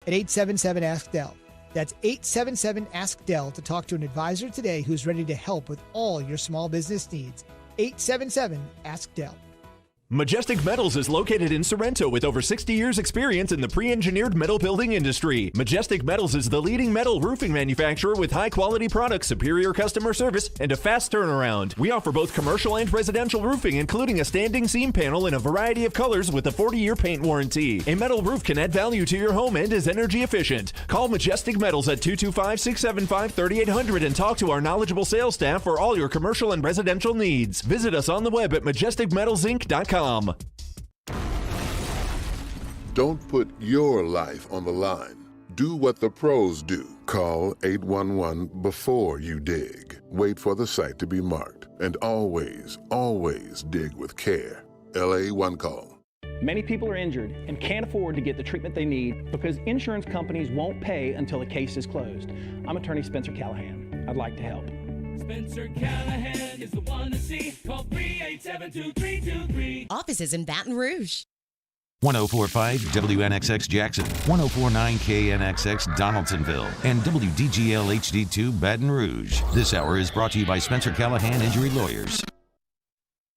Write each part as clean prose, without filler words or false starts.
at 877-ASK-DEL. That's 877-ASK-DEL to talk to an advisor today who's ready to help with all your small business needs. 877-ASK-DEL. Majestic Metals is located in Sorrento with over 60 years experience in the pre-engineered metal building industry. Majestic Metals is the leading metal roofing manufacturer with high-quality products, superior customer service, and a fast turnaround. We offer both commercial and residential roofing, including a standing seam panel in a variety of colors with a 40-year paint warranty. A metal roof can add value to your home and is energy efficient. Call Majestic Metals at 225-675-3800 and talk to our knowledgeable sales staff for all your commercial and residential needs. Visit us on the web at majesticmetalsinc.com. Don't put your life on the line. Do what the pros do. Call 811 before you dig. Wait for the site to be marked. And always, always dig with care. LA One Call. Many people are injured and can't afford to get the treatment they need because insurance companies won't pay until the case is closed. I'm attorney Spencer Callahan. I'd like to help. Spencer Callahan is the one to see. Call 387-2323. Offices in Baton Rouge. 104.5 WNXX Jackson, 104.9 KNXX Donaldsonville, and WDGL HD2 Baton Rouge. This hour is brought to you by Spencer Callahan Injury Lawyers.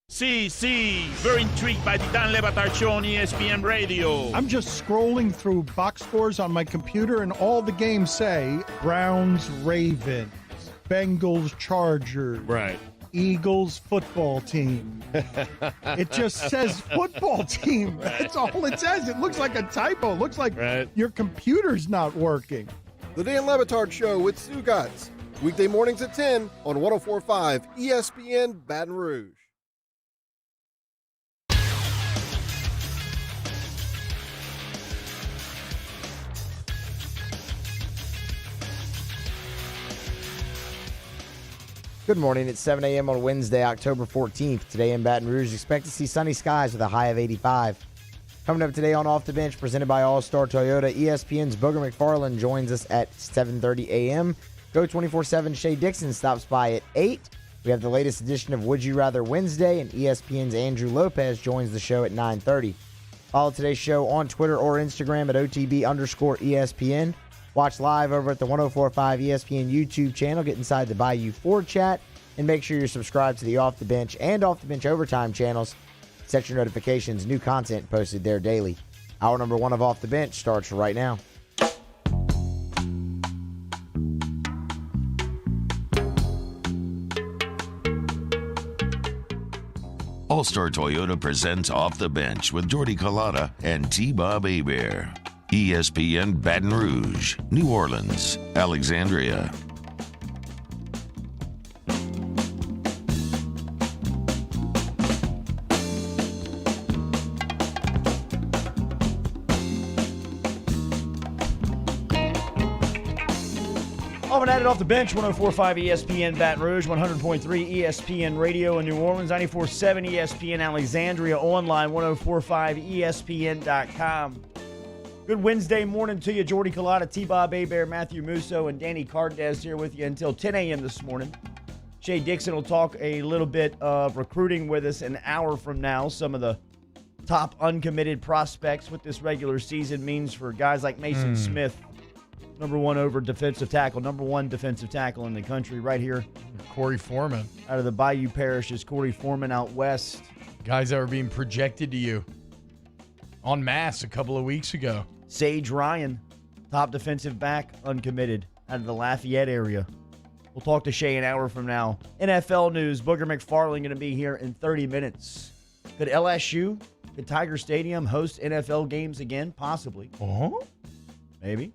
See, very intrigued by the Dan Le Batard Show on ESPN Radio. I'm just scrolling through box scores on my computer, and all the games say Browns, Ravens, Bengals, Chargers. Right. Eagles football team. It just says football team. Right. That's all it says. It looks like a typo. It looks like your computer's not working. The Dan Le Batard Show with Stu Gatz. Weekday mornings at 10 on 104.5 ESPN Baton Rouge. Good morning. It's 7 a.m. on Wednesday, October 14th. Today in Baton Rouge, expect to see sunny skies with a high of 85. Coming up today on Off the Bench, presented by All-Star Toyota, ESPN's Booger McFarland joins us at 7:30 a.m. Go 24/7 Shay Dixon stops by at 8. We have the latest edition of Would You Rather Wednesday, and ESPN's Andrew Lopez joins the show at 9:30. Follow today's show on Twitter or Instagram at OTB_ESPN. Watch live over at the 104.5 ESPN YouTube channel. Get inside the Bayou Ford chat. And make sure you're subscribed to the Off the Bench and Off the Bench Overtime channels. Set your notifications. New content posted there daily. Hour number 1 of Off the Bench starts right now. All-Star Toyota presents Off the Bench with Jordy Collada and T-Bob Hebert. ESPN Baton Rouge, New Orleans, Alexandria. Off and at it off the bench, 104.5 ESPN Baton Rouge, 100.3 ESPN Radio in New Orleans, 94.7 ESPN Alexandria, online, 104.5ESPN.com. Good Wednesday morning to you. Jordy Collada, T-Bob Hebert, Matthew Musso, and Danny Cardez here with you until 10 a.m. this morning. Shay Dixon will talk a little bit of recruiting with us an hour from now. Some of the top uncommitted prospects, what this regular season means for guys like Mason Smith, number one defensive tackle in the country right here. Corey Foreman. Out of the Bayou Parishes, Corey Foreman out west. Guys that were being projected to you en masse a couple of weeks ago. Sage Ryan, top defensive back, uncommitted, out of the Lafayette area. We'll talk to Shay an hour from now. NFL news, Booger McFarland going to be here in 30 minutes. Could LSU, could Tiger Stadium host NFL games again? Possibly. Maybe.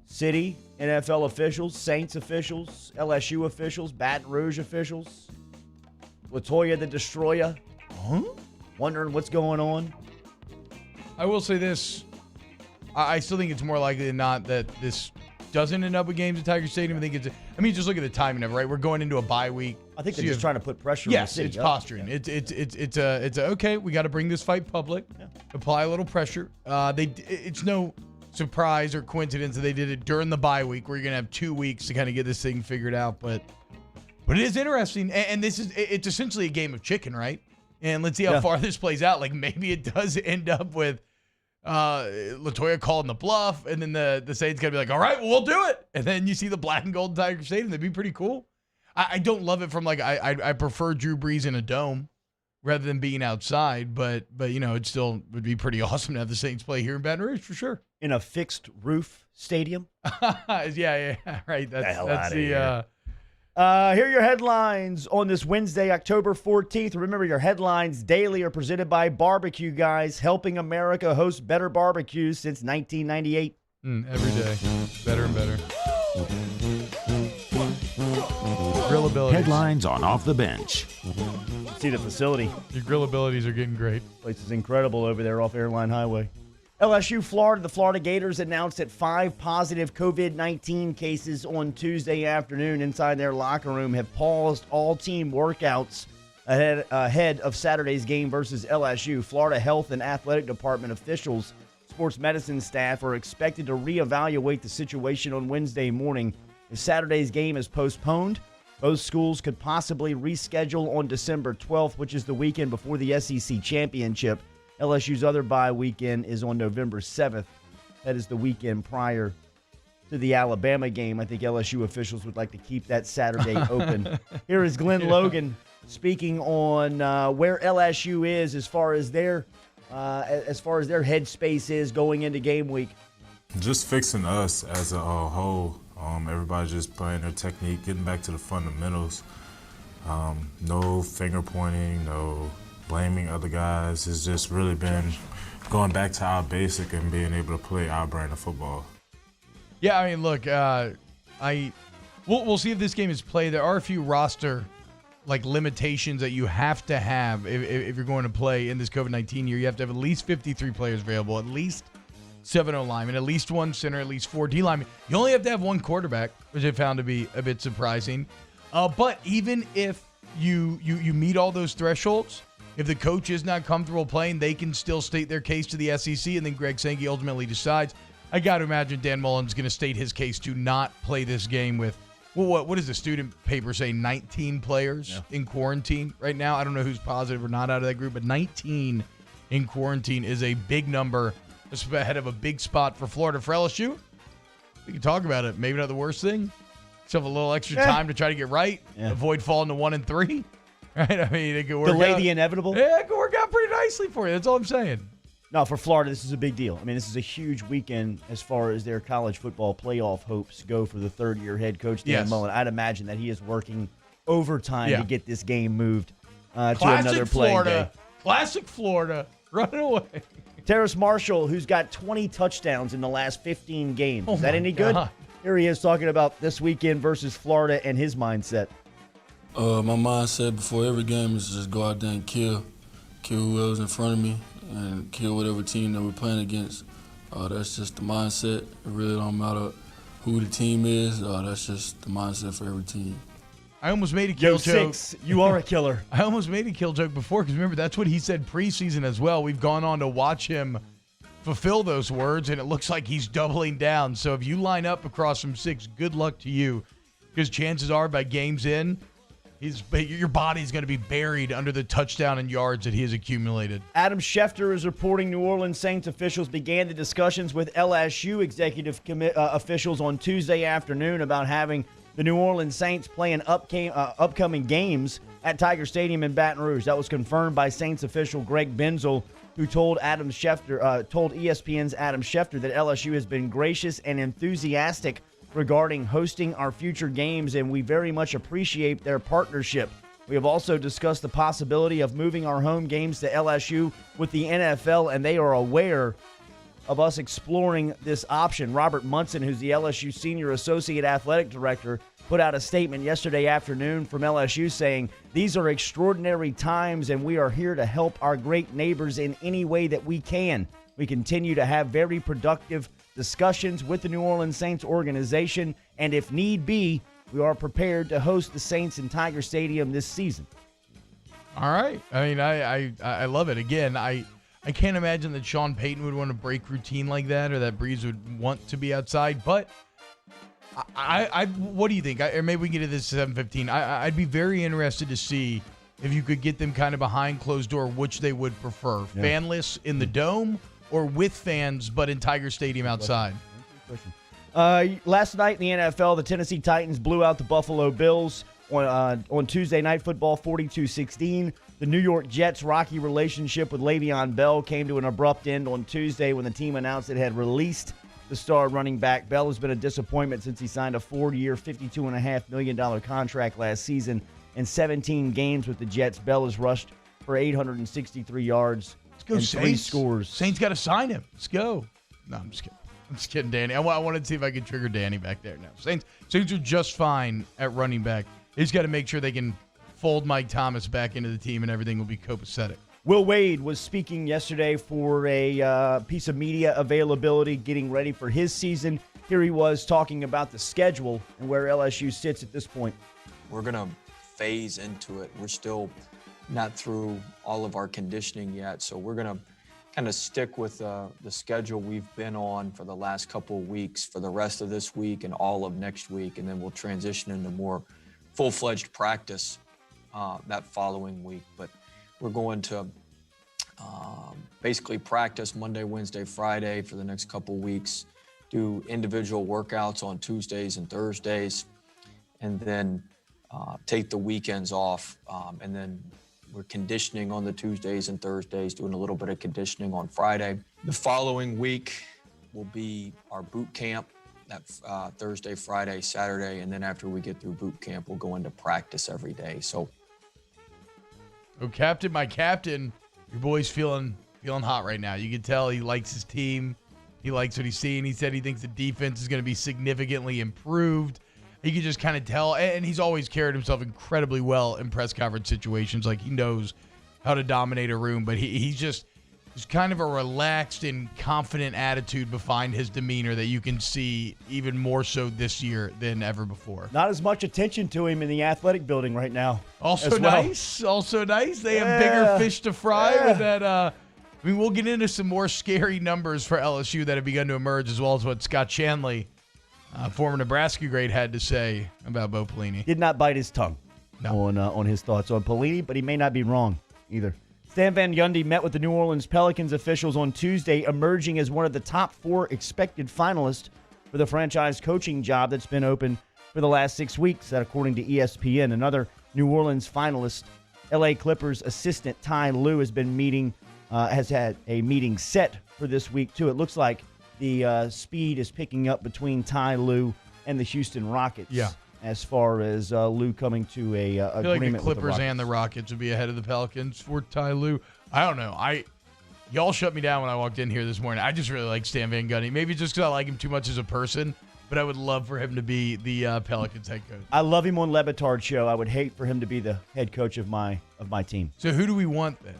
City, NFL officials, Saints officials, LSU officials, Baton Rouge officials, Latoya the Destroyer, wondering what's going on. I will say this. I still think it's more likely than not that this doesn't end up with games at Tiger Stadium. Just look at the timing of it, right? We're going into a bye week. I think they're just trying to put pressure on the city. Yes, it's posturing. Yeah. It's okay, we got to bring this fight public, apply a little pressure. It's no surprise or coincidence that they did it during the bye week where you're going to have 2 weeks to kind of get this thing figured out. But it is interesting. And it's essentially a game of chicken, right? And let's see how far this plays out. Like maybe it does end up with LaToya calling the bluff, and then the Saints got to be like, all right, well, we'll do it. And then you see the black and gold Tiger Stadium. That'd be pretty cool. I don't love it from like I prefer Drew Brees in a dome rather than being outside, but it still would be pretty awesome to have the Saints play here in Baton Rouge for sure. In a fixed roof stadium? yeah, right. That's the here are your headlines on this Wednesday, October 14th. Remember, your headlines daily are presented by Barbecue Guys, helping America host better barbecues since 1998. Every day, better and better. Grill abilities. Headlines on Off the Bench. See the facility. Your grill abilities are getting great. Place is incredible over there off Airline Highway. LSU-Florida, the Florida Gators announced that 5 positive COVID-19 cases on Tuesday afternoon inside their locker room have paused all team workouts ahead of Saturday's game versus LSU. Florida Health and Athletic Department officials, sports medicine staff are expected to reevaluate the situation on Wednesday morning. If Saturday's game is postponed, both schools could possibly reschedule on December 12th, which is the weekend before the SEC championship. LSU's other bye weekend is on November 7th. That is the weekend prior to the Alabama game. I think LSU officials would like to keep that Saturday open. Here is Glenn Logan speaking on where LSU is as far as their headspace is going into game week. Just fixing us as a whole. Everybody just playing their technique, getting back to the fundamentals. No finger pointing, no blaming other guys. It's just really been going back to our basic and being able to play our brand of football. Yeah, I mean, look, we'll see if this game is played. There are a few roster limitations that you have to have if you're going to play in this COVID-19 year. You have to have at least 53 players available, at least 7 O-linemen, at least 1 center, at least 4 D-linemen. You only have to have 1 quarterback, which I found to be a bit surprising. But even if you meet all those thresholds, if the coach is not comfortable playing, they can still state their case to the SEC, and then Greg Sankey ultimately decides. I got to imagine Dan Mullen's going to state his case to not play this game with, what does the student paper say, 19 players in quarantine right now? I don't know who's positive or not out of that group, but 19 in quarantine is a big number, ahead of a big spot for Florida. For LSU, we can talk about it. Maybe not the worst thing. Just have a little extra time to try to get right, avoid falling to 1 and 3. Right? I mean, it could work Delay out. the inevitable? Yeah, it could work out pretty nicely for you. That's all I'm saying. No, for Florida, this is a big deal. I mean, this is a huge weekend as far as their college football playoff hopes go for the third-year head coach, Dan Mullen. I'd imagine that he is working overtime to get this game moved to another playing day. Classic Florida. Running away. Terrace Marshall, who's got 20 touchdowns in the last 15 games. Is that any good? Here he is talking about this weekend versus Florida and his mindset. My mindset before every game is to just go out there and kill whoever's in front of me and kill whatever team that we're playing against. That's just the mindset. It really don't matter who the team is. That's just the mindset for every team. I almost made a kill joke. Six, you are a killer. I almost made a kill joke before because remember, that's what he said preseason as well. We've gone on to watch him fulfill those words, and it looks like he's doubling down. So if you line up across from 6, good luck to you because chances are by game's in, your body's going to be buried under the touchdown and yards that he has accumulated. Adam Schefter is reporting New Orleans Saints officials began the discussions with LSU executive officials on Tuesday afternoon about having the New Orleans Saints playing upcoming games at Tiger Stadium in Baton Rouge. That was confirmed by Saints official Greg Benzel, who told ESPN's Adam Schefter that LSU has been gracious and enthusiastic regarding hosting our future games, and we very much appreciate their partnership. We have also discussed the possibility of moving our home games to LSU with the NFL, and they are aware of us exploring this option. Robert Munson, who's the LSU Senior Associate Athletic Director, put out a statement yesterday afternoon from LSU saying, "These are extraordinary times, and we are here to help our great neighbors in any way that we can. We continue to have very productive discussions with the New Orleans Saints organization, and if need be, we are prepared to host the Saints in Tiger Stadium this season." All right. I mean, I love it. Again, I can't imagine that Sean Payton would want to break routine like that or that Breeze would want to be outside. But what do you think? Or maybe we can get to this 7:15. I'd be very interested to see if you could get them kind of behind closed door, which they would prefer. Fanless in the dome or with fans, but in Tiger Stadium outside? Last night in the NFL, the Tennessee Titans blew out the Buffalo Bills on Tuesday Night Football 42-16. The New York Jets' rocky relationship with Le'Veon Bell came to an abrupt end on Tuesday when the team announced it had released the star running back. Bell has been a disappointment since he signed a 4-year, $52.5 million contract last season. In 17 games with the Jets, Bell has rushed for 863 yards and 3 scores. Saints got to sign him. Let's go. No, I'm just kidding. I'm just kidding, Danny. I wanted to see if I could trigger Danny back there. No, Saints are just fine at running back. They just got to make sure they can fold Mike Thomas back into the team and everything will be copacetic. Will Wade was speaking yesterday for a piece of media availability, getting ready for his season. Here he was talking about the schedule and where LSU sits at this point. We're going to phase into it. We're still not through all of our conditioning yet, so we're going to kind of stick with the schedule we've been on for the last couple of weeks for the rest of this week and all of next week, and then we'll transition into more full-fledged practice that following week. But we're going to basically practice Monday, Wednesday, Friday for the next couple of weeks, do individual workouts on Tuesdays and Thursdays, and then take the weekends off, and then we're conditioning on the Tuesdays and Thursdays, doing a little bit of conditioning on Friday. The following week will be our boot camp, that Thursday, Friday, Saturday, and then after we get through boot camp, we'll go into practice every day. So, Captain, my captain, your boy's feeling hot right now. You can tell he likes his team. He likes what he's seeing. He said he thinks the defense is going to be significantly improved. You can just kind of tell, and he's always carried himself incredibly well in press conference situations. Like, he knows how to dominate a room, but he's kind of a relaxed and confident attitude behind his demeanor that you can see even more so this year than ever before. Not as much attention to him in the athletic building right now. Also nice. They have bigger fish to fry with that. We'll get into some more scary numbers for LSU that have begun to emerge, as well as what Scott Chanley, former Nebraska great, had to say about Bo Pelini. Did not bite his tongue on his thoughts on Pelini, but he may not be wrong either. Stan Van Gundy met with the New Orleans Pelicans officials on Tuesday, emerging as one of the top 4 expected finalists for the franchise coaching job that's been open for the last 6 weeks, that according to ESPN. Another New Orleans finalist, LA Clippers assistant Ty Lue, has had a meeting set for this week too. It looks like the speed is picking up between Ty Lue and the Houston Rockets. Yeah. As far as Lue coming to a agreement with the Rockets. I feel like the Clippers and the Rockets would be ahead of the Pelicans for Ty Lue. I don't know. Y'all shut me down when I walked in here this morning. I just really like Stan Van Gundy. Maybe just because I like him too much as a person, but I would love for him to be the Pelicans head coach. I love him on Le Batard's show. I would hate for him to be the head coach of my team. So who do we want then?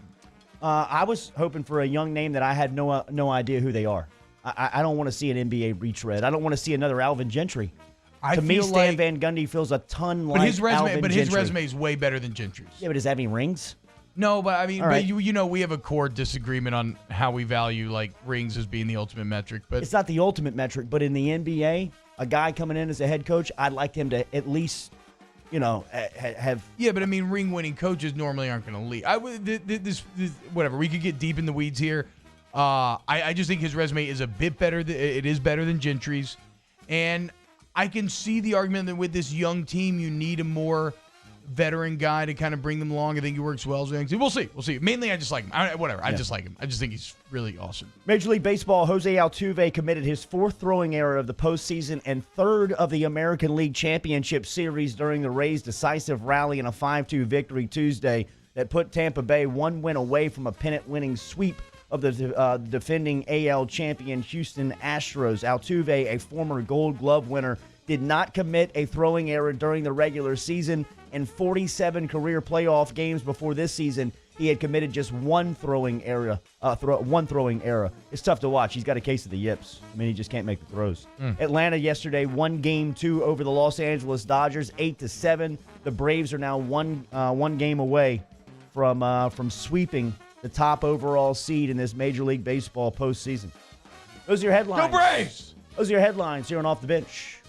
I was hoping for a young name that I had no idea who they are. I don't want to see an NBA retread. I don't want to see another Alvin Gentry. To me, Stan Van Gundy feels a ton like his resume, Alvin but Gentry. His resume is way better than Gentry's. Yeah, but does that have any rings? No, but I mean, All right. you know, we have a core disagreement on how we value like rings as being the ultimate metric. But it's not the ultimate metric. But in the NBA, a guy coming in as a head coach, I'd like him to at least, have. Yeah, but I mean, ring-winning coaches normally aren't going to lead. This whatever. We could get deep in the weeds here. I just think his resume is a bit better. It is better than Gentry's, and I can see the argument that with this young team, you need a more veteran guy to kind of bring them along. I think he works well as a young team. We'll see. Mainly, I just like him. I just like him. I just think he's really awesome. Major League Baseball, Jose Altuve committed his 4th throwing error of the postseason and 3rd of the American League Championship Series during the Rays' decisive rally in a 5-2 victory Tuesday that put Tampa Bay 1 win away from a pennant-winning sweep of the defending AL champion Houston Astros. Altuve, a former Gold Glove winner, did not commit a throwing error during the regular season. In 47 career playoff games before this season, he had committed just one throwing error. It's tough to watch. He's got a case of the yips. I mean, he just can't make the throws. Atlanta yesterday won Game 2 over the Los Angeles Dodgers, 8-7. The Braves are now one game away from sweeping the top overall seed in this Major League Baseball postseason. Those are your headlines. Go Braves! Those are your headlines here on Off the Bench.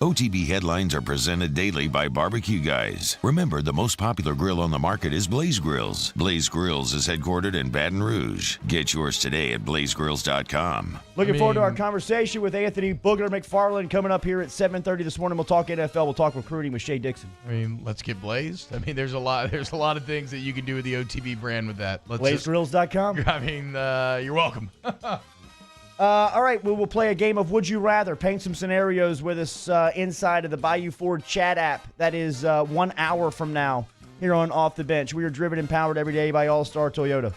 OTB headlines are presented daily by Barbecue Guys. Remember, the most popular grill on the market is Blaze Grills. Blaze Grills is headquartered in Baton Rouge. Get yours today at blazegrills.com. Looking forward to our conversation with Anthony Booger McFarland coming up here at 7:30 this morning. We'll talk NFL. We'll talk recruiting with Shea Dixon. I mean, let's get blazed. I mean, there's a lot of things that you can do with the OTB brand with that. BlazeGrills.com. I mean, you're welcome. All right, we will play a game of Would You Rather. Paint some scenarios with us inside of the Bayou Ford chat app. That is 1 hour from now here on Off the Bench. We are driven and powered every day by All-Star Toyota.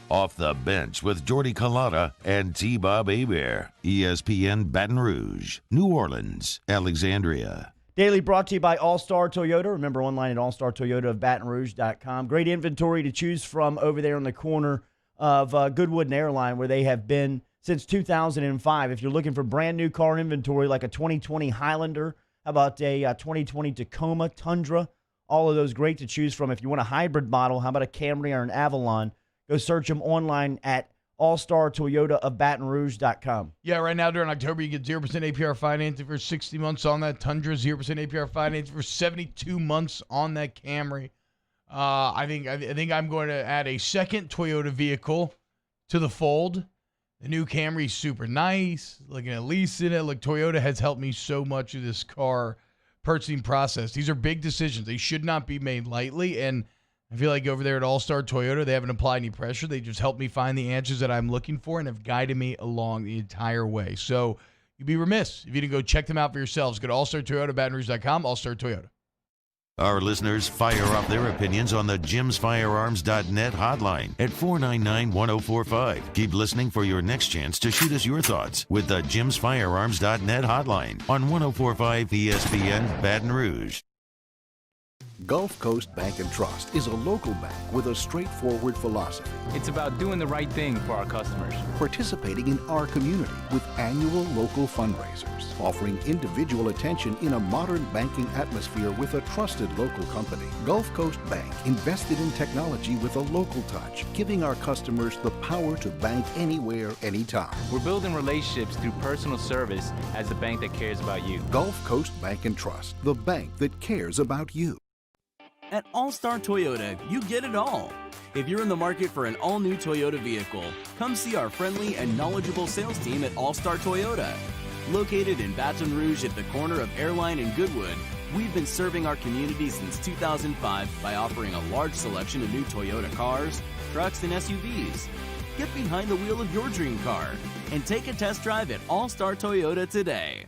Off the Bench with Jordy Culotta and T-Bob Hebert. ESPN Baton Rouge, New Orleans, Alexandria. Daily brought to you by All-Star Toyota. Remember, online at allstartoyotaofbatonrouge.com. Great inventory to choose from over there on the corner of Goodwood and Airline, where they have been since 2005. If you're looking for brand new car inventory like a 2020 Highlander, how about a 2020 Tacoma, Tundra, all of those great to choose from. If you want a hybrid model, how about a Camry or an Avalon? Go search them online at allstartoyotaofbatonrouge.com. Yeah, right now during October, you get 0% APR financing for 60 months on that Tundra, 0% APR financing for 72 months on that Camry. I think I'm going to add a second Toyota vehicle to the fold. The new Camry is super nice. Looking at leasing it. Look, Toyota has helped me so much with this car purchasing process. These are big decisions. They should not be made lightly. And I feel like over there at All-Star Toyota, they haven't applied any pressure. They just helped me find the answers that I'm looking for and have guided me along the entire way. So you'd be remiss if you didn't go check them out for yourselves. Go to allstartoyotabatonrouge.com, All-Star Toyota. Our listeners fire off their opinions on the jimsfirearms.net hotline at 499-1045. Keep listening for your next chance to shoot us your thoughts with the jimsfirearms.net hotline on 1045 ESPN Baton Rouge. Gulf Coast Bank and Trust is a local bank with a straightforward philosophy. It's about doing the right thing for our customers. Participating in our community with annual local fundraisers. Offering individual attention in a modern banking atmosphere with a trusted local company. Gulf Coast Bank invested in technology with a local touch, giving our customers the power to bank anywhere, anytime. We're building relationships through personal service as the bank that cares about you. Gulf Coast Bank and Trust, the bank that cares about you. At All-Star Toyota, you get it all. If you're in the market for an all-new Toyota vehicle, come see our friendly and knowledgeable sales team at All-Star Toyota. Located in Baton Rouge at the corner of Airline and Goodwood, we've been serving our community since 2005 by offering a large selection of new Toyota cars, trucks, and SUVs. Get behind the wheel of your dream car and take a test drive at All-Star Toyota today.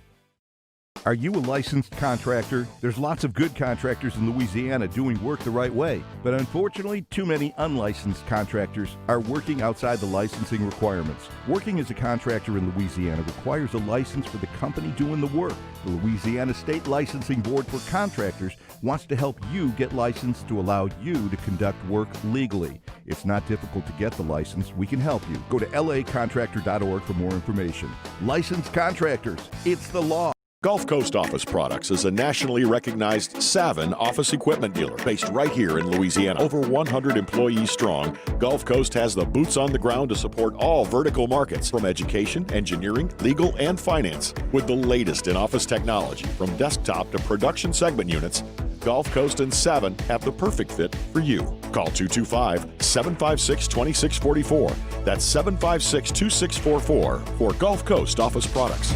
Are you a licensed contractor? There's lots of good contractors in Louisiana doing work the right way, but unfortunately, too many unlicensed contractors are working outside the licensing requirements. Working as a contractor in Louisiana requires a license for the company doing the work. The Louisiana State Licensing Board for Contractors wants to help you get licensed to allow you to conduct work legally. It's not difficult to get the license. We can help you. Go to lacontractor.org for more information. Licensed contractors, it's the law. Gulf Coast Office Products is a nationally recognized Savin office equipment dealer based right here in Louisiana. Over 100 employees strong, Gulf Coast has the boots on the ground to support all vertical markets, from education, engineering, legal, and finance. With the latest in office technology, from desktop to production segment units, Gulf Coast and Savin have the perfect fit for you. Call 225-756-2644. That's 756-2644 for Gulf Coast Office Products.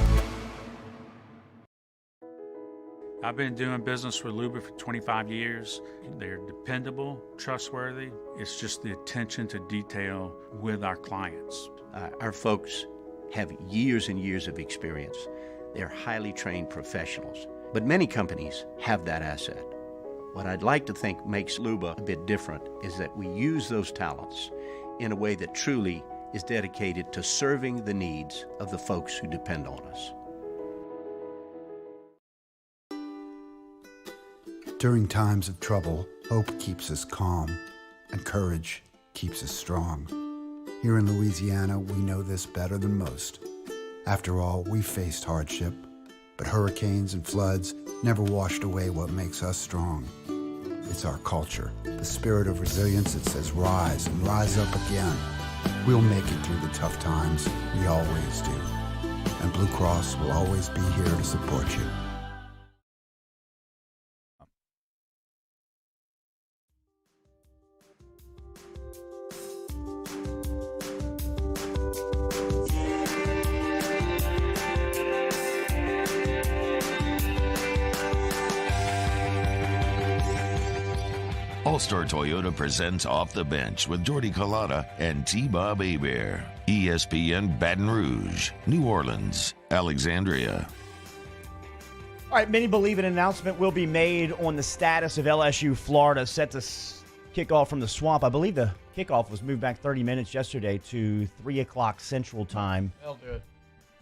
I've been doing business with Luba for 25 years. They're dependable, trustworthy. It's just the attention to detail with our clients. Our folks have years and years of experience. They're highly trained professionals, but many companies have that asset. What I'd like to think makes Luba a bit different is that we use those talents in a way that truly is dedicated to serving the needs of the folks who depend on us. During times of trouble, hope keeps us calm, and courage keeps us strong. Here in Louisiana, we know this better than most. After all, we faced hardship, but hurricanes and floods never washed away what makes us strong. It's our culture, the spirit of resilience that says rise and rise up again. We'll make it through the tough times, we always do. and Blue Cross will always be here to support you. All-Star Toyota presents Off the Bench with Jordy Collada and T-Bob Hebert. ESPN Baton Rouge, New Orleans, Alexandria. All right, many believe an announcement will be made on the status of LSU-Florida set to kick off from the Swamp. I believe the kickoff was moved back 30 minutes yesterday to 3 o'clock Central Time. They'll do it.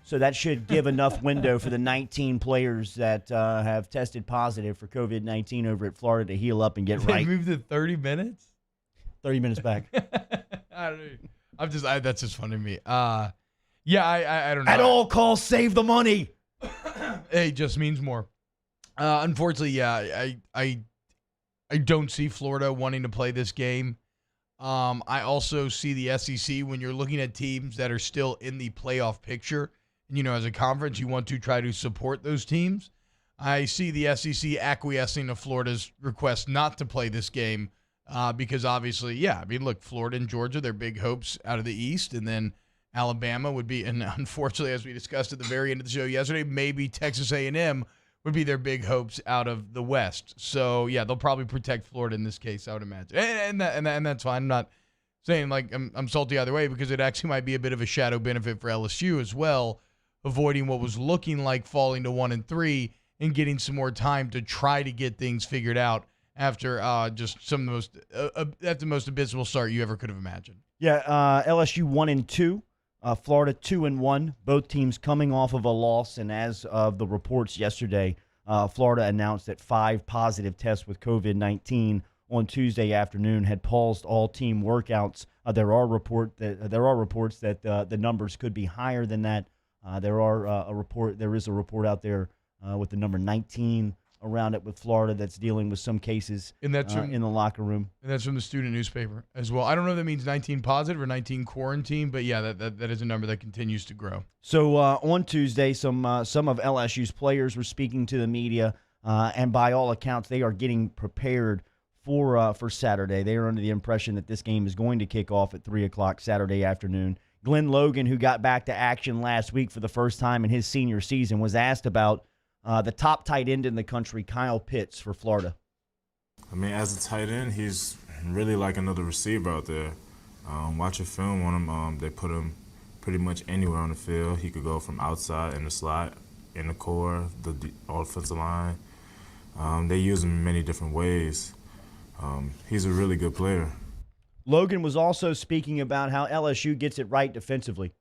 So that should give enough window for the 19 players that have tested positive for COVID-19 over at Florida to heal up and get right. They moved it 30 minutes? 30 minutes back. I don't know. That's just funny to me. Yeah, I don't know. At all costs, save the money. It just means more. Unfortunately, yeah, I don't see Florida wanting to play this game. I also see the SEC, when you're looking at teams that are still in the playoff picture, and, you know, as a conference, you want to try to support those teams. I see the SEC acquiescing to Florida's request not to play this game because obviously, yeah, I mean, look, Florida and Georgia, they're big hopes out of the East, and then Alabama would be, and unfortunately, as we discussed at the very end of the show yesterday, maybe Texas A&M would be their big hopes out of the West. So, yeah, they'll probably protect Florida in this case, I would imagine. And that's fine. I'm not saying, like, I'm salty either way, because it actually might be a bit of a shadow benefit for LSU as well, avoiding what was looking like falling to 1-3 and getting some more time to try to get things figured out after just some of the most abysmal start you ever could have imagined. Yeah, LSU 1-2, Florida 2-1. Both teams coming off of a loss, and as of the reports yesterday, Florida announced that 5 positive tests with COVID-19 on Tuesday afternoon had paused all team workouts. There are reports that the numbers could be higher than that. There is a report out there with the number 19 around it with Florida that's dealing with some cases in the locker room. And that's from the student newspaper as well. I don't know if that means 19 positive or 19 quarantine, but yeah, that is a number that continues to grow. So on Tuesday, some of LSU's players were speaking to the media, and by all accounts, they are getting prepared for Saturday. They are under the impression that this game is going to kick off at 3 o'clock Saturday afternoon. Glenn Logan, who got back to action last week for the first time in his senior season, was asked about the top tight end in the country, Kyle Pitts, for Florida. I mean, as a tight end, he's really like another receiver out there. Watch a film on him. They put him pretty much anywhere on the field. He could go from outside in the slot, in the core, the offensive line. They use him in many different ways. He's a really good player. Logan was also speaking about how LSU gets it right defensively.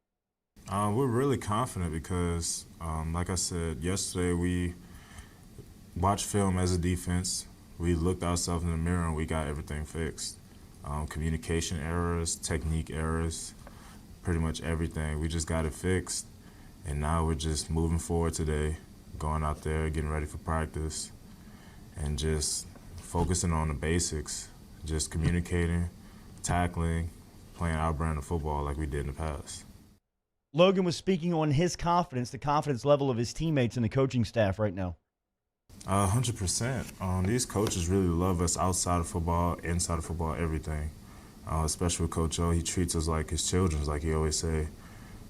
We're really confident because, like I said, yesterday we watched film as a defense. We looked ourselves in the mirror and we got everything fixed. Communication errors, technique errors, pretty much everything. We just got it fixed. And now we're just moving forward today, going out there, getting ready for practice, and just focusing on the basics, just communicating, tackling, playing our brand of football like we did in the past. Logan was speaking on his confidence, the confidence level of his teammates and the coaching staff right now. 100%. These coaches really love us outside of football, inside of football, everything. Especially with Coach O, he treats us like his children, like he always say.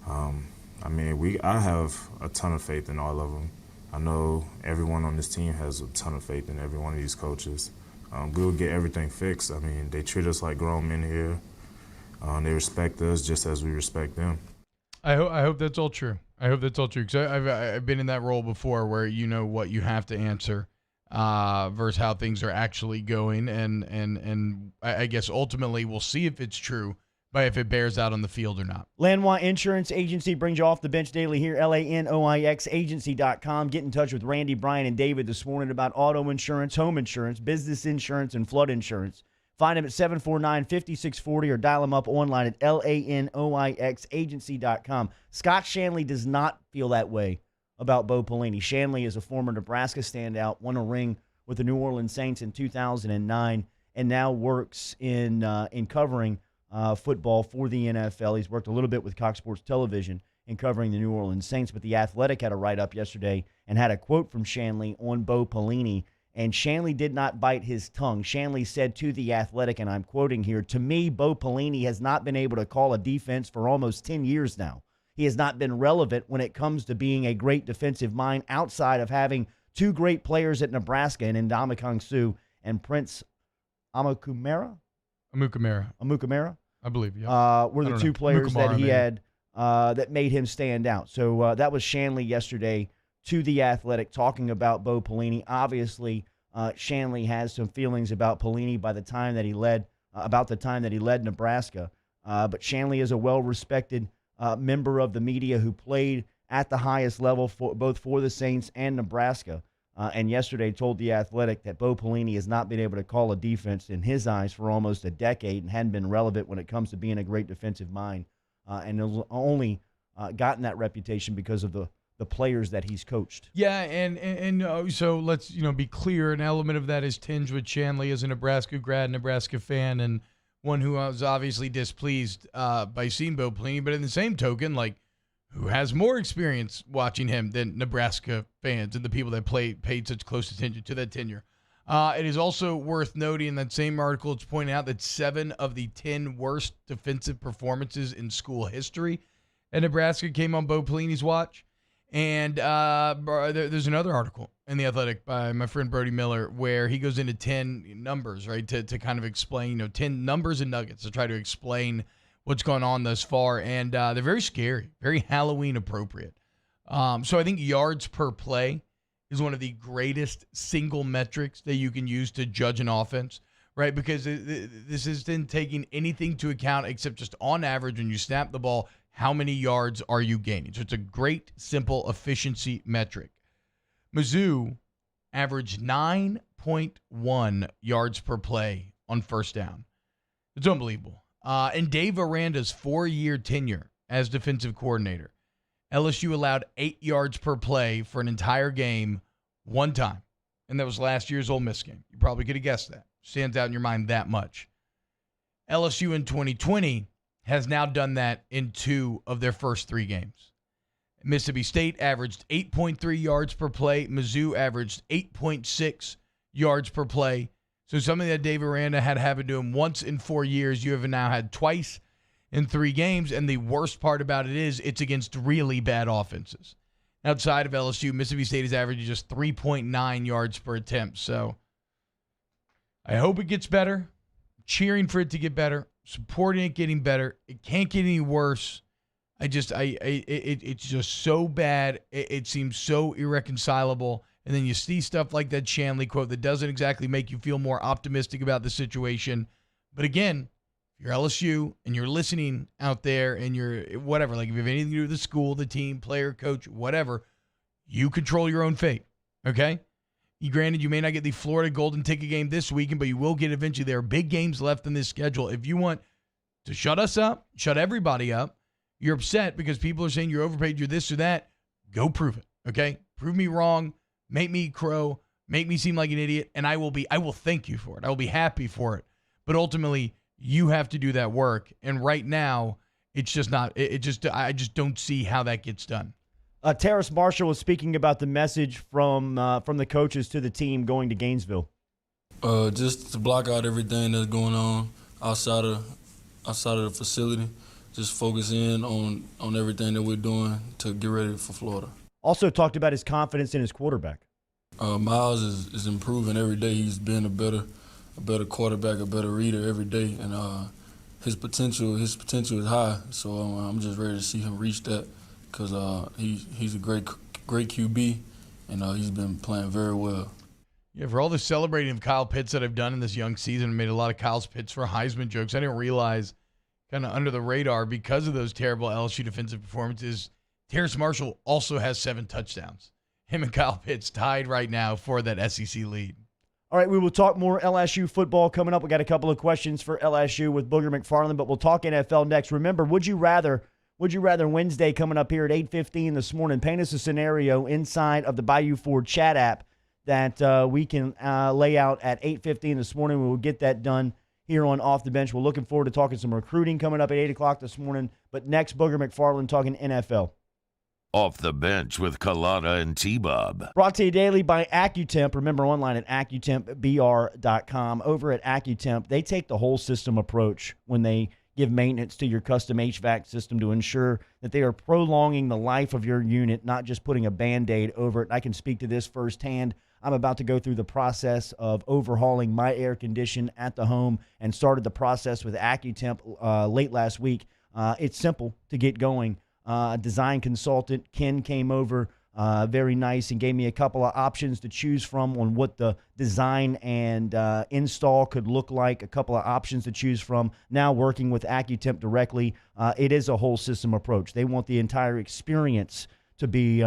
I have a ton of faith in all of them. I know everyone on this team has a ton of faith in every one of these coaches. We'll get everything fixed. I mean, they treat us like grown men here. They respect us just as we respect them. I hope that's all true. I hope that's all true because I've been in that role before where you know what you have to answer versus how things are actually going, and I guess ultimately we'll see if it's true, but if it bears out on the field or not. Lanois Insurance Agency brings you off the bench daily here. LANOIXagency.com. Get in touch with Randy, Brian, and David this morning about auto insurance, home insurance, business insurance, and flood insurance. Find them at 749-5640 or dial them up online at LANOIXagency.com. Scott Shanley does not feel that way about Bo Pelini. Shanley is a former Nebraska standout, won a ring with the New Orleans Saints in 2009, and now works in covering football for the NFL. He's worked a little bit with Cox Sports Television in covering the New Orleans Saints. But The Athletic had a write-up yesterday and had a quote from Shanley on Bo Pelini. And Shanley did not bite his tongue. Shanley said to The Athletic, and I'm quoting here, "To me, Bo Pelini has not been able to call a defense for almost 10 years now. He has not been relevant when it comes to being a great defensive mind outside of having two great players at Nebraska in Ndamukong Suh and Prince Amukamara. I believe, yeah. Were the two players that he had that made him stand out. So that was Shanley yesterday to The Athletic talking about Bo Pelini. Obviously, Shanley has some feelings about Pelini about the time that he led Nebraska. But Shanley is a well-respected member of the media who played at the highest level both for the Saints and Nebraska. And yesterday told The Athletic that Bo Pelini has not been able to call a defense in his eyes for almost a decade and hadn't been relevant when it comes to being a great defensive mind. And has only gotten that reputation because of the players that he's coached. Yeah, and so let's be clear. An element of that is tinged with Shanley as a Nebraska grad, Nebraska fan, and one who was obviously displeased by seeing Bo Pelini. But in the same token, who has more experience watching him than Nebraska fans and the people that paid such close attention to that tenure? It is also worth noting in that same article, it's pointing out that 7 of the 10 worst defensive performances in school history at Nebraska came on Bo Pelini's watch. And there's another article in The Athletic by my friend Brady Miller where he goes into 10 numbers, right, to kind of explain, 10 numbers and nuggets to try to explain what's going on thus far. And they're very scary, very Halloween appropriate. So I think yards per play is one of the greatest single metrics that you can use to judge an offense, right? Because this isn't taking anything into account except just on average when you snap the ball, how many yards are you gaining? So it's a great, simple efficiency metric. Mizzou averaged 9.1 yards per play on first down. It's unbelievable. In Dave Aranda's 4-year tenure as defensive coordinator, LSU allowed 8 yards per play for an entire game one time, and that was last year's Ole Miss game. You probably could have guessed that. Stands out in your mind that much. LSU in 2020 has now done that in 2 of their first 3 games. Mississippi State averaged 8.3 yards per play. Mizzou averaged 8.6 yards per play. So something that Dave Aranda had happened to him once in 4 years, you have now had twice in 3 games. And the worst part about it is it's against really bad offenses. Outside of LSU, Mississippi State is averaging just 3.9 yards per attempt. So I hope it gets better. Cheering for it to get better. Supporting it getting better. It can't get any worse. It's just so bad. It seems so irreconcilable. And then you see stuff like that Shanley quote that doesn't exactly make you feel more optimistic about the situation. But again, if you're LSU and you're listening out there and you're whatever, if you have anything to do with the school, the team, player, coach, whatever, you control your own fate. Okay? Granted, you may not get the Florida Golden Ticket game this weekend, but you will get eventually. There are big games left in this schedule. If you want to shut us up, shut everybody up, you're upset because people are saying you're overpaid, you're this or that, go prove it, okay? Prove me wrong, make me crow, make me seem like an idiot, and I will thank you for it. I will be happy for it. But ultimately, you have to do that work. And right now, it's just not, I just don't see how that gets done. Terrace Marshall was speaking about the message from the coaches to the team going to Gainesville. Just to block out everything that's going on outside of the facility. Just focus in on everything that we're doing to get ready for Florida. Also talked about his confidence in his quarterback. Miles is improving every day. He's been a better quarterback, a better reader every day, and his potential is high. So I'm just ready to see him reach that. Because he's a great QB, and he's been playing very well. Yeah, for all the celebrating of Kyle Pitts that I've done in this young season, I made a lot of Kyle Pitts for Heisman jokes. I didn't realize, kind of under the radar, because of those terrible LSU defensive performances, Terrace Marshall also has 7 touchdowns. Him and Kyle Pitts tied right now for that SEC lead. All right, we will talk more LSU football coming up. We got a couple of questions for LSU with Booger McFarland, but we'll talk NFL next. Remember, Would you rather Wednesday coming up here at 8:15 this morning. Paint us a scenario inside of the Bayou Ford chat app that we can lay out at 8:15 this morning. We will get that done here on Off the Bench. We're looking forward to talking some recruiting coming up at 8 o'clock this morning. But next, Booger McFarland talking NFL. Off the Bench with Kalata and T-Bob. Brought to you daily by AccuTemp. Remember, online at AccuTempBR.com. Over at AccuTemp, they take the whole system approach when they give maintenance to your custom HVAC system to ensure that they are prolonging the life of your unit, not just putting a Band-Aid over it. I can speak to this firsthand. I'm about to go through the process of overhauling my air condition at the home and started the process with AccuTemp late last week. It's simple to get going. Design consultant Ken came over, very nice, and gave me a couple of options to choose from on what the design and install could look like, a couple of options to choose from. Now working with AccuTemp directly, it is a whole system approach. They want the entire experience to be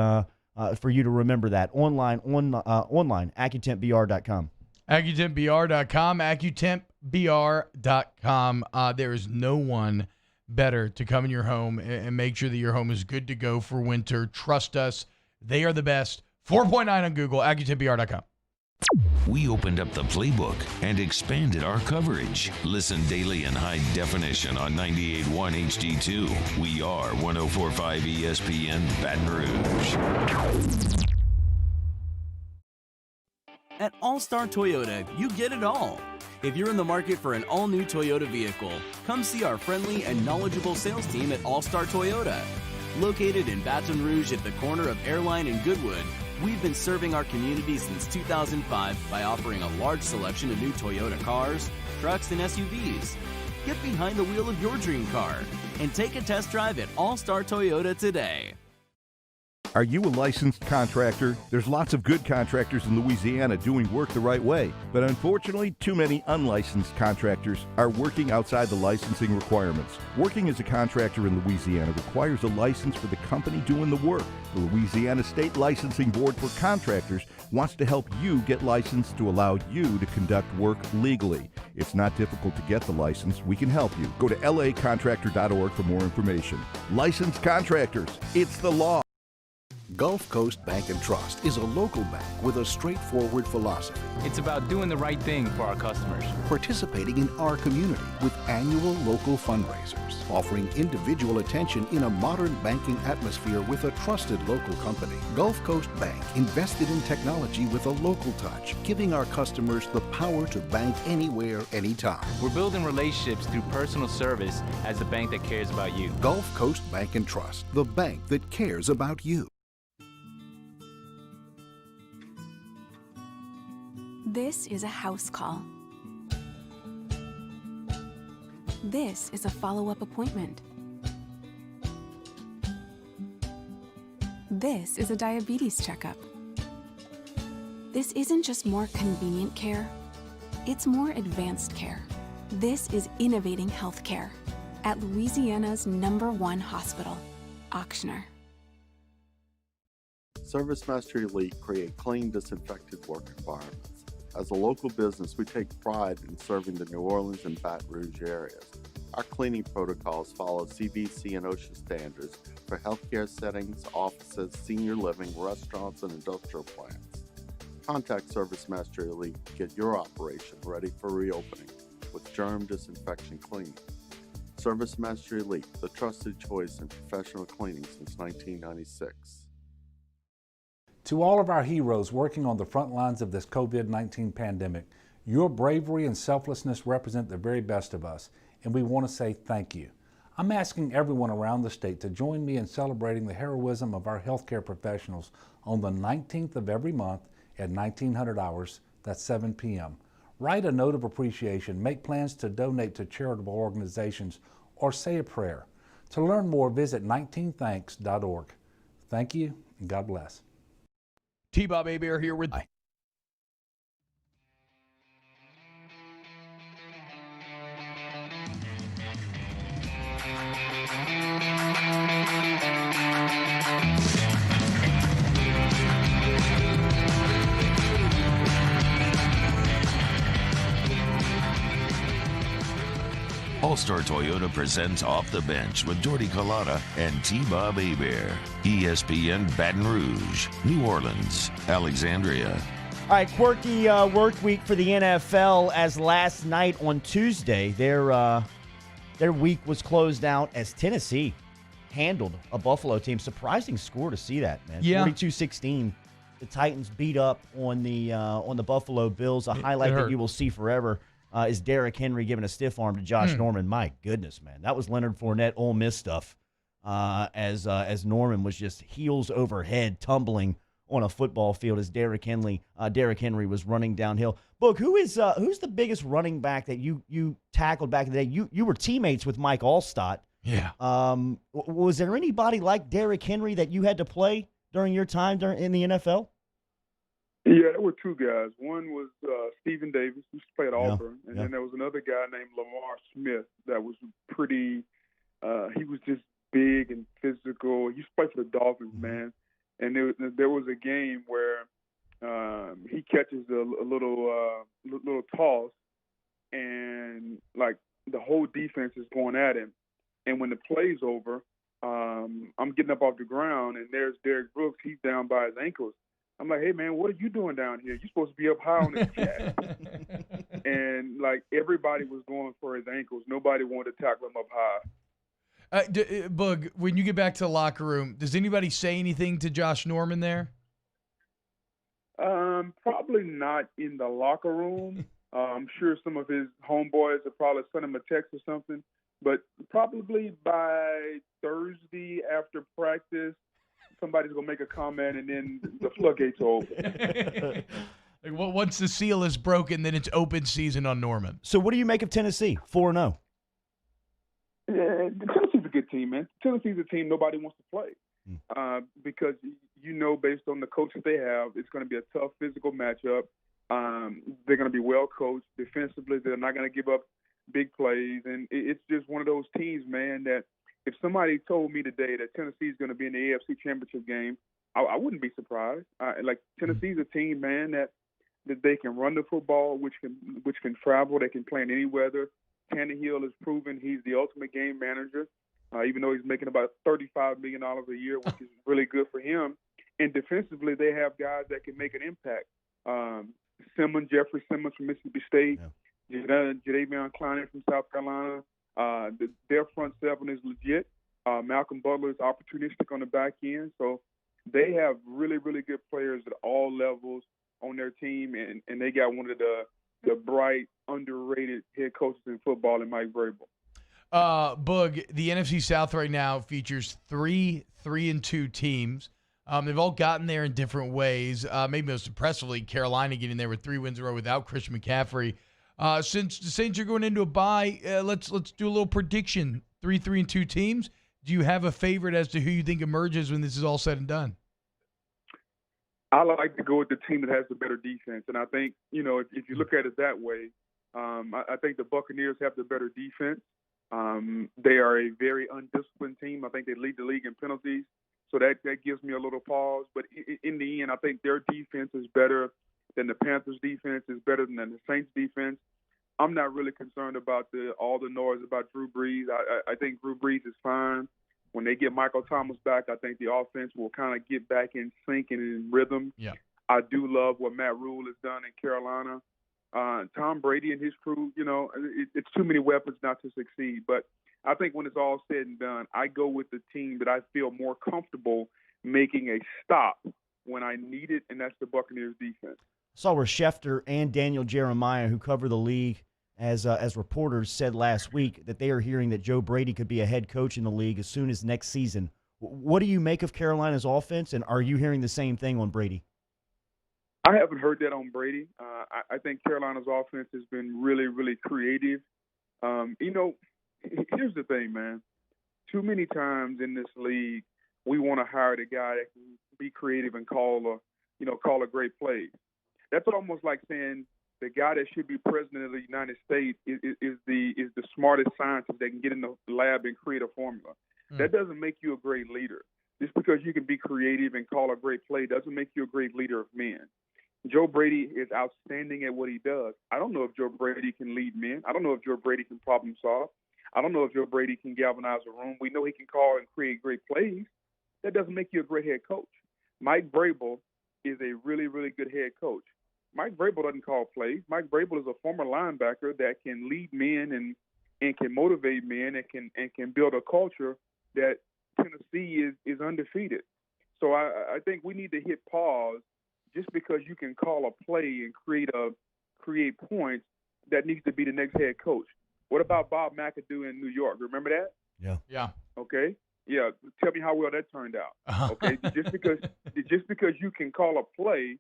for you to remember that. Online, AccuTempBR.com. AccuTempBR.com, AccuTempBR.com. There is no one better to come in your home and make sure that your home is good to go for winter. Trust us. They are the best. 4.9 on Google, AccuTempBR.com. We opened up the playbook and expanded our coverage. Listen daily in high definition on 98.1 HD2. We are 104.5 ESPN Baton Rouge. At All-Star Toyota, you get it all. If you're in the market for an all-new Toyota vehicle, come see our friendly and knowledgeable sales team at All-Star Toyota. Located in Baton Rouge at the corner of Airline and Goodwood, we've been serving our community since 2005 by offering a large selection of new Toyota cars, trucks, and SUVs. Get behind the wheel of your dream car and take a test drive at All-Star Toyota today. Are you a licensed contractor? There's lots of good contractors in Louisiana doing work the right way, but unfortunately, too many unlicensed contractors are working outside the licensing requirements. Working as a contractor in Louisiana requires a license for the company doing the work. The Louisiana State Licensing Board for Contractors wants to help you get licensed to allow you to conduct work legally. It's not difficult to get the license. We can help you. Go to lacontractor.org for more information. Licensed contractors, it's the law. Gulf Coast Bank and Trust is a local bank with a straightforward philosophy. It's about doing the right thing for our customers. Participating in our community with annual local fundraisers. Offering individual attention in a modern banking atmosphere with a trusted local company. Gulf Coast Bank invested in technology with a local touch, giving our customers the power to bank anywhere, anytime. We're building relationships through personal service as the bank that cares about you. Gulf Coast Bank and Trust, the bank that cares about you. This is a house call. This is a follow-up appointment. This is a diabetes checkup. This isn't just more convenient care, it's more advanced care. This is innovating healthcare at Louisiana's #1 hospital, Ochsner. ServiceMaster Elite create clean, disinfected work environments. As a local business, we take pride in serving the New Orleans and Baton Rouge areas. Our cleaning protocols follow CDC and OSHA standards for healthcare settings, offices, senior living, restaurants, and industrial plants. Contact ServiceMaster Elite to get your operation ready for reopening with germ disinfection cleaning. ServiceMaster Elite, the trusted choice in professional cleaning since 1996. To all of our heroes working on the front lines of this COVID-19 pandemic, your bravery and selflessness represent the very best of us, and we want to say thank you. I'm asking everyone around the state to join me in celebrating the heroism of our healthcare professionals on the 19th of every month at 1900 hours, that's 7 p.m. Write a note of appreciation, make plans to donate to charitable organizations, or say a prayer. To learn more, visit 19thanks.org. Thank you, and God bless. T-Bob A-Bear here with... All-Star Toyota presents Off the Bench with Jordy Collada and T-Bob A-Bear. ESPN Baton Rouge, New Orleans, Alexandria. All right, quirky work week for the NFL as last night on Tuesday, their week was closed out as Tennessee handled a Buffalo team. Surprising score to see that, man. Yeah. 42-16. The Titans beat up on the Buffalo Bills. A highlight that you will see forever is Derrick Henry giving a stiff arm to Josh Norman. My goodness, man. That was Leonard Fournette Ole Miss stuff as Norman was just heels over head tumbling on a football field as Derrick Henry was running downhill. Boog, who's the biggest running back that you tackled back in the day? You were teammates with Mike Allstott. Yeah. Was there anybody like Derrick Henry that you had to play during your time in the NFL? Yeah, there were two guys. One was Stephen Davis, who played at Auburn, and then there was another guy named Lamar Smith that was pretty. He was just big and physical. He used to play for the Dolphins, man. And there was a game where he catches a little toss, and like the whole defense is going at him. And when the play's over, I'm getting up off the ground, and there's Derek Brooks. He's down by his ankles. I'm like, hey, man, what are you doing down here? You're supposed to be up high on his chest. And, like, everybody was going for his ankles. Nobody wanted to tackle him up high. Boog, when you get back to the locker room, does anybody say anything to Josh Norman there? Probably not in the locker room. I'm sure some of his homeboys have probably sent him a text or something. But probably by Thursday after practice, somebody's going to make a comment, and then the floodgates are open. Once the seal is broken, then it's open season on Norman. So what do you make of Tennessee, 4-0? Yeah, Tennessee's a good team, man. Tennessee's a team nobody wants to play because, based on the coaches they have, it's going to be a tough physical matchup. They're going to be well coached defensively. They're not going to give up big plays, and it's just one of those teams, man, that if somebody told me today that Tennessee's going to be in the AFC Championship game, I wouldn't be surprised. Tennessee's a team, man, that they can run the football, which can travel. They can play in any weather. Tannehill has proven he's the ultimate game manager, even though he's making about $35 million a year, which is really good for him. And defensively, they have guys that can make an impact. Jeffrey Simmons from Mississippi State, Jadeveon Clowney from South Carolina. Their front seven is legit. Malcolm Butler is opportunistic on the back end. So they have really, really good players at all levels on their team, and they got one of the bright, underrated head coaches in football in Mike Vrabel. Boog, the NFC South right now features 3-3-2 teams. They've all gotten there in different ways. Maybe most impressively, Carolina getting there with 3 wins in a row without Christian McCaffrey. Since the Saints are going into a bye, let's do a little prediction. 3-3-2 teams. Do you have a favorite as to who you think emerges when this is all said and done? I like to go with the team that has the better defense, and I think if you look at it that way, I think the Buccaneers have the better defense. They are a very undisciplined team. I think they lead the league in penalties, so that gives me a little pause. But in the end, I think their defense is better than the Panthers' defense, is better than the Saints' defense. I'm not really concerned about all the noise about Drew Brees. I think Drew Brees is fine. When they get Michael Thomas back, I think the offense will kind of get back in sync and in rhythm. Yeah. I do love what Matt Rule has done in Carolina. Tom Brady and his crew, it's too many weapons not to succeed. But I think when it's all said and done, I go with the team that I feel more comfortable making a stop when I need it, and that's the Buccaneers defense. Saw where Schefter and Daniel Jeremiah, who cover the league as reporters, said last week that they are hearing that Joe Brady could be a head coach in the league as soon as next season. What do you make of Carolina's offense, and are you hearing the same thing on Brady? I haven't heard that on Brady. I think Carolina's offense has been really, really creative. Here's the thing, man. Too many times in this league, we want to hire the guy that can be creative and call a great play. That's almost like saying the guy that should be president of the United States is the smartest scientist that can get in the lab and create a formula. That doesn't make you a great leader. Just because you can be creative and call a great play doesn't make you a great leader of men. Joe Brady is outstanding at what he does. I don't know if Joe Brady can lead men. I don't know if Joe Brady can problem solve. I don't know if Joe Brady can galvanize a room. We know he can call and create great plays. That doesn't make you a great head coach. Mike Vrabel is a really, really good head coach. Mike Vrabel doesn't call plays. Mike Vrabel is a former linebacker that can lead men and can motivate men and can build a culture that Tennessee is undefeated. So I think we need to hit pause. Just because you can call a play and create points, that needs to be the next head coach. What about Bob McAdoo in New York? Remember that? Yeah. Okay. Yeah. Tell me how well that turned out. Okay. just because you can call a play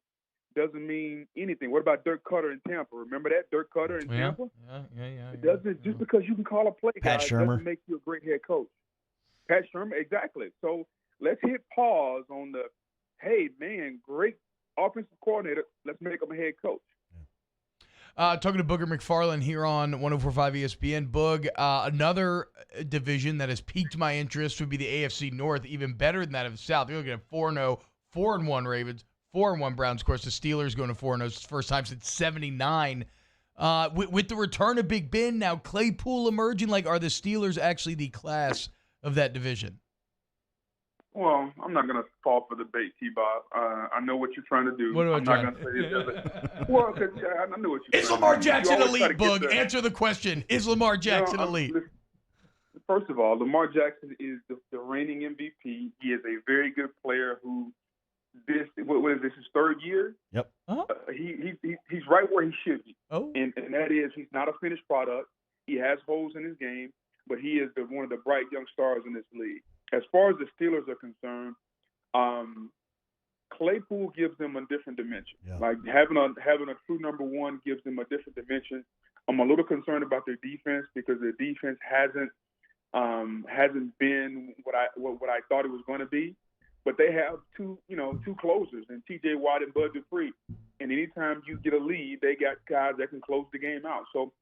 doesn't mean anything. What about Dirk Cutter in Tampa? Remember that? Dirk Cutter in Tampa? Yeah. It doesn't just because you can call a play, Pat guys, Shurmur. doesn't make you a great head coach. Pat Shurmur, exactly. So let's hit pause on the, hey man, great offensive coordinator. Let's make him a head coach. Talking to Booger McFarland here on 104.5 ESPN. Boog, another division that has piqued my interest would be the AFC North, even better than that of the South. You're looking at 4-0, 4-1 Ravens, 4-1 Browns. Of course, the Steelers going to 4-0. It's the first time since '79. With the return of Big Ben, now Claypool emerging, like, are the Steelers actually the class of that division? Well, I'm not going to fall for the bait, T-Bob. I know what you're trying to do. What am I I'm trying? not going to say it doesn't. Well, because I know what you're Is trying Lamar to do. Jackson You always try elite, to get Boog? Answer the question. Is Lamar Jackson elite? Listen, first of all, Lamar Jackson is the reigning MVP. He is a very good player who what is this, his third year? Yep. He's right where he should be. Oh. And that is, he's not a finished product. He has holes in his game, but he is one of the bright young stars in this league. As far as the Steelers are concerned, Claypool gives them a different dimension. Yeah. Like having a true number one gives them a different dimension. I'm a little concerned about their defense because their defense hasn't been what I thought it was going to be. But they have two closers, and T.J. Watt and Bud Dupree. And anytime you get a lead, they got guys that can close the game out. So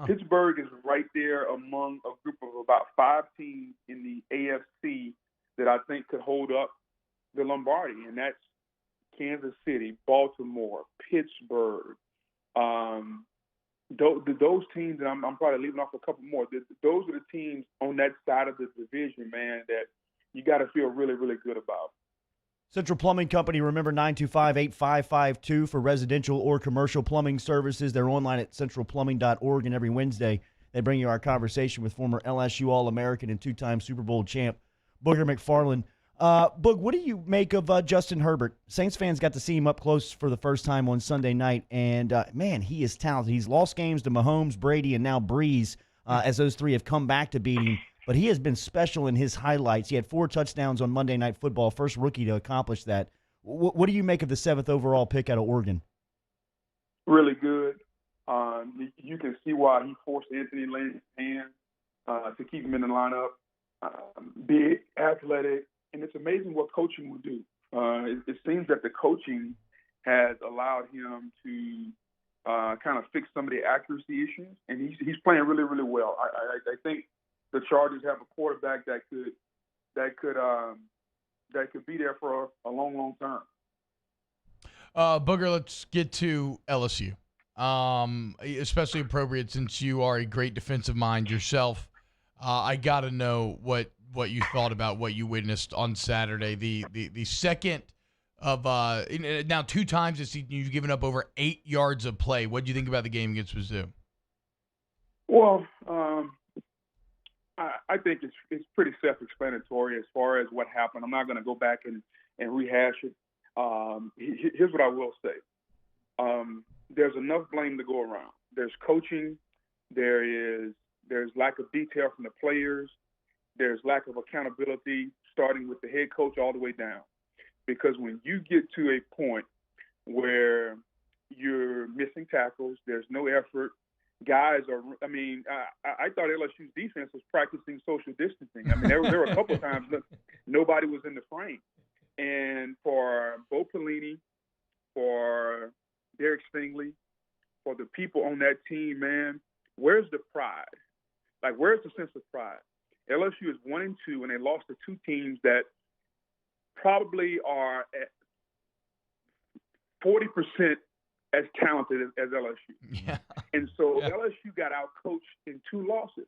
Pittsburgh is right there among a group of about 5 teams in the AFC that I think could hold up the Lombardi, and that's Kansas City, Baltimore, Pittsburgh. Those teams, and I'm probably leaving off a couple more. Those are the teams on that side of the division, man, that you got to feel really, really good about. Central Plumbing Company, remember 925-8552 for residential or commercial plumbing services. They're online at centralplumbing.org, and every Wednesday they bring you our conversation with former LSU All-American and 2-time Super Bowl champ Booger McFarland. Boog, what do you make of Justin Herbert? Saints fans got to see him up close for the first time on Sunday night, and man, he is talented. He's lost games to Mahomes, Brady, and now Breeze, as those three have come back to beat him. But he has been special in his highlights. He had 4 touchdowns on Monday Night Football, first rookie to accomplish that. What do you make of the 7th overall pick out of Oregon? Really good. You can see why he forced Anthony Lynn's hand to keep him in the lineup. Big, athletic, and it's amazing what coaching will do. It seems that the coaching has allowed him to kind of fix some of the accuracy issues, and he's playing really, really well. I think the Chargers have a quarterback that could be there for a long, long term. Booger, let's get to LSU. Especially appropriate since you are a great defensive mind yourself. I got to know what you thought about what you witnessed on Saturday. The second of now 2 times this season you've given up over 8 yards of play. What do you think about the game against Mizzou? Well, I think it's pretty self-explanatory as far as what happened. I'm not going to go back and rehash it. Here's what I will say. There's enough blame to go around. There's coaching. There's lack of detail from the players. There's lack of accountability, starting with the head coach all the way down. Because when you get to a point where you're missing tackles, there's no effort, guys are – I thought LSU's defense was practicing social distancing. There were a couple of times that nobody was in the frame. And for Bo Pelini, for Derek Stingley, for the people on that team, man, where's the pride? Like, where's the sense of pride? LSU is 1-2, and they lost to 2 teams that probably are at 40% as talented as LSU. Yeah. And so LSU got out-coached in 2 losses.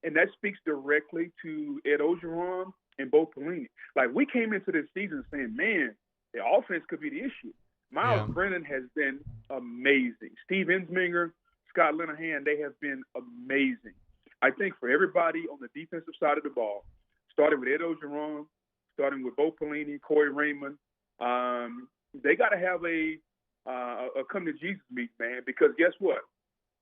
And that speaks directly to Ed Ogeron and Bo Pelini. Like, we came into this season saying, man, the offense could be the issue. Miles Brennan has been amazing. Steve Ensminger, Scott Linehan, they have been amazing. I think for everybody on the defensive side of the ball, starting with Ed Ogeron, starting with Bo Pelini, Corey Raymond, they got to have a come to Jesus meet, man, because guess what?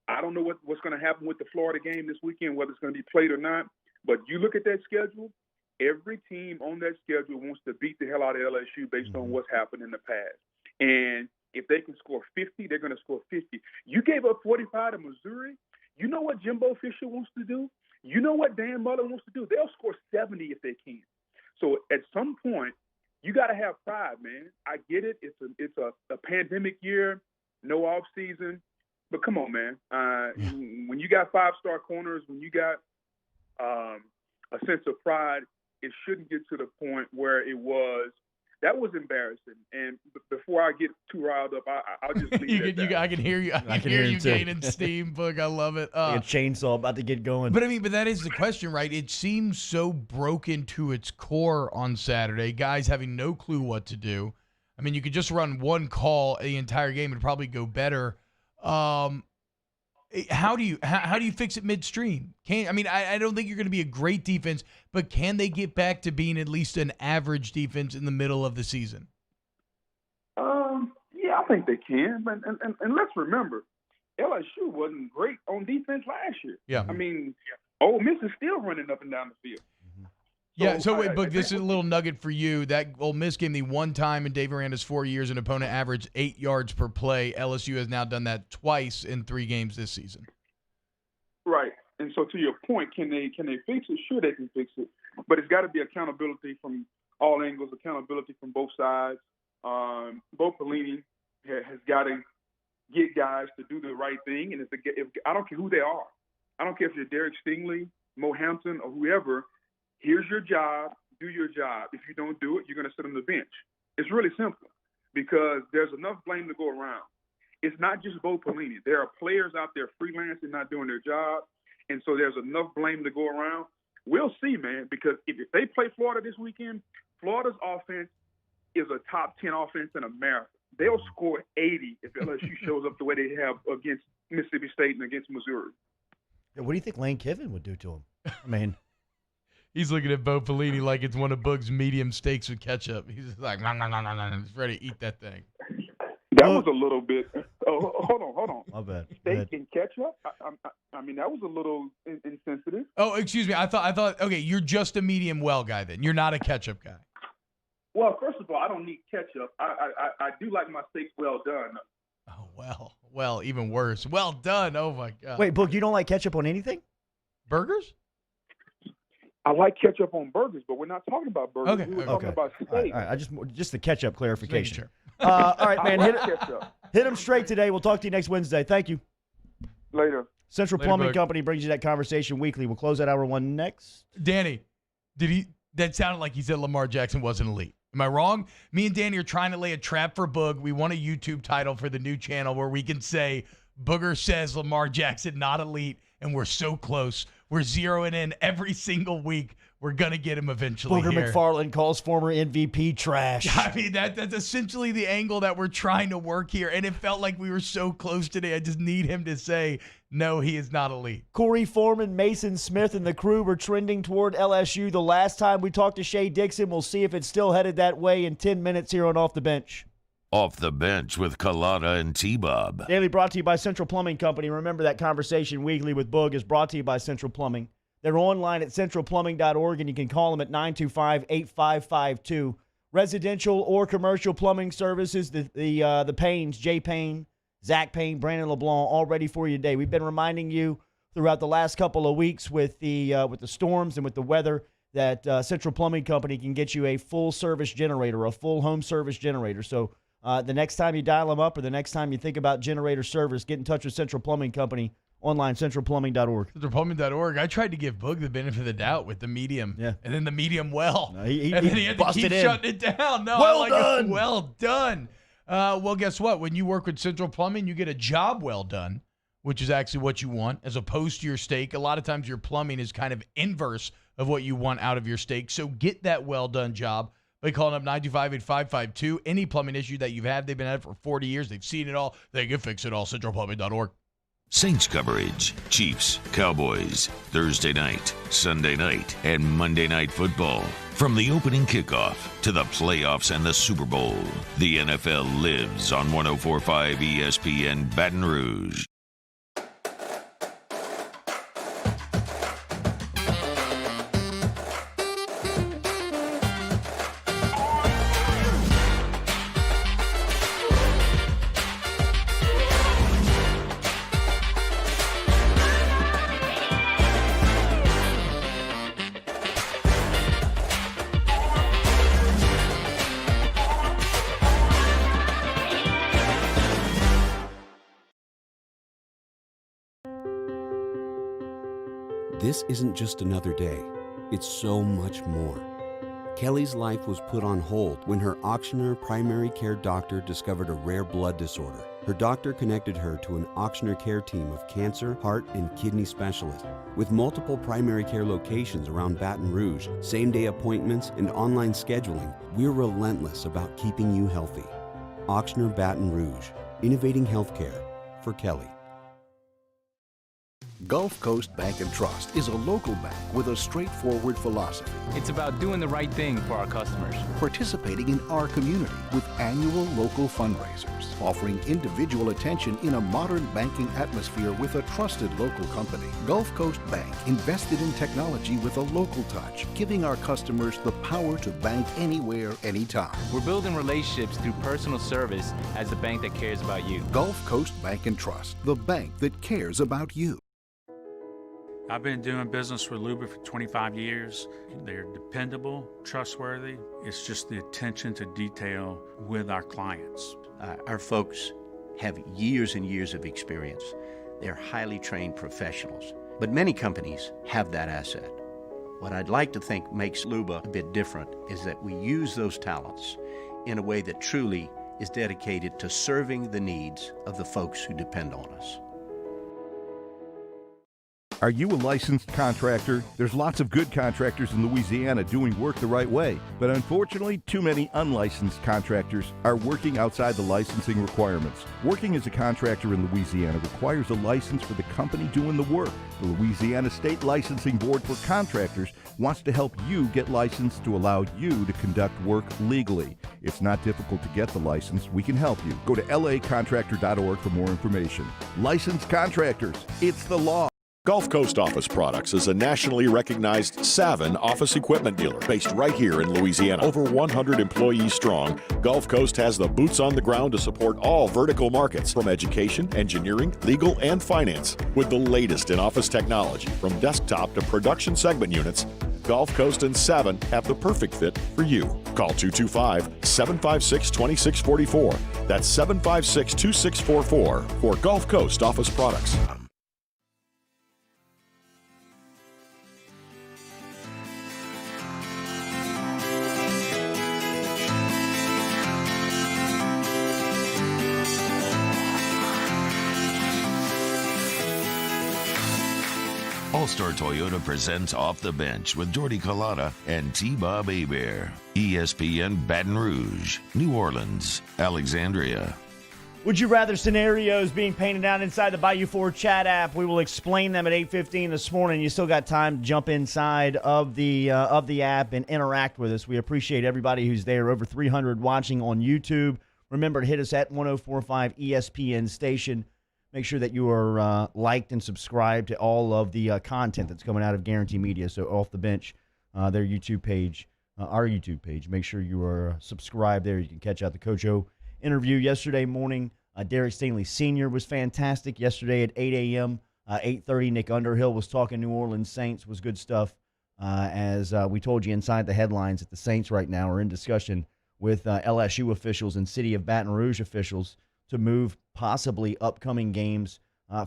I don't know what's going to happen with the Florida game this weekend, whether it's going to be played or not, but you look at that schedule, every team on that schedule wants to beat the hell out of LSU based on what's happened in the past. And if they can score 50, they're going to score 50. You gave up 45 to Missouri. You know what Jimbo Fisher wants to do? You know what Dan Mullen wants to do? They'll score 70 if they can. So at some point, you got to have pride, man. I get it. It's a pandemic year, no off season. But come on, man. When you got 5-star corners, when you got a sense of pride, it shouldn't get to the point where it was. That was embarrassing. And before I get too riled up, I'll just leave it at that. I can hear you. I can hear you gaining steam, Boog. I love it. Like a chainsaw about to get going. But that is the question, right? It seems so broken to its core on Saturday. Guys having no clue what to do. I mean, you could just run one call the entire game and probably go better. How do you fix it midstream? I don't think you're going to be a great defense, but can they get back to being at least an average defense in the middle of the season? Yeah, I think they can. And let's remember, LSU wasn't great on defense last year. Yeah. I mean, Ole Miss is still running up and down the field. Yeah, but this is a little nugget for you. That Ole Miss game, the one time in Dave Aranda's 4 years, an opponent averaged 8 yards per play. LSU has now done that twice in 3 games this season. Right. And so to your point, can they fix it? Sure, they can fix it. But it's got to be accountability from all angles, accountability from both sides. Bo Pelini has got to get guys to do the right thing. And if I don't care who they are. I don't care if you're Derek Stingley, Mo Hampton, or whoever. Here's your job. Do your job. If you don't do it, you're going to sit on the bench. It's really simple because there's enough blame to go around. It's not just Bo Pelini. There are players out there freelancing, not doing their job, and so there's enough blame to go around. We'll see, man, because if they play Florida this weekend, Florida's offense is a top 10 offense in America. They'll score 80 if LSU shows up the way they have against Mississippi State and against Missouri. Yeah, what do you think Lane Kiffin would do to him? I mean, he's looking at Bo Pelini like it's one of Boog's medium steaks with ketchup. He's just like, no. He's ready to eat that thing. That was a little bit. Oh, hold on. My bad. Steak and ketchup? I mean, that was a little insensitive. Oh, excuse me. I thought. Okay, you're just a medium well guy then. You're not a ketchup guy. Well, first of all, I don't need ketchup. I do like my steaks well done. Oh, well, even worse. Well done. Oh my God. Wait, Boog, you don't like ketchup on anything? Burgers? I like ketchup on burgers, but we're not talking about burgers. Okay. We were talking about steak. All right. Just the ketchup clarification. Sure. All right, man. Ketchup. Hit him straight today. We'll talk to you next Wednesday. Thank you. Later. Central Later, Plumbing Boog. Company brings you that conversation weekly. We'll close out hour 1 next. Danny, that sounded like he said Lamar Jackson wasn't elite. Am I wrong? Me and Danny are trying to lay a trap for Boog. We want a YouTube title for the new channel where we can say Booger says Lamar Jackson not elite, and we're so close. We're zeroing in every single week. We're going to get him eventually Booger here. McFarland calls former MVP trash. I mean, that's essentially the angle that we're trying to work here, and it felt like we were so close today. I just need him to say, no, he is not elite. Corey Foreman, Mason Smith, and the crew were trending toward LSU. The last time we talked to Shea Dixon, we'll see if it's still headed that way in 10 minutes here on Off the Bench. Off the Bench with Kalana and T-Bob. Daily brought to you by Central Plumbing Company. Remember that conversation weekly with Boog is brought to you by Central Plumbing. They're online at centralplumbing.org, and you can call them at 925-8552. Residential or commercial plumbing services, the Paynes, Jay Payne, Zach Payne, Brandon LeBlanc, all ready for you today. We've been reminding you throughout the last couple of weeks with the storms and with the weather that Central Plumbing Company can get you a full-service generator, a full home service generator. So the next time you dial them up or the next time you think about generator service, get in touch with Central Plumbing Company. Online, centralplumbing.org. Centralplumbing.org. I tried to give Boog the benefit of the doubt with the medium. Yeah. And then the medium well. No, and then he had to keep shutting it down. No, well I like done. it. Well done. Well, guess what? When you work with Central Plumbing, you get a job well done, which is actually what you want, as opposed to your steak. A lot of times your plumbing is kind of inverse of what you want out of your steak. So get that well done job by calling up 925-8552. Any plumbing issue that you've had, they've been at it for 40 years. They've seen it all. They can fix it all. CentralPlumbing.org. Saints coverage, Chiefs, Cowboys, Thursday night, Sunday night, and Monday Night Football. From the opening kickoff to the playoffs and the Super Bowl, the NFL lives on 104.5 ESPN Baton Rouge. This isn't just another day, it's so much more. Kelly's life was put on hold when her Ochsner primary care doctor discovered a rare blood disorder. Her doctor connected her to an Ochsner care team of cancer, heart, and kidney specialists. With multiple primary care locations around Baton Rouge, same-day appointments, and online scheduling, we're relentless about keeping you healthy. Ochsner Baton Rouge, innovating healthcare for Kelly. Gulf Coast Bank and Trust is a local bank with a straightforward philosophy. It's about doing the right thing for our customers. Participating in our community with annual local fundraisers, offering individual attention in a modern banking atmosphere with a trusted local company. Gulf Coast Bank invested in technology with a local touch, giving our customers the power to bank anywhere, anytime. We're building relationships through personal service as the bank that cares about you. Gulf Coast Bank and Trust, the bank that cares about you. I've been doing business with Luba for 25 years. They're dependable, trustworthy. It's just the attention to detail with our clients. Our folks have years and years of experience. They're highly trained professionals. But many companies have that asset. What I'd like to think makes Luba a bit different is that we use those talents in a way that truly is dedicated to serving the needs of the folks who depend on us. Are you a licensed contractor? There's lots of good contractors in Louisiana doing work the right way, but unfortunately, too many unlicensed contractors are working outside the licensing requirements. Working as a contractor in Louisiana requires a license for the company doing the work. The Louisiana State Licensing Board for Contractors wants to help you get licensed to allow you to conduct work legally. It's not difficult to get the license. We can help you. Go to lacontractor.org for more information. Licensed contractors, it's the law. Gulf Coast Office Products is a nationally recognized Savin office equipment dealer based right here in Louisiana. Over 100 employees strong, Gulf Coast has the boots on the ground to support all vertical markets, from education, engineering, legal, and finance. With the latest in office technology, from desktop to production segment units, Gulf Coast and Savin have the perfect fit for you. Call 225-756-2644. That's 756-2644 for Gulf Coast Office Products. All-Star Toyota presents Off the Bench with Jordy Collada and T-Bob Hebert. ESPN Baton Rouge, New Orleans, Alexandria. Would you rather scenarios being painted out inside the Bayou 4 chat app? We will explain them at 8:15 this morning. You still got time to jump inside of the app and interact with us. We appreciate everybody who's there. Over 300 watching on YouTube. Remember to hit us at 104.5 ESPN station. Make sure that you are liked and subscribed to all of the content that's coming out of Guarantee Media. So Off the Bench, their YouTube page, our YouTube page. Make sure you are subscribed there. You can catch out the Coach O interview yesterday morning. Derek Stingley Sr. was fantastic yesterday at 8 a.m. 8:30, Nick Underhill was talking New Orleans Saints. Was good stuff. As we told you inside the headlines, that the Saints right now are in discussion with LSU officials and City of Baton Rouge officials to move possibly upcoming games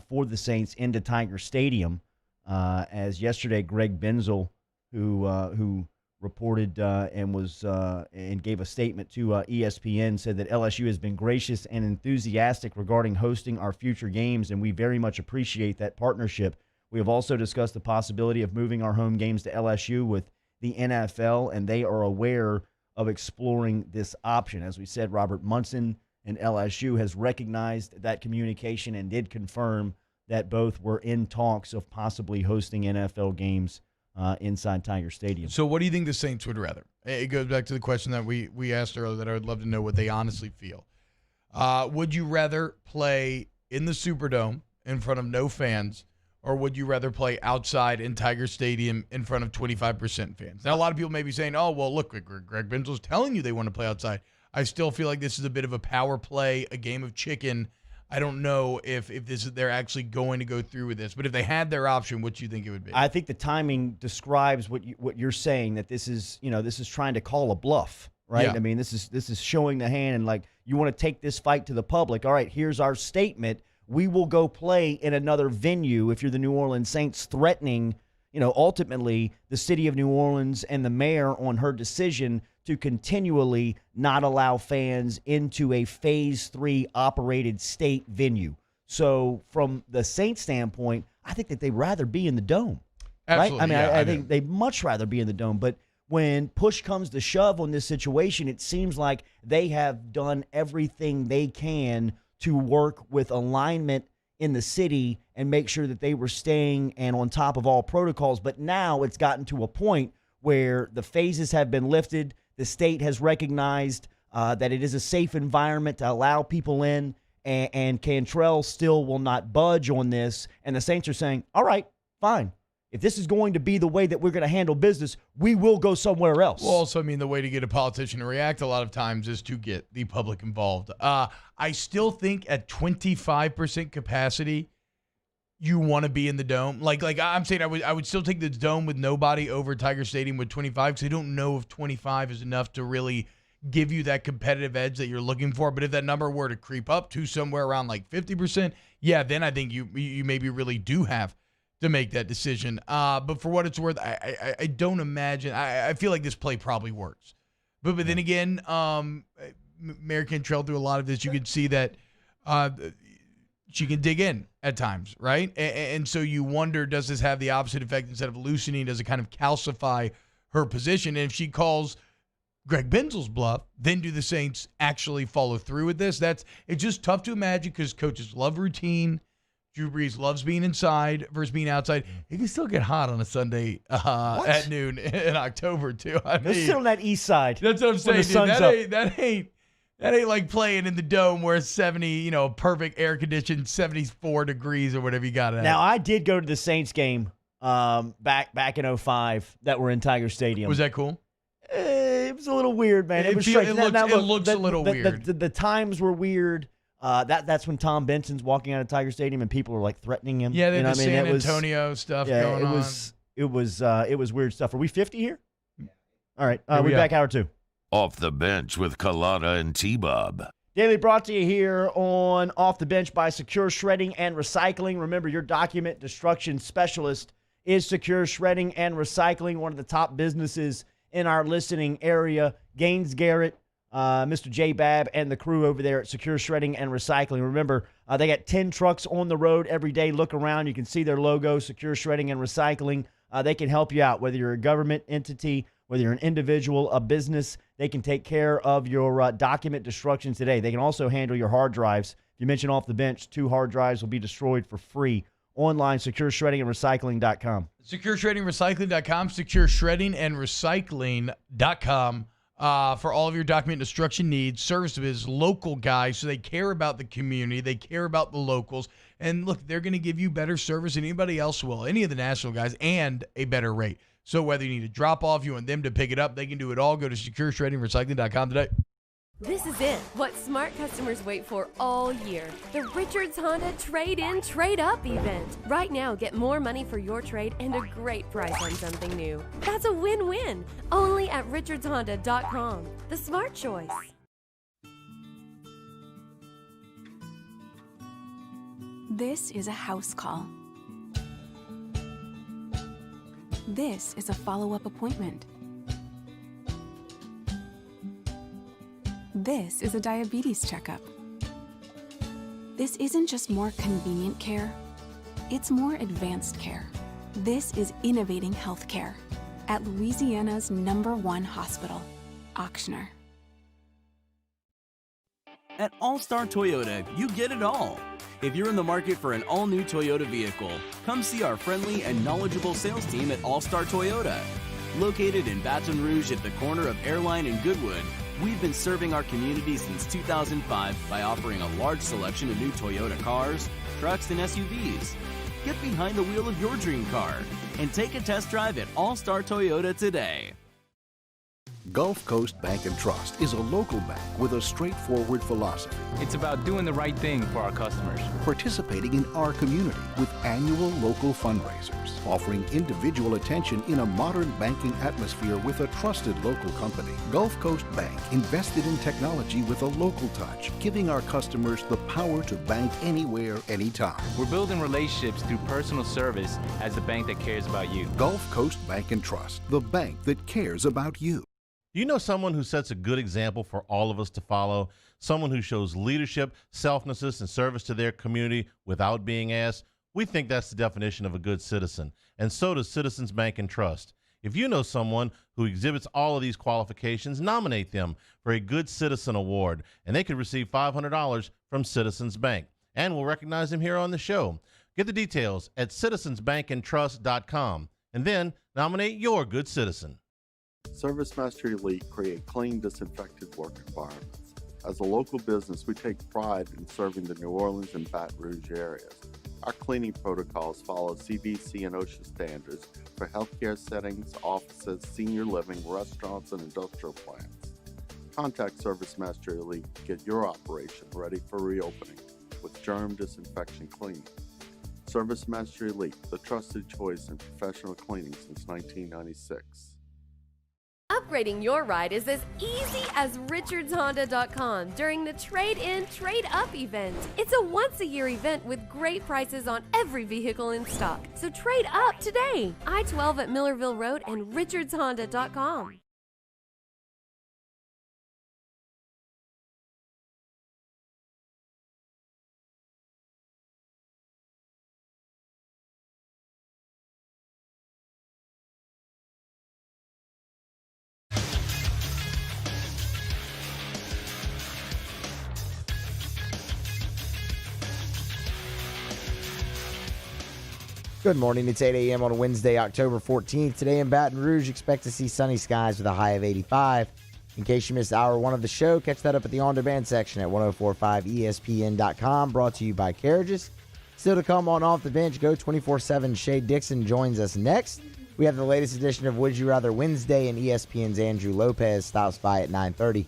for the Saints into Tiger Stadium. As yesterday, Greg Benzel, who reported and gave a statement to ESPN, said that LSU has been gracious and enthusiastic regarding hosting our future games, and we very much appreciate that partnership. We have also discussed the possibility of moving our home games to LSU with the NFL, and they are aware of exploring this option. As we said, Robert Munson and LSU has recognized that communication and did confirm that both were in talks of possibly hosting NFL games inside Tiger Stadium. So what do you think the Saints would rather? It goes back to the question that we asked earlier that I would love to know what they honestly feel. Would you rather play in the Superdome in front of no fans, or would you rather play outside in Tiger Stadium in front of 25% fans? Now, a lot of people may be saying, oh, well, look, Greg Benzel's telling you they want to play outside. I still feel like this is a bit of a power play, a game of chicken. I don't know if they're actually going to go through with this. But if they had their option, what do you think it would be? I think the timing describes what you're saying, that this is trying to call a bluff, right? Yeah. I mean, this is showing the hand, and like, you want to take this fight to the public. All right, here's our statement. We will go play in another venue if you're the New Orleans Saints, threatening, ultimately the city of New Orleans and the mayor on her decision to continually not allow fans into a Phase 3 operated state venue. So from the Saints standpoint, I think that they'd rather be in the Dome. Absolutely, right? I mean, yeah, I think they'd much rather be in the Dome. But when push comes to shove on this situation, it seems like they have done everything they can to work with alignment in the city and make sure that they were staying and on top of all protocols. But now it's gotten to a point where the phases have been lifted. The state has recognized that it is a safe environment to allow people in, and Cantrell still will not budge on this. And the Saints are saying, all right, fine. If this is going to be the way that we're going to handle business, we will go somewhere else. Well, also, I mean, the way to get a politician to react a lot of times is to get the public involved. I still think at 25% capacity, you want to be in the Dome. Like I'm saying, I would still take the Dome with nobody over Tiger Stadium with 25, because I don't know if 25 is enough to really give you that competitive edge that you're looking for. But if that number were to creep up to somewhere around like 50%, yeah, then I think you maybe really do have to make that decision. But for what it's worth, I don't imagine. I feel like this play probably works. But then again, Mayor Cantrell, through a lot of this, you can see that she can dig in at times, right? And so you wonder, does this have the opposite effect? Instead of loosening, does it kind of calcify her position? And if she calls Greg Benzel's bluff, then do the Saints actually follow through with this? It's just tough to imagine, because coaches love routine. Drew Brees loves being inside versus being outside. It can still get hot on a Sunday at noon in October, too. They're still on that east side. That's what I'm saying, dude. That ain't like playing in the Dome where it's 70, perfect air conditioned, 74 degrees or whatever you got it. Now, I did go to the Saints game back in 2005 that were in Tiger Stadium. Was that cool? It was a little weird, man. It was strange. It looks a little weird. The times were weird. That's when Tom Benson's walking out of Tiger Stadium and people are like threatening him. Yeah, the San Antonio stuff going on. It was weird stuff. Are we 50 here? All right, we'll be back hour 2. Off the Bench with Kalana and T-Bob. Daily brought to you here on Off the Bench by Secure Shredding and Recycling. Remember, your document destruction specialist is Secure Shredding and Recycling, one of the top businesses in our listening area. Gaines Garrett, Mr. J. Babb, and the crew over there at Secure Shredding and Recycling. Remember, they got 10 trucks on the road every day. Look around. You can see their logo, Secure Shredding and Recycling. They can help you out, whether you're a government entity, whether you're an individual, a business. They can take care of your document destruction today. They can also handle your hard drives. If you mention Off the Bench, 2 hard drives will be destroyed for free. Online, SecureShreddingAndRecycling.com. SecureShreddingRecycling.com, SecureShreddingAndRecycling.com. For all of your document destruction needs. Service is local guys, so they care about the community. They care about the locals. And look, they're going to give you better service than anybody else will, any of the national guys, and a better rate. So whether you need to drop off, you want them to pick it up, they can do it all. Go to SecureShreddingRecycling.com today. This is it, what smart customers wait for all year. The Richards Honda Trade-In, Trade-Up event. Right now, get more money for your trade and a great price on something new. That's a win-win. Only at richardshonda.com. The smart choice. This is a house call. This is a follow-up appointment. This is a diabetes checkup. This isn't just more convenient care, it's more advanced care. This is innovating healthcare at Louisiana's #1 hospital, Ochsner. At All-Star Toyota, you get it all. If you're in the market for an all-new Toyota vehicle, come see our friendly and knowledgeable sales team at All-Star Toyota. Located in Baton Rouge at the corner of Airline and Goodwood, we've been serving our community since 2005 by offering a large selection of new Toyota cars, trucks, and SUVs. Get behind the wheel of your dream car and take a test drive at All-Star Toyota today. Gulf Coast Bank and Trust is a local bank with a straightforward philosophy. It's about doing the right thing for our customers. Participating in our community with annual local fundraisers, offering individual attention in a modern banking atmosphere with a trusted local company. Gulf Coast Bank invested in technology with a local touch, giving our customers the power to bank anywhere, anytime. We're building relationships through personal service as the bank that cares about you. Gulf Coast Bank and Trust, the bank that cares about you. Do you know someone who sets a good example for all of us to follow? Someone who shows leadership, selflessness, and service to their community without being asked? We think that's the definition of a good citizen, and so does Citizens Bank and Trust. If you know someone who exhibits all of these qualifications, nominate them for a Good Citizen Award, and they could receive $500 from Citizens Bank. And we'll recognize them here on the show. Get the details at citizensbankandtrust.com, and then nominate your good citizen. Service Master Elite create clean, disinfected work environments. As a local business, we take pride in serving the New Orleans and Baton Rouge areas. Our cleaning protocols follow CDC and OSHA standards for healthcare settings, offices, senior living, restaurants, and industrial plants. Contact Service Master Elite to get your operation ready for reopening with germ disinfection cleaning. Service Master Elite, the trusted choice in professional cleaning since 1996. Upgrading your ride is as easy as richardshonda.com during the Trade-In, Trade-Up event. It's a once-a-year event with great prices on every vehicle in stock. So trade up today. I-12 at Millerville Road and richardshonda.com. Good morning. It's 8 a.m. on Wednesday, October 14th. Today in Baton Rouge, expect to see sunny skies with a high of 85. In case you missed hour one of the show, catch that up at the on-demand section at 1045ESPN.com. Brought to you by Carriages. Still to come on Off the Bench, Go 24/7. Shay Dixon joins us next. We have the latest edition of Would You Rather Wednesday, and ESPN's Andrew Lopez stops by at 9:30.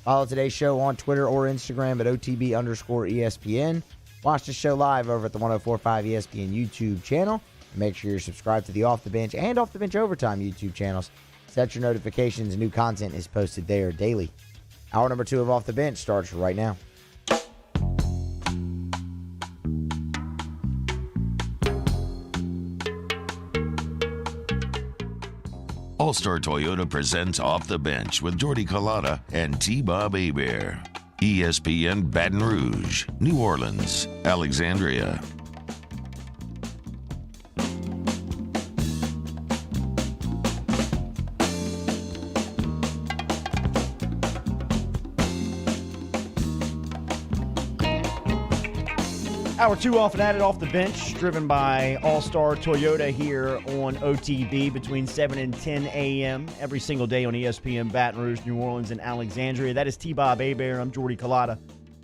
Follow today's show on Twitter or Instagram at OTB_ESPN. Watch the show live over at the 1045 ESPN YouTube channel. And make sure you're subscribed to the Off the Bench and Off the Bench Overtime YouTube channels. Set your notifications. New content is posted there daily. Hour number 2 of Off the Bench starts right now. All-Star Toyota presents Off the Bench with Jordy Collada and T-Bob Hebert. ESPN Baton Rouge, New Orleans, Alexandria. Hour 2 off and at it off the bench, driven by All-Star Toyota here on OTB between 7 and 10 a.m. every single day on ESPN Baton Rouge, New Orleans, and Alexandria. That is T-Bob Hebert. I'm Jordy Collada.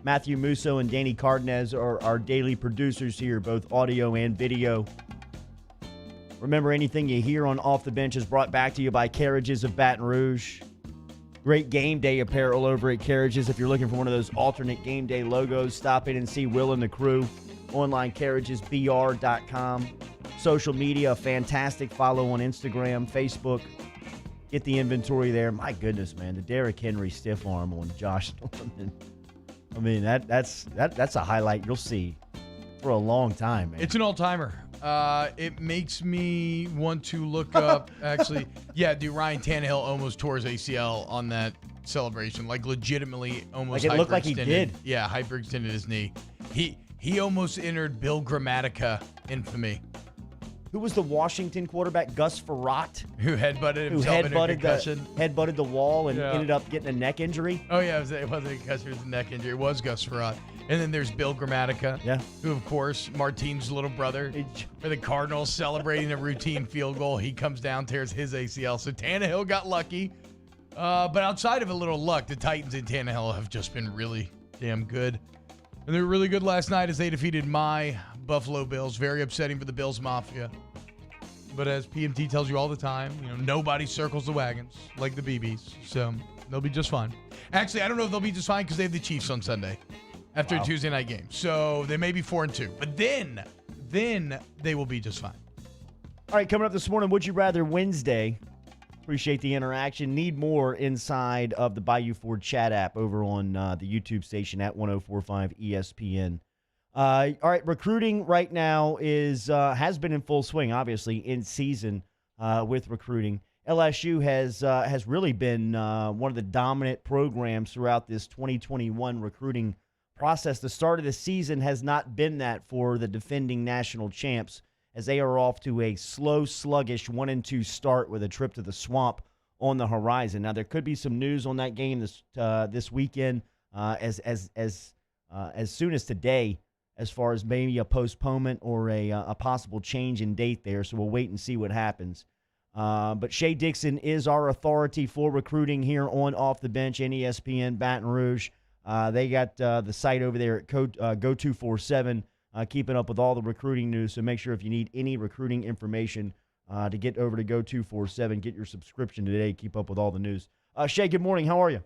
Matthew Musso and Danny Cardenas are our daily producers here, both audio and video. Remember, anything you hear on Off the Bench is brought back to you by Carriages of Baton Rouge. Great game day apparel over at Carriages. If you're looking for one of those alternate game day logos, stop in and see Will and the crew. Online, carriagesbr.com. Social media, fantastic follow on Instagram, Facebook. Get the inventory there. My goodness, man, the Derrick Henry stiff arm on Josh Norman. I mean, that's a highlight you'll see for a long time, man. It's an all-timer. It makes me want to look up, actually. Yeah, dude, Ryan Tannehill almost tore his ACL on that celebration. Like, legitimately almost like it looked like he did. Yeah, hyperextended his knee. He almost entered Bill Grammatica infamy. Who was the Washington quarterback? Gus Frerotte? Who headbutted himself in a concussion. Headbutted the wall and Yeah. ended up getting a neck injury. Oh, yeah, it wasn't a concussion, it was a neck injury. It was Gus Frerotte. And then there's Bill Gramatica, who, of course, Martine's little brother. For the Cardinals celebrating a routine field goal, he comes down, tears his ACL. So Tannehill got lucky. But outside of a little luck, the Titans and Tannehill have just been really damn good. And they were really good last night as they defeated my Buffalo Bills. Very upsetting for the Bills Mafia. But as PMT tells you all the time, nobody circles the wagons like the BBs. So they'll be just fine. Actually, I don't know if they'll be just fine because they have the Chiefs on Sunday after a Tuesday night game. So they may be 4-2. But then they will be just fine. All right, coming up this morning, Would You Rather Wednesday. Appreciate the interaction. Need more inside of the Bayou Ford chat app over on the YouTube station at 1045 ESPN. All right, recruiting right now has been in full swing, obviously, in season with recruiting. LSU has really been one of the dominant programs throughout this 2021 recruiting process. The start of the season has not been that for the defending national champs, as they are off to a slow, sluggish 1-2 start with a trip to the Swamp on the horizon. Now, there could be some news on that game this weekend as soon as today, as far as maybe a postponement or a possible change in date there. So we'll wait and see what happens. But Shea Dixon is our authority for recruiting here on Off the Bench and ESPN Baton Rouge. They got the site over there at Go247. Keeping up with all the recruiting news, so make sure if you need any recruiting information to get over to Go247, get your subscription today. Keep up with all the news. Shay, good morning. How are you?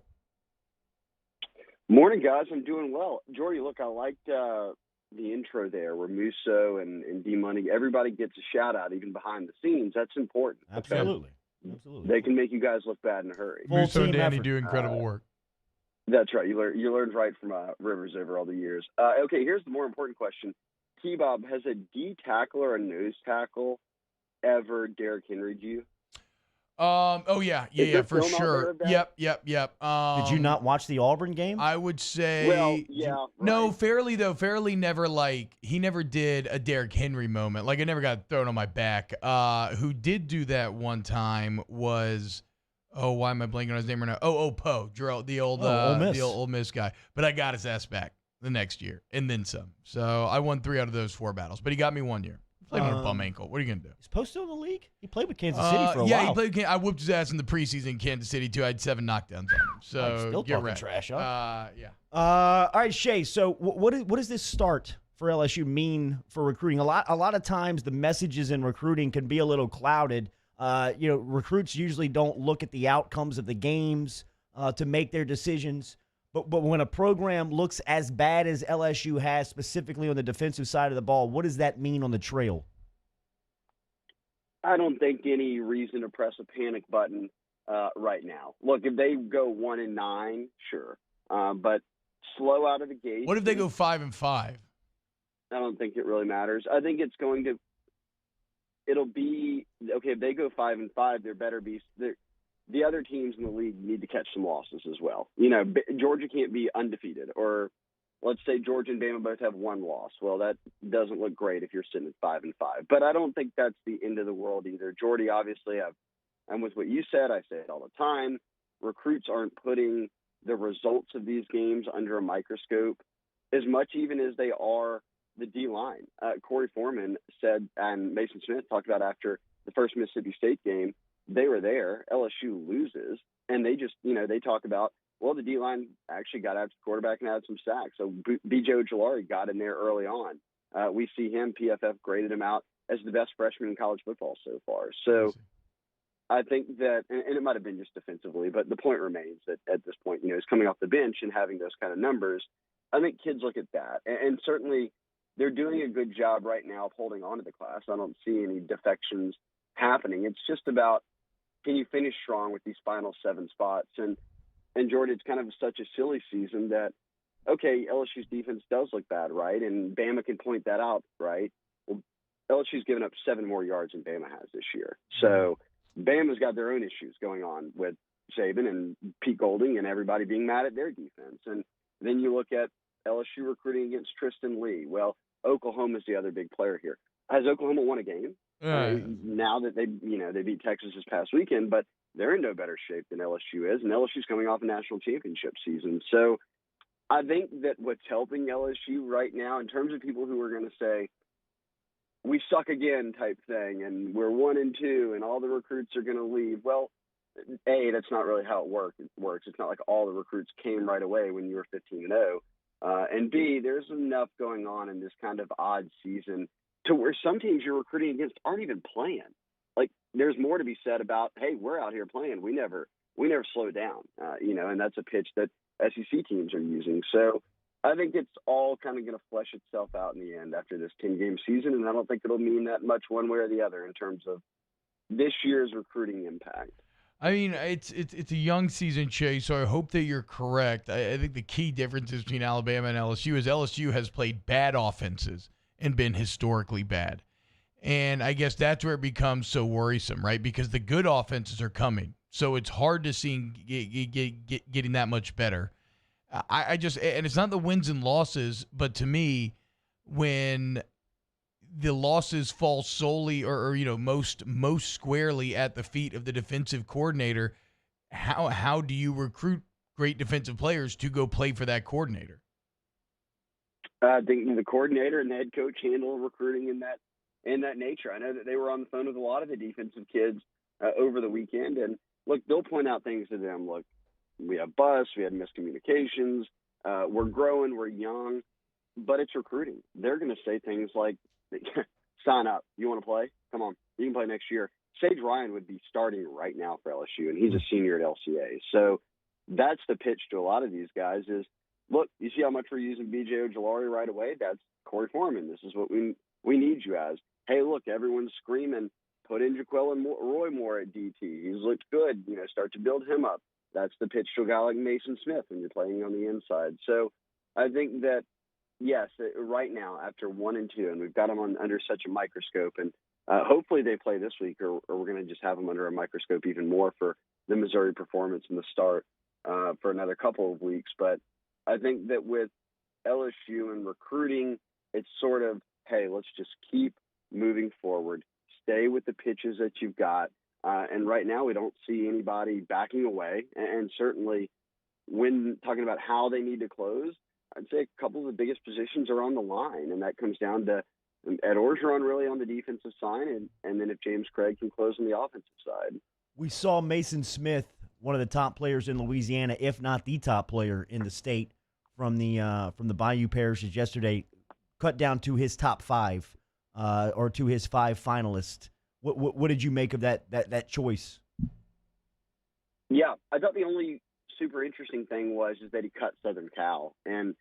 Morning, guys. I'm doing well. Jordy, look, I liked the intro there where Musso and D-Money, everybody gets a shout-out, even behind the scenes. That's important. Absolutely. They can make you guys look bad in a hurry. Musso and Danny do incredible work. That's right. You learned right from Rivers over all the years. Okay, here's the more important question. T-Bob, has a D tackle or a nose tackle ever Derrick Henry'd you? Oh, yeah, for sure. Yep. Did you not watch the Auburn game? I would say. Well, yeah. Right. No, Fairley never he never did a Derrick Henry moment. Like, I never got thrown on my back. Who did do that one time was. Oh, why am I blanking on his name right now? Oh, Poe, the old Ole Miss guy. But I got his ass back the next year and then some. So I won 3 out of those 4 battles. But he got me 1 year. Played on a bum ankle. What are you gonna do? Is Poe still in the league? He played with Kansas City for a while. Yeah, he played. I whooped his ass in the preseason in Kansas City too. I had 7 knockdowns on him. So still get talking ready. trash, huh? Yeah. All right, Shay. So what does this start for LSU mean for recruiting? A lot of times the messages in recruiting can be a little clouded. Recruits usually don't look at the outcomes of the games to make their decisions. But when a program looks as bad as LSU has, specifically on the defensive side of the ball, what does that mean on the trail? I don't think any reason to press a panic button right now. Look, if they go 1-9, sure, but slow out of the gate. What if they go 5-5? I don't think it really matters. I think it's going to. It'll be okay if they go 5-5. There better be the other teams in the league need to catch some losses as well. Georgia can't be undefeated, or let's say Georgia and Bama both have 1 loss. Well, that doesn't look great if you're sitting at 5-5. But I don't think that's the end of the world either. Jordy, obviously, I'm with what you said. I say it all the time. Recruits aren't putting the results of these games under a microscope as much even as they are the D-line. Corey Foreman said, and Mason Smith talked about after the first Mississippi State game, they were there. LSU loses, and they just, they talk about, well, the D-line actually got after the quarterback and had some sacks. So B.J. Ojulari got in there early on. We see him, PFF graded him out as the best freshman in college football so far. So I think that, and it might have been just defensively, but the point remains that at this point, he's coming off the bench and having those kind of numbers. I think kids look at that, and certainly they're doing a good job right now of holding on to the class. I don't see any defections happening. It's just about, can you finish strong with these final 7 spots? And Jordan, it's kind of such a silly season that, okay, LSU's defense does look bad, right? And Bama can point that out, right? Well, LSU's given up 7 more yards than Bama has this year. So Bama's got their own issues going on with Saban and Pete Golding and everybody being mad at their defense. And then you look at LSU recruiting against Tristan Lee. Well, Oklahoma's the other big player here. Has Oklahoma won a game? Now that they beat Texas this past weekend, but they're in no better shape than LSU is, and LSU's coming off a national championship season. So I think that what's helping LSU right now, in terms of people who are going to say, we suck again type thing, and we're 1-2, and all the recruits are going to leave. Well, A, that's not really how it works. It's not like all the recruits came right away when you were 15-0. And B, there's enough going on in this kind of odd season to where some teams you're recruiting against aren't even playing. Like, there's more to be said about, hey, we're out here playing. We never slow down, and that's a pitch that SEC teams are using. So I think it's all kind of going to flesh itself out in the end after this 10-game season, and I don't think it'll mean that much one way or the other in terms of this year's recruiting impact. I mean, it's a young season, Chase, so I hope that you're correct. I think the key differences between Alabama and LSU is LSU has played bad offenses and been historically bad. And I guess that's where it becomes so worrisome, right? Because the good offenses are coming, so it's hard to see getting that much better. I just, and it's not the wins and losses, but to me, when the losses fall solely or most squarely at the feet of the defensive coordinator, how do you recruit great defensive players to go play for that coordinator? I think the coordinator and the head coach handle recruiting in that nature. I know that they were on the phone with a lot of the defensive kids over the weekend, and look, they'll point out things to them. Look, we have busts, we had miscommunications, we're growing, we're young, but it's recruiting. They're going to say things like, sign up. You want to play? Come on. You can play next year. Sage Ryan would be starting right now for LSU, and he's a senior at LCA. So that's the pitch to a lot of these guys is, look, you see how much we're using B.J. Ojulari right away? That's Corey Foreman. This is what we need you as. Hey, look, everyone's screaming, put in Jaquelin Roy Moore at DT. He's looked good. Start to build him up. That's the pitch to a guy like Mason Smith when you're playing on the inside. So I think that, yes, right now, after 1-2, and we've got them under such a microscope, and hopefully they play this week, or we're going to just have them under a microscope even more for the Missouri performance in the start for another couple of weeks. But I think that with LSU and recruiting, it's sort of, hey, let's just keep moving forward, stay with the pitches that you've got. And right now we don't see anybody backing away. And certainly when talking about how they need to close, I'd say a couple of the biggest positions are on the line, and that comes down to Ed Orgeron really on the defensive side, and then if James Craig can close on the offensive side. We saw Mason Smith, one of the top players in Louisiana, if not the top player in the state, from the Bayou Parishes yesterday, cut down to his top 5 or to his 5 finalists. What did you make of that choice? Yeah, I thought the only super interesting thing is that he cut Southern Cal, and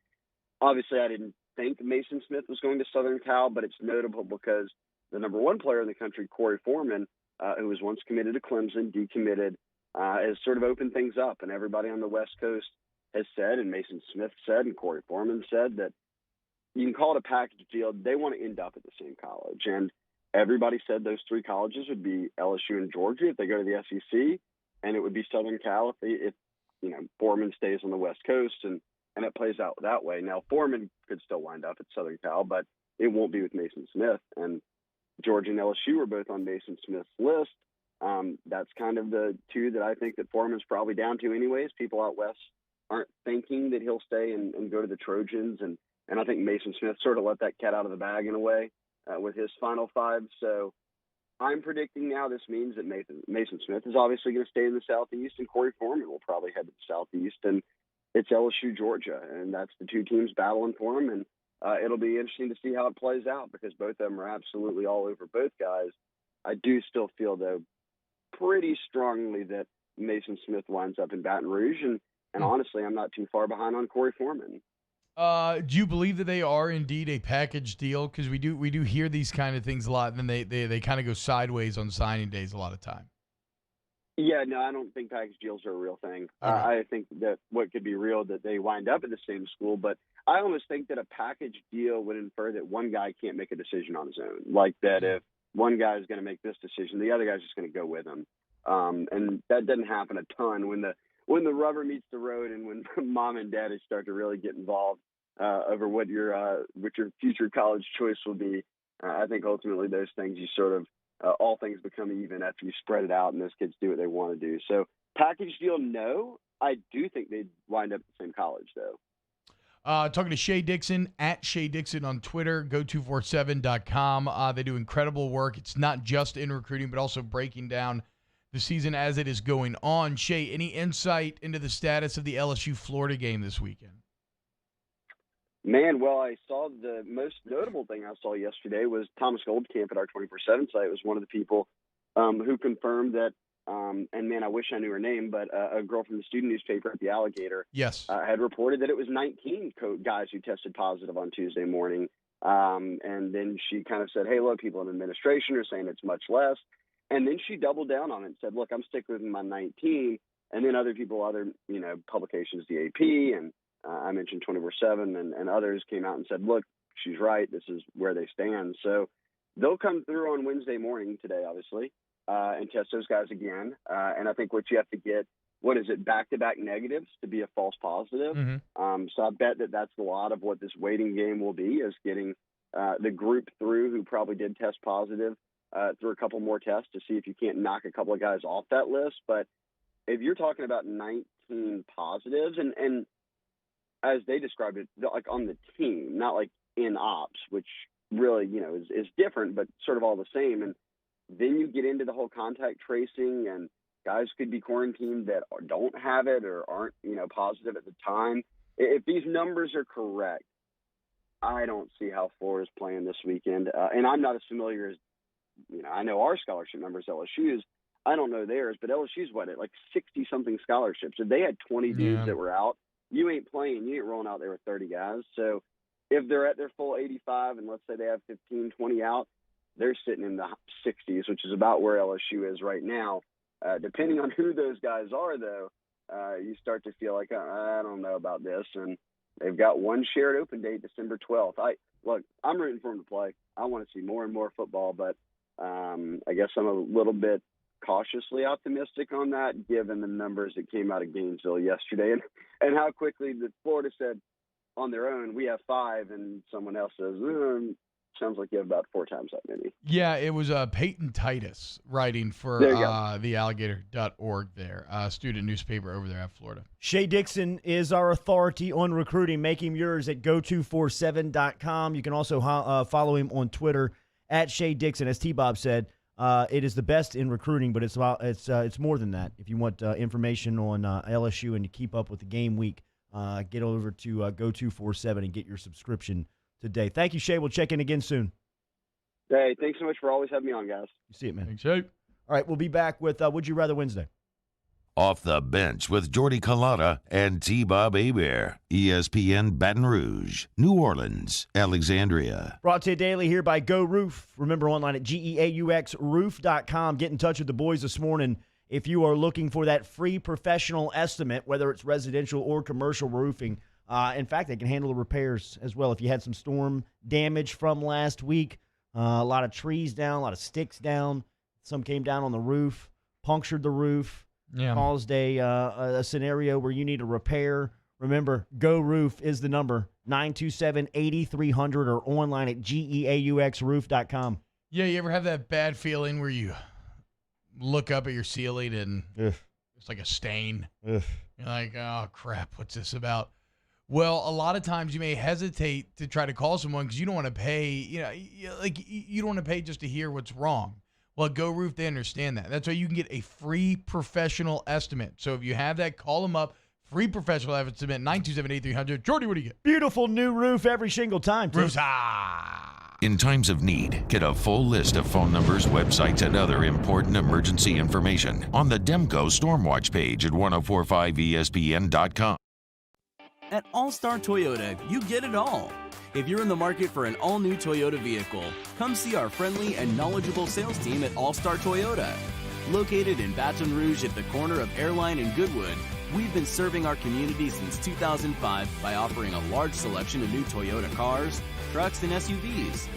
obviously I didn't think Mason Smith was going to Southern Cal, but it's notable because the number 1 player in the country, Corey Foreman, who was once committed to Clemson, decommitted, has sort of opened things up, and everybody on the West Coast has said, and Mason Smith said, and Corey Foreman said, that you can call it a package deal. They want to end up at the same college, and everybody said those 3 colleges would be LSU and Georgia if they go to the SEC, and it would be Southern Cal if Foreman stays on the West Coast, and it plays out that way. Now, Foreman could still wind up at Southern Cal, but it won't be with Mason Smith. And Georgia and LSU are both on Mason Smith's list. That's kind of the 2 that I think that Foreman's probably down to anyways. People out west aren't thinking that he'll stay and go to the Trojans, and I think Mason Smith sort of let that cat out of the bag in a way with his final 5. So I'm predicting now this means that Mason Smith is obviously going to stay in the Southeast, and Corey Foreman will probably head to the Southeast, and it's LSU, Georgia, and that's the 2 teams battling for him, and it'll be interesting to see how it plays out because both of them are absolutely all over both guys. I do still feel, though, pretty strongly that Mason Smith winds up in Baton Rouge, and honestly, I'm not too far behind on Corey Foreman. Do you believe that they are indeed a package deal? Because we do hear these kind of things a lot, and then they kind of go sideways on signing days a lot of time. Yeah, no, I don't think package deals are a real thing. I think that what could be real that they wind up at the same school, but I almost think that a package deal would infer that one guy can't make a decision on his own. Like that if one guy is going to make this decision, the other guy's just going to go with him. And that doesn't happen a ton when the rubber meets the road and when mom and dad start to really get involved over what your future college choice will be. I think ultimately those things you sort of all things become even after you spread it out and those kids do what they want to do. So package deal, no. I do think they'd wind up at the same college, though. Talking to Shea Dixon, at Shea Dixon on Twitter, go247.com. They do incredible work. It's not just in recruiting, but also breaking down the season as it is going on. Shea, any insight into the status of the LSU-Florida game this weekend? Man, well, I saw the most notable thing I saw yesterday was Thomas Goldkamp at our 24/7 site was one of the people who confirmed that, and man, I wish I knew her name, but a girl from the student newspaper at the Alligator had reported that it was 19 guys who tested positive on Tuesday morning. And then she kind of said, hey, look, people in administration are saying it's much less. And then she doubled down on it and said, look, I'm sticking with my 19. And then other people, publications, the AP, and I mentioned 24/7 and others came out and said, look, she's right. This is where they stand. So they'll come through on Wednesday morning today, obviously, and test those guys again. And I think what you have to get, back-to-back negatives to be a false positive. Mm-hmm. So I bet that's a lot of what this waiting game will be, is getting the group through who probably did test positive through a couple more tests to see if you can't knock a couple of guys off that list. But if you're talking about 19 positives, and as they described it, like on the team, not like in ops, which really, is different, but sort of all the same. And then you get into the whole contact tracing, and guys could be quarantined that don't have it or aren't, positive at the time. If these numbers are correct, I don't see how Florida's playing this weekend. And I'm not as familiar as, I know our scholarship numbers, LSU's. I don't know theirs, but LSU's at like 60-something scholarships. If they had 20 dudes that were out, you ain't playing. You ain't rolling out there with 30 guys. So if they're at their full 85 and let's say they have 15, 20 out, they're sitting in the 60s, which is about where LSU is right now. Depending on who those guys are, though, you start to feel like, I don't know about this. And they've got one shared open date, December 12th. I'm rooting for them to play. I want to see more and more football, but I guess I'm a little bit cautiously optimistic on that, given the numbers that came out of Gainesville yesterday and how quickly the Florida said on their own, we have 5, and someone else says, sounds like you have about 4 times that many. Yeah, it was Peyton Titus writing for the alligator.org there, student newspaper over there at Florida. Shea Dixon is our authority on recruiting. Make him yours at go247.com. You can also follow him on Twitter at Shea Dixon. As T-Bob said, it is the best in recruiting, but it's more than that. If you want information on LSU and to keep up with the game week, get over to Go247 and get your subscription today. Thank you, Shea. We'll check in again soon. Hey, thanks so much for always having me on, guys. You see it, man. Thanks, Shea. All right, we'll be back with Would You Rather Wednesday. Off the Bench with Jordy Culotta and T-Bob Hebert. ESPN Baton Rouge, New Orleans, Alexandria. Brought to you daily here by Go Roof. Remember, online at GEAUXroof.com. Get in touch with the boys this morning if you are looking for that free professional estimate, whether it's residential or commercial roofing. In fact, they can handle the repairs as well. If you had some storm damage from last week, a lot of trees down, a lot of sticks down. Some came down on the roof, punctured the roof, caused a scenario where you need a repair. Remember, Go Roof is the number, 927-8300 or online at GEAUXroof.com. Yeah, you ever have that bad feeling where you look up at your ceiling and it's like a stain? You're like, oh, crap, what's this about? Well, a lot of times you may hesitate to try to call someone because you don't want to pay, you don't want to pay just to hear what's wrong. Well, at Go Roof, they understand that. That's why you can get a free professional estimate. So if you have that, call them up. Free professional estimate, 927-8300. Jordy, what do you get? Beautiful new roof every single time. Roofs. In times of need, get a full list of phone numbers, websites, and other important emergency information on the Demco Stormwatch page at 1045ESPN.com. At All-Star Toyota, you get it all. If you're in the market for an all-new Toyota vehicle, come see our friendly and knowledgeable sales team at All-Star Toyota. Located in Baton Rouge at the corner of Airline and Goodwood, we've been serving our community since 2005 by offering a large selection of new Toyota cars, trucks, and SUVs.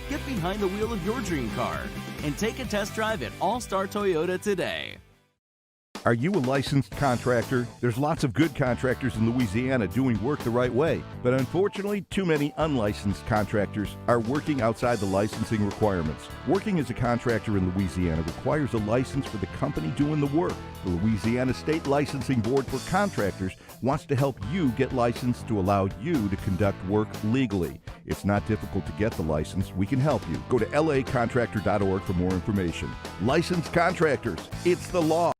Get behind the wheel of your dream car and take a test drive at All-Star Toyota today. Are you a licensed contractor? There's lots of good contractors in Louisiana doing work the right way, but unfortunately, too many unlicensed contractors are working outside the licensing requirements. Working as a contractor in Louisiana requires a license for the company doing the work. The Louisiana State Licensing Board for Contractors wants to help you get licensed to allow you to conduct work legally. It's not difficult to get the license. We can help you. Go to lacontractor.org for more information. Licensed contractors, it's the law.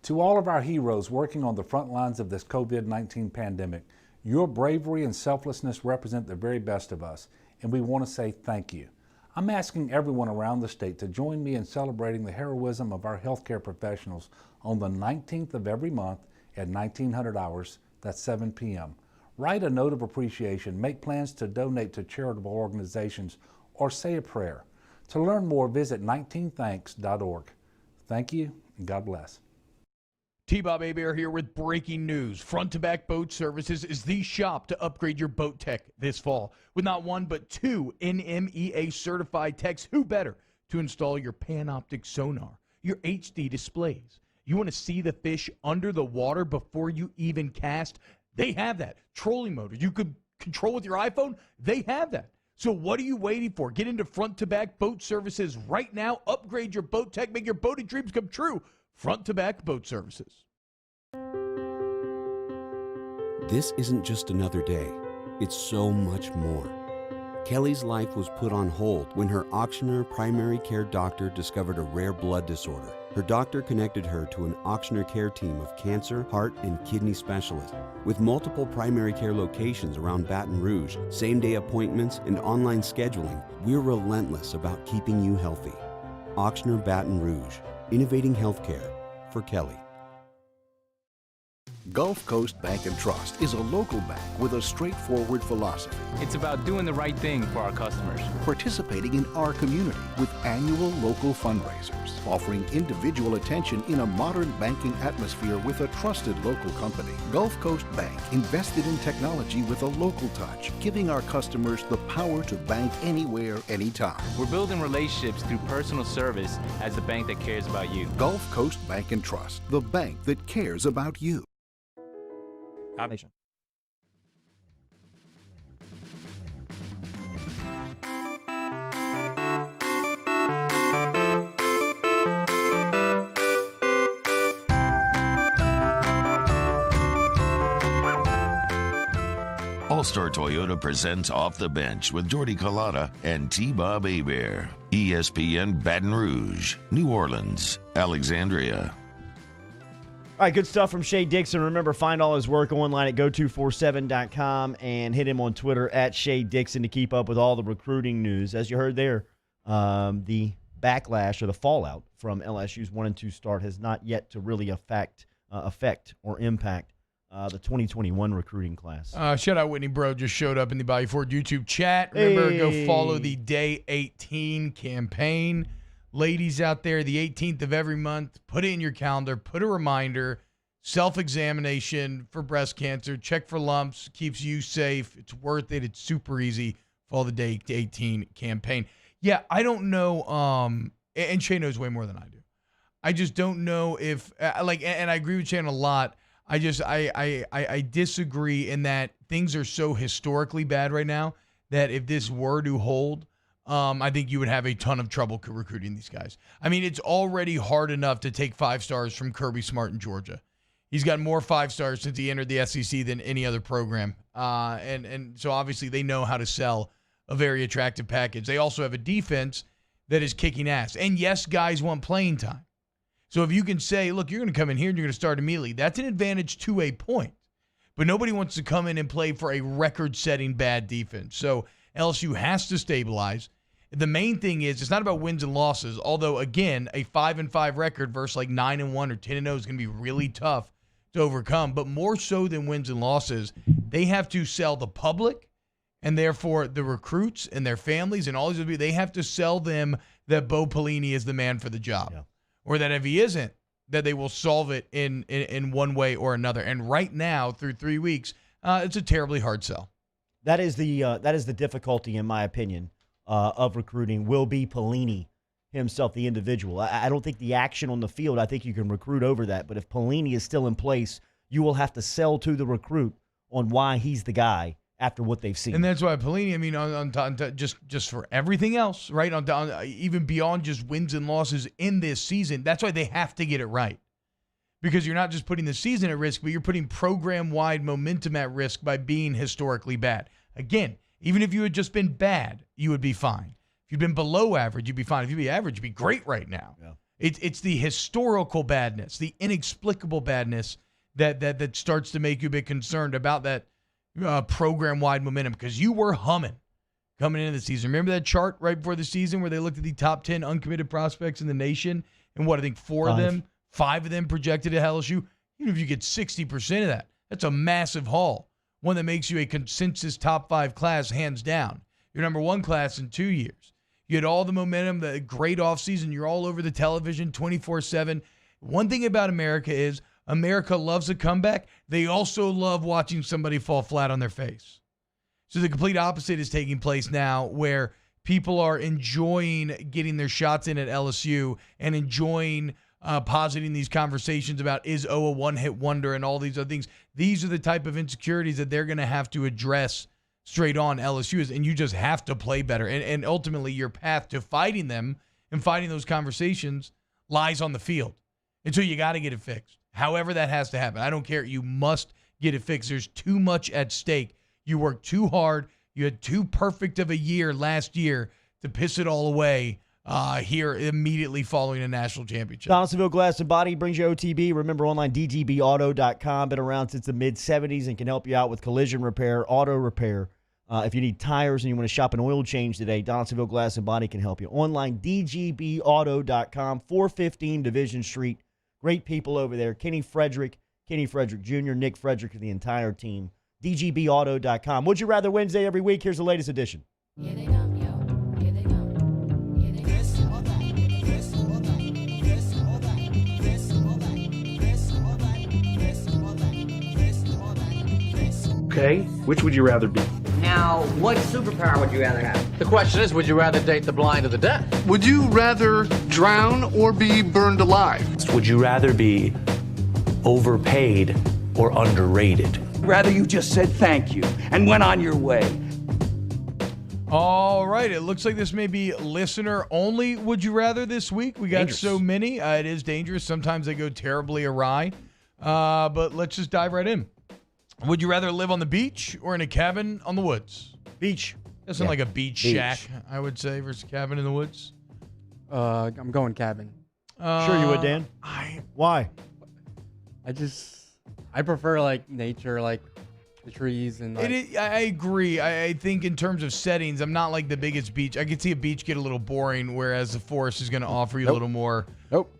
To all of our heroes working on the front lines of this COVID-19 pandemic, your bravery and selflessness represent the very best of us, and we want to say thank you. I'm asking everyone around the state to join me in celebrating the heroism of our healthcare professionals on the 19th of every month at 1900 hours, that's 7 p.m. Write a note of appreciation, make plans to donate to charitable organizations, or say a prayer. To learn more, visit 19thanks.org. Thank you, and God bless. T-Bob Hebert here with breaking news. Front to Back Boat Services is the shop to upgrade your boat tech this fall. With not one but two NMEA certified techs, who better to install your Panoptic sonar, your HD displays. You want to see the fish under the water before you even cast? They have that. Trolling motor you could control with your iPhone? They have that. So what are you waiting for? Get into Front to Back Boat Services right now. Upgrade your boat tech. Make your boating dreams come true. Front to Back Boat Services. This isn't just another day. It's so much more. Kelly's life was put on hold when her Ochsner primary care doctor discovered a rare blood disorder. Her doctor connected her to an Ochsner care team of cancer, heart, and kidney specialists. With multiple primary care locations around Baton Rouge, same-day appointments, and online scheduling, we're relentless about keeping you healthy. Ochsner Baton Rouge, innovating healthcare for Kelly. Gulf Coast Bank and Trust is a local bank with a straightforward philosophy. It's about doing the right thing for our customers. Participating in our community with annual local fundraisers, offering individual attention in a modern banking atmosphere with a trusted local company. Gulf Coast Bank invested in technology with a local touch, giving our customers the power to bank anywhere, anytime. We're building relationships through personal service as the bank that cares about you. Gulf Coast Bank and Trust, the bank that cares about you. All-Star Toyota presents Off the Bench with Jordy Collada and T-Bob Hebert. ESPN Baton Rouge, New Orleans, Alexandria. All right, good stuff from Shea Dixon. Remember, find all his work online at go247.com and hit him on Twitter at Shea Dixon to keep up with all the recruiting news. As you heard there, the backlash or the fallout from LSU's 1-2 start has not yet to really affect or impact the 2021 recruiting class. Shout out Whitney Bro, just showed up in the Bayou Ford YouTube chat. Remember, go follow the Day 18 campaign. Ladies out there, the 18th of every month, put it in your calendar, put a reminder, self-examination for breast cancer, check for lumps, keeps you safe. It's worth it. It's super easy. Follow the Day 18 campaign. Yeah, I don't know, and Shay knows way more than I do. I just don't know if, and I agree with Shay a lot. I disagree in that things are so historically bad right now that if this were to hold, I think you would have a ton of trouble recruiting these guys. I mean, it's already hard enough to take 5 stars from Kirby Smart in Georgia. He's got more 5 stars since he entered the SEC than any other program. And so obviously they know how to sell a very attractive package. They also have a defense that is kicking ass. And yes, guys want playing time. So if you can say, look, you're going to come in here and you're going to start immediately, that's an advantage to a point. But nobody wants to come in and play for a record-setting bad defense. So LSU has to stabilize. The main thing is it's not about wins and losses, although, again, a 5-5 record versus like 9-1 or 10-0 is going to be really tough to overcome. But more so than wins and losses, they have to sell the public and therefore the recruits and their families and all these people. They have to sell them that Bo Pelini is the man for the job. Yeah. Or that if he isn't, that they will solve it in one way or another. And right now, through 3 weeks, it's a terribly hard sell. That is the difficulty, in my opinion, of recruiting. Will be Pelini himself, the individual. I don't think the action on the field, I think you can recruit over that. But if Pelini is still in place, you will have to sell to the recruit on why he's the guy after what they've seen. And that's why Pelini, I mean, on just for everything else, right, on even beyond just wins and losses in this season, that's why they have to get it right. Because you're not just putting the season at risk, but you're putting program-wide momentum at risk by being historically bad. Again, even if you had just been bad, you would be fine. If you'd been below average, you'd be fine. If you'd be average, you'd be great right now. Yeah. It's the historical badness, the inexplicable badness that starts to make you a bit concerned about that program-wide momentum, because you were humming coming into the season. Remember that chart right before the season where they looked at the top 10 uncommitted prospects in the nation, and what, I think 5 of them projected at LSU? Even if you get 60% of that, that's a massive haul. One that makes you a consensus top 5 class, hands down. Your number 1 class in 2 years. You had all the momentum, the great offseason. You're all over the television 24/7. One thing about America is America loves a comeback. They also love watching somebody fall flat on their face. So the complete opposite is taking place now, where people are enjoying getting their shots in at LSU and enjoying positing these conversations about, is O a one-hit wonder and all these other things. These are the type of insecurities that they're going to have to address straight on LSU is, and you just have to play better. And ultimately, your path to fighting them and fighting those conversations lies on the field. And so you got to get it fixed. However that has to happen. I don't care. You must get it fixed. There's too much at stake. You worked too hard. You had too perfect of a year last year to piss it all away here immediately following a national championship. Donaldsonville Glass and Body brings you OTB. Remember, online, dgbauto.com. Been around since the mid-'70s and can help you out with collision repair, auto repair. If you need tires and you want to shop an oil change today, Donaldsonville Glass and Body can help you. Online, dgbauto.com, 415 Division Street. Great people over there. Kenny Frederick Jr., Nick Frederick, and the entire team. dgbauto.com. Would You Rather Wednesday every week. Here's the latest edition. Here they come, yo. Here they come. Here they come. This or that. This or that. This or that. This or that. This or that. This or that. This or that. This. Okay, which would you rather be? Now, what superpower would you rather have? The question is, would you rather date the blind or the deaf? Would you rather drown or be burned alive? Would you rather be overpaid or underrated? Rather you just said thank you and went on your way. All right, it looks like this may be listener only Would You Rather this week. We got Dangerous. so many. It is dangerous. Sometimes they go terribly awry. But let's just dive right in. Would you rather live on the beach or in a cabin on the woods? Beach. That sounds like a beach shack, I would say, versus cabin in the woods. I'm going cabin. Sure you would, Dan. Why? I prefer like nature, like the trees and like, I agree. I think in terms of settings, I'm not like the biggest beach. I could see a beach get a little boring, whereas the forest is going to offer you a little more.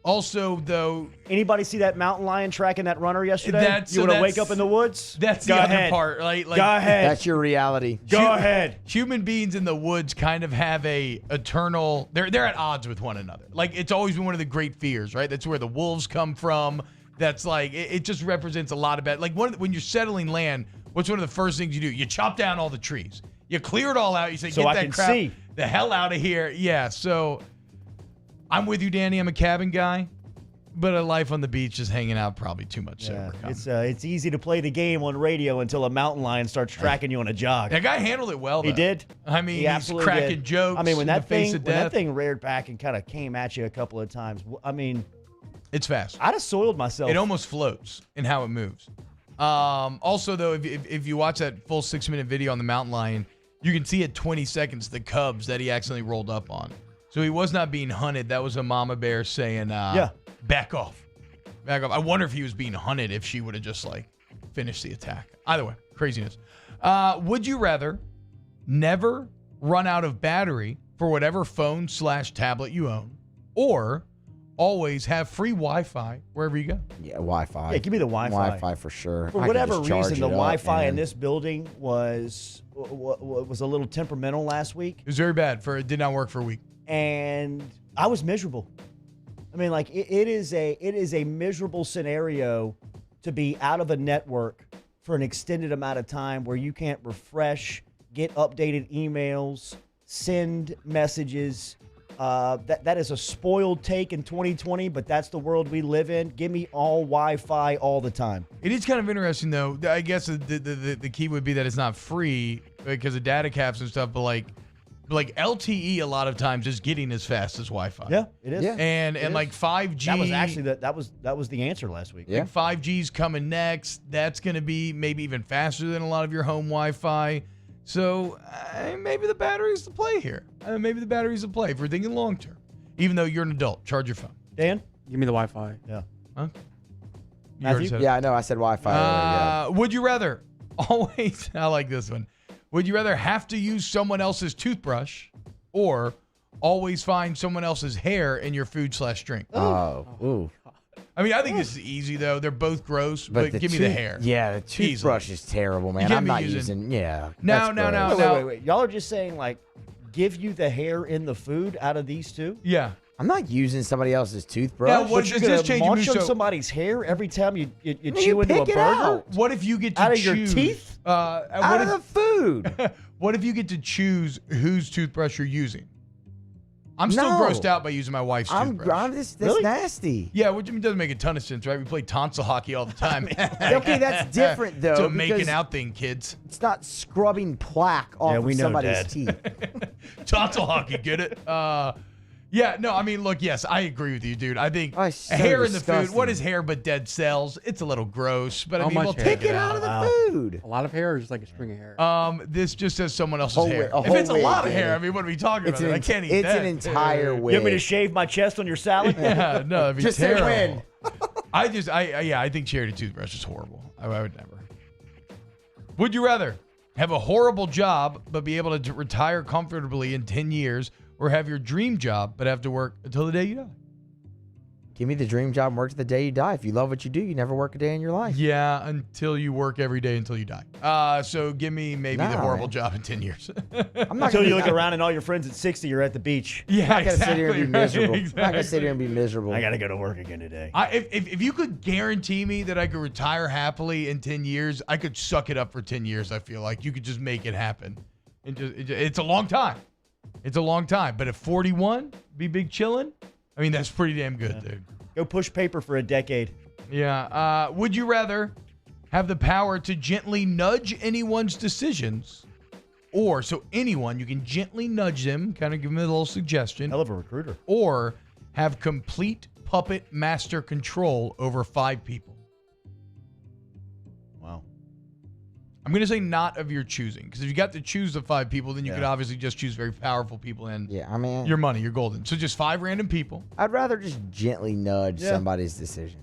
Also, though, anybody see that mountain lion tracking that runner yesterday? You want to wake up in the woods? That's Go the ahead. other part, right? Like, Go ahead. That's your reality. Go ahead. Human beings in the woods kind of have a eternal. They're at odds with one another. Like, it's always been one of the great fears, right? That's where the wolves come from. That's like it just represents a lot of bad. Like when you're settling land, what's one of the first things you do? You chop down all the trees. You clear it all out. You say, So get I that can crap see. the hell out of here. Yeah. So I'm with you, Danny. I'm a cabin guy, but a life on the beach is hanging out probably too much. It's easy to play the game on radio until a mountain lion starts tracking you on a jog. That guy handled it well, though. He did. I mean, He he's absolutely cracking did. jokes. I mean, when in that the face of death. thing reared back and kind of came at you a couple of times, I mean, it's fast. I'd have soiled myself. It almost floats in how it moves. Also, though, if you watch that full 6-minute video on the mountain lion, you can see at 20 seconds the cubs that he accidentally rolled up on. So he was not being hunted. That was a mama bear saying, back off. Back off. I wonder if he was being hunted if she would have just, like, finished the attack. Either way, craziness. Would you rather never run out of battery for whatever phone/tablet you own, or always have free Wi-Fi wherever you go? Yeah, Wi-Fi. Yeah, give me the Wi-Fi. Wi-Fi for sure. For whatever reason, the Wi-Fi in this building was a little temperamental last week. It was very bad. It did not work for a week. And I was miserable. I mean, like it is a miserable scenario to be out of a network for an extended amount of time where you can't refresh, get updated emails, send messages. That is a spoiled take in 2020, but that's the world we live in. Give me all Wi-Fi all the time. It is kind of interesting, though. I guess the key would be that it's not free because of data caps and stuff, but like LTE a lot of times is getting as fast as Wi-Fi. Yeah, it is. Yeah. And like 5G. That was actually that was the answer last week. Yeah. Like 5G's coming next. That's going to be maybe even faster than a lot of your home Wi-Fi. So maybe the battery's the play here. Maybe the battery's the play if we're thinking long term. Even though you're an adult, charge your phone. Dan? Give me the Wi-Fi. Yeah. Huh? You Matthew? already said it. Yeah, I know. I said Wi-Fi. earlier, Would you rather always, I like this one. Would you rather have to use someone else's toothbrush or always find someone else's hair in your food/drink? yeah. Oh, ooh. I mean, I think this is easy, though. They're both gross, but give me the hair. Yeah, the toothbrush is terrible, man. can't I'm be not using- Yeah. No. that's gross. Wait. Y'all are just saying, like, give you the hair in the food out of these two? Yeah. I'm not using somebody else's toothbrush. Now, what But you're does this gonna change your munch mood? on So- somebody's hair every time you You chew into a pick it burger? out. What if you get to Out of choose? your teeth? Out of the food. What if you get to choose whose toothbrush you're using? I'm still No. grossed out by using my wife's toothbrush. That's Really? nasty. Yeah, which doesn't make a ton of sense, right? We play tonsil hockey all the time. Okay, that's different, though. It's a making because out thing, kids. It's not scrubbing plaque off we of know, somebody's Dad. teeth. Tonsil hockey, get it? Yeah, no, I mean, look, yes, I agree with you, dude. I think Oh, it's so hair in the food, disgusting. what is hair but dead cells? It's a little gross, but I How mean, much we'll hair? take Pick it it out of the food. A lot of hair or just like a string of hair? This just says someone else's Whole hair. wi- a If it's a whole lot wig, of hair, yeah. I mean, what are we talking It's about? an I can't eat it's that. an entire You want me to wig. shave my chest on your salad? Yeah, no, that'd be Just say terrible. when. I think charity toothbrush is horrible. I would never. Would you rather have a horrible job but be able to retire comfortably in 10 years, or have your dream job but have to work until the day you die? Give me the dream job and work to the day you die. If you love what you do, you never work a day in your life. Yeah, until you work every day until you die. So give me maybe the No, horrible man. job in 10 years. I'm not Until gonna you be- look around and all your friends at 60 are at the beach. Yeah, I'm not gonna sit here and be exactly, miserable. right, I'm not gonna sit here and be miserable. I got to go to work again today. If you could guarantee me that I could retire happily in 10 years, I could suck it up for 10 years, I feel like. You could just make it happen. It's a long time. It's a long time. But at 41, be big chillin', I mean, that's pretty damn good, dude. Go push paper for a decade. Yeah. Would you rather have the power to gently nudge anyone's decisions, or so anyone, you can gently nudge them, kind of give them a little suggestion, Hell of a recruiter. or have complete puppet master control over 5 people? Wow. I'm going to say not of your choosing, because if you got to choose the 5 people, then you Yeah. could obviously just choose very powerful people and Yeah, I mean, your money, you're golden. So just 5 random people. I'd rather just gently nudge Yeah. somebody's decision.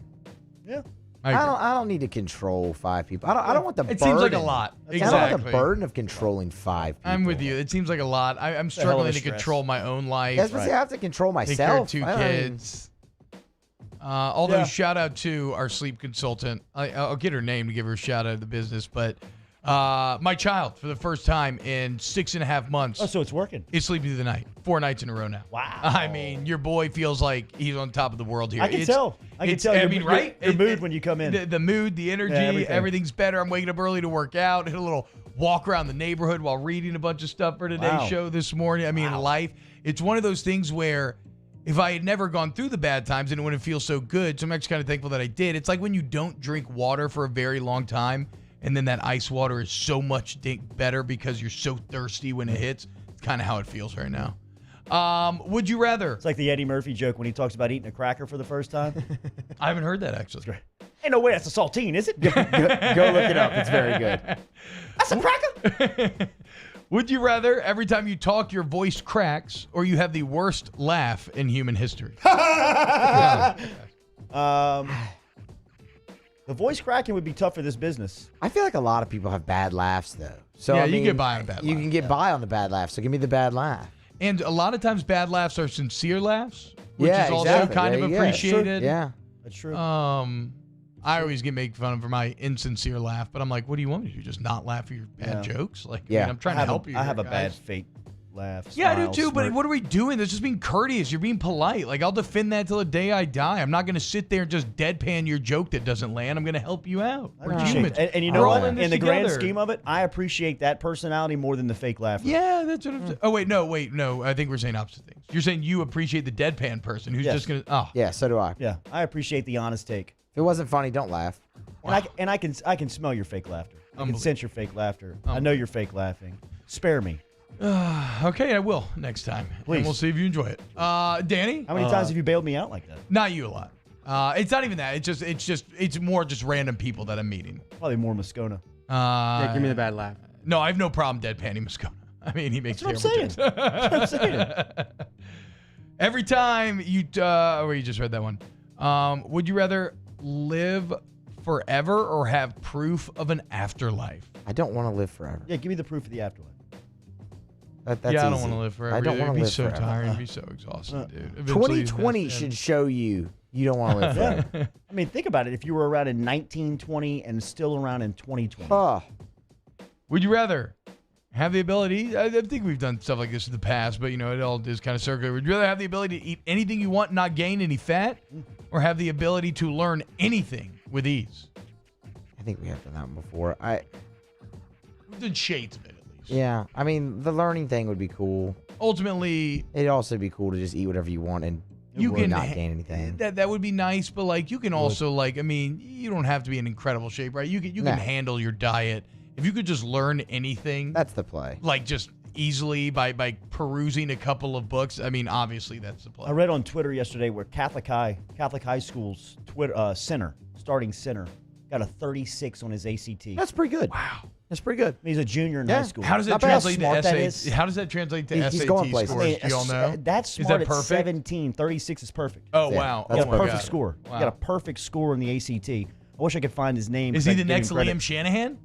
Yeah. I don't need to control 5 people. I don't want the burden. It seems like a lot. I don't want the Exactly. burden of controlling 5 people. I'm with you. It seems like a lot. I'm a hell of struggling a to stress. control my own life. That's what I say, I have to control Take care of myself. 2 I don't even- kids. Although Yeah. shout out to our sleep consultant. I'll get her name to give her a shout out of the business, but my child, for the first time in 6.5 months, Oh, so it's working. is sleeping through the night 4 nights in a row now. Wow. I mean, your boy feels like he's on top of the world here. I can tell. I can tell. I your, mean, your- right? Your mood when you come in. The mood, the energy, everything. everything's better. I'm waking up early to work out. Hit a little walk around the neighborhood while reading a bunch of stuff for today's Wow. show this morning. I mean, life. It's one of those things where if I had never gone through the bad times, then it wouldn't feel so good. So I'm actually kind of thankful that I did. It's like when you don't drink water for a very long time, and then that ice water is so much better because you're so thirsty when it hits. It's kind of how it feels right now. Would you rather? It's like the Eddie Murphy joke when he talks about eating a cracker for the first time. I haven't heard that actually. Ain't no way that's a saltine, is it? Go look it up. It's very good. That's a cracker. Would you rather every time you talk your voice cracks, or you have the worst laugh in human history? The voice cracking would be tough for this business. I feel like a lot of people have bad laughs, though. So Yeah, I you mean, get by on a bad You laugh, can get by on the bad laugh. So give me the bad laugh. And a lot of times bad laughs are sincere laughs, which Yeah, is also exactly. kind Yeah, of yeah, it's true. appreciated. Yeah. That's true. I always get made fun of for my insincere laugh, but I'm like, what do you want me to do? Just not laugh at your bad jokes? Like, I mean, I'm trying to help you. I have here, a bad guys. fate. laugh. Yeah, I smile, do too, but smirk. what are we doing? That's just being courteous. You're being polite. Like, I'll defend that till the day I die. I'm not going to sit there and just deadpan your joke that doesn't land. I'm going to help you out. I We're appreciate humans. it. And you We're know all what? in this In the grand together. scheme of it, I appreciate that personality more than the fake laughter. Yeah, that's what I'm saying. Oh, wait, no. I think we're saying opposite things. You're saying you appreciate the deadpan person who's Yes. just going to, oh. Yeah, so do I. Yeah, I appreciate the honest take. If it wasn't funny, don't laugh. And I can smell your fake laughter. I can sense your fake laughter. I know you're fake laughing. Spare me. Okay, I will next time. Please. And we'll see if you enjoy it. Danny? How many times have you bailed me out like that? Not you a lot. It's not even that. It's more just random people that I'm meeting. Probably more Moscona. Yeah, give me the bad laugh. No, I have no problem deadpanning Moscona. I mean, he makes That's what I'm terrible saying. jokes. That's what I'm saying. Every time you, you just read that one. Would you rather live forever or have proof of an afterlife? I don't want to live forever. Yeah, give me the proof of the afterlife. That's yeah, I don't easy. want to live forever. I don't It'd want to be live so forever. tiring. It'd be so exhausting, dude. Eventually, 2020 it has to should end. show you don't want to live forever. I mean, think about it. If you were around in 1920 and still around in 2020. Oh, Would you rather have the ability? I think we've done stuff like this in the past, but it all is kind of circular. Would you rather have the ability to eat anything you want, not gain any fat, or have the ability to learn anything with ease? I think we have done that one before. We've done shades of it at least. Yeah, I mean, the learning thing would be cool. Ultimately, It'd also be cool to just eat whatever you want and you can not gain anything. That would be nice, but like you can also you don't have to be in incredible shape, right? You Nah. can handle your diet. If you could just learn anything, That's the play. like just easily by perusing a couple of books. I mean, obviously that's the play. I read on Twitter yesterday where Catholic High School's starting center, got a 36 on his ACT. That's pretty good. Wow. That's pretty good. He's a junior in Yeah. high school. How does that Not bad. translate Smart to that SAT? is. How does that translate to He's SAT going places. scores? I Do y'all know? That's Is smart that at perfect? 17. 36 is perfect. Oh Yeah, wow. that's He got Oh a my perfect God. score. Wow. He got a perfect score in the ACT. I wish I could find his name. Is 'cause he I'd the give him next credit. Liam Shanahan?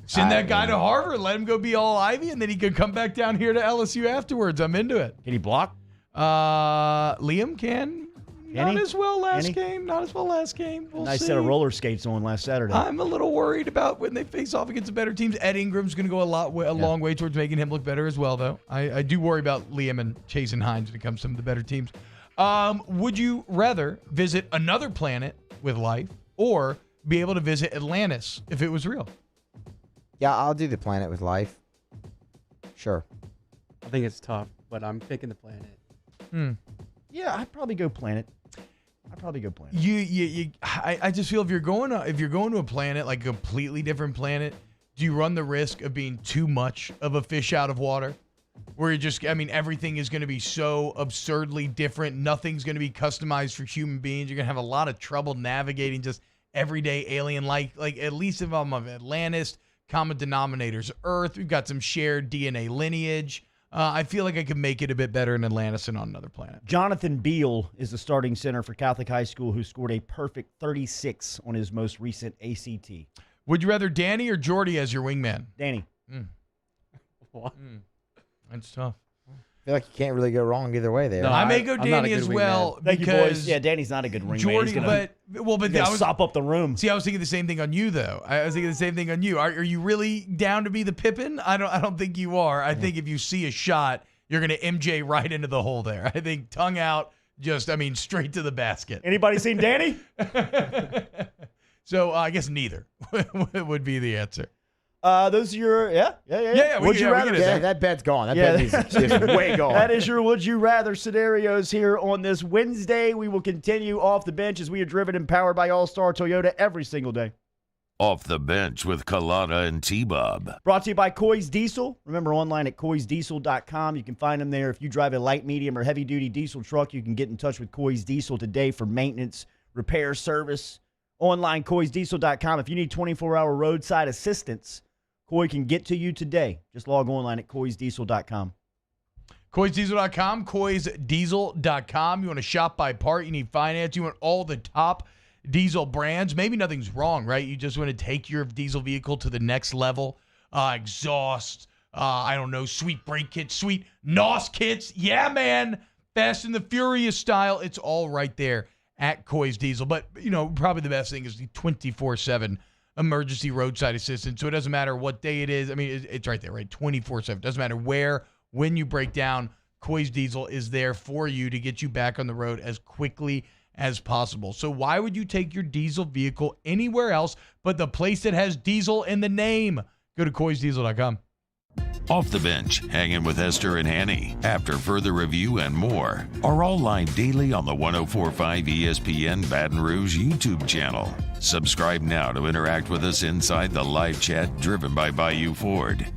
Send that guy to Harvard, let him go be all Ivy, and then he could come back down here to LSU afterwards. I'm into it. Can he block? Liam can. Not he? as well last Can he? game. Not as well last game. We'll Nice see. set of roller skates on last Saturday. I'm a little worried about when they face off against the better teams. Ed Ingram's going to go a long way towards making him look better as well, though. I do worry about Liam and Chase and Hines when it comes to some of the better teams. Would you rather visit another planet with life or be able to visit Atlantis if it was real? Yeah, I'll do the planet with life. Sure. I think it's tough, but I'm picking the planet. Yeah, I'd probably go planet. I just feel if you're going to a planet, like a completely different planet, do you run the risk of being too much of a fish out of water? Where everything is going to be so absurdly different. Nothing's going to be customized for human beings. You're going to have a lot of trouble navigating just everyday alien like at least if I'm of Atlantis, common denominators Earth. We've got some shared DNA lineage. I feel like I could make it a bit better in Atlantis and on another planet. Jonathan Beal is the starting center for Catholic High School who scored a perfect 36 on his most recent ACT. Would you rather Danny or Jordy as your wingman? Danny. What? That's tough. I feel like you can't really go wrong either way there. No, I may go I'm not a Danny good as wingman. well Thank you, because boys. Yeah, Danny's not a good wingman. Jordy, He's gonna I was sop up the room. See, I was thinking the same thing on you, though. I was thinking the same thing on you. Are you really down to be the Pippin? I don't think you are. I think if you see a shot, you're going to MJ right into the hole there. I think tongue out, straight to the basket. Anybody seen Danny? So I guess neither would be the answer. Those are your Yeah, Would you rather? Yeah, that bet's gone. That bet is just way gone. That is your would you rather scenarios here on this Wednesday. We will continue off the bench as we are driven and powered by All Star Toyota every single day. Off the bench with Kalana and T-Bob. Brought to you by Coy's Diesel. Remember, online at coysdiesel.com. You can find them there. If you drive a light, medium, or heavy-duty diesel truck, you can get in touch with Coy's Diesel today for maintenance, repair, service. Online, coysdiesel.com. If you need 24-hour roadside assistance, Coy can get to you today. Just log online at coysdiesel.com. Coysdiesel.com, coysdiesel.com. You want to shop by part, you need finance, you want all the top diesel brands. Maybe nothing's wrong, right? You just want to take your diesel vehicle to the next level. Exhaust, sweet brake kits, sweet NOS kits. Yeah, man. Fast and the Furious style. It's all right there at Coy's Diesel. But, probably the best thing is the 24/7 emergency roadside assistance. So it doesn't matter what day it is. It's right there, right? 24/7. Doesn't matter where, when you break down, Coy's Diesel is there for you to get you back on the road as quickly as possible. So why would you take your diesel vehicle anywhere else but the place that has diesel in the name? Go to coysdiesel.com. Off the Bench, hanging with Esther and Annie. After further review and more are all live daily on the 104.5 ESPN Baton Rouge YouTube channel. Subscribe now to interact with us inside the live chat driven by Bayou Ford.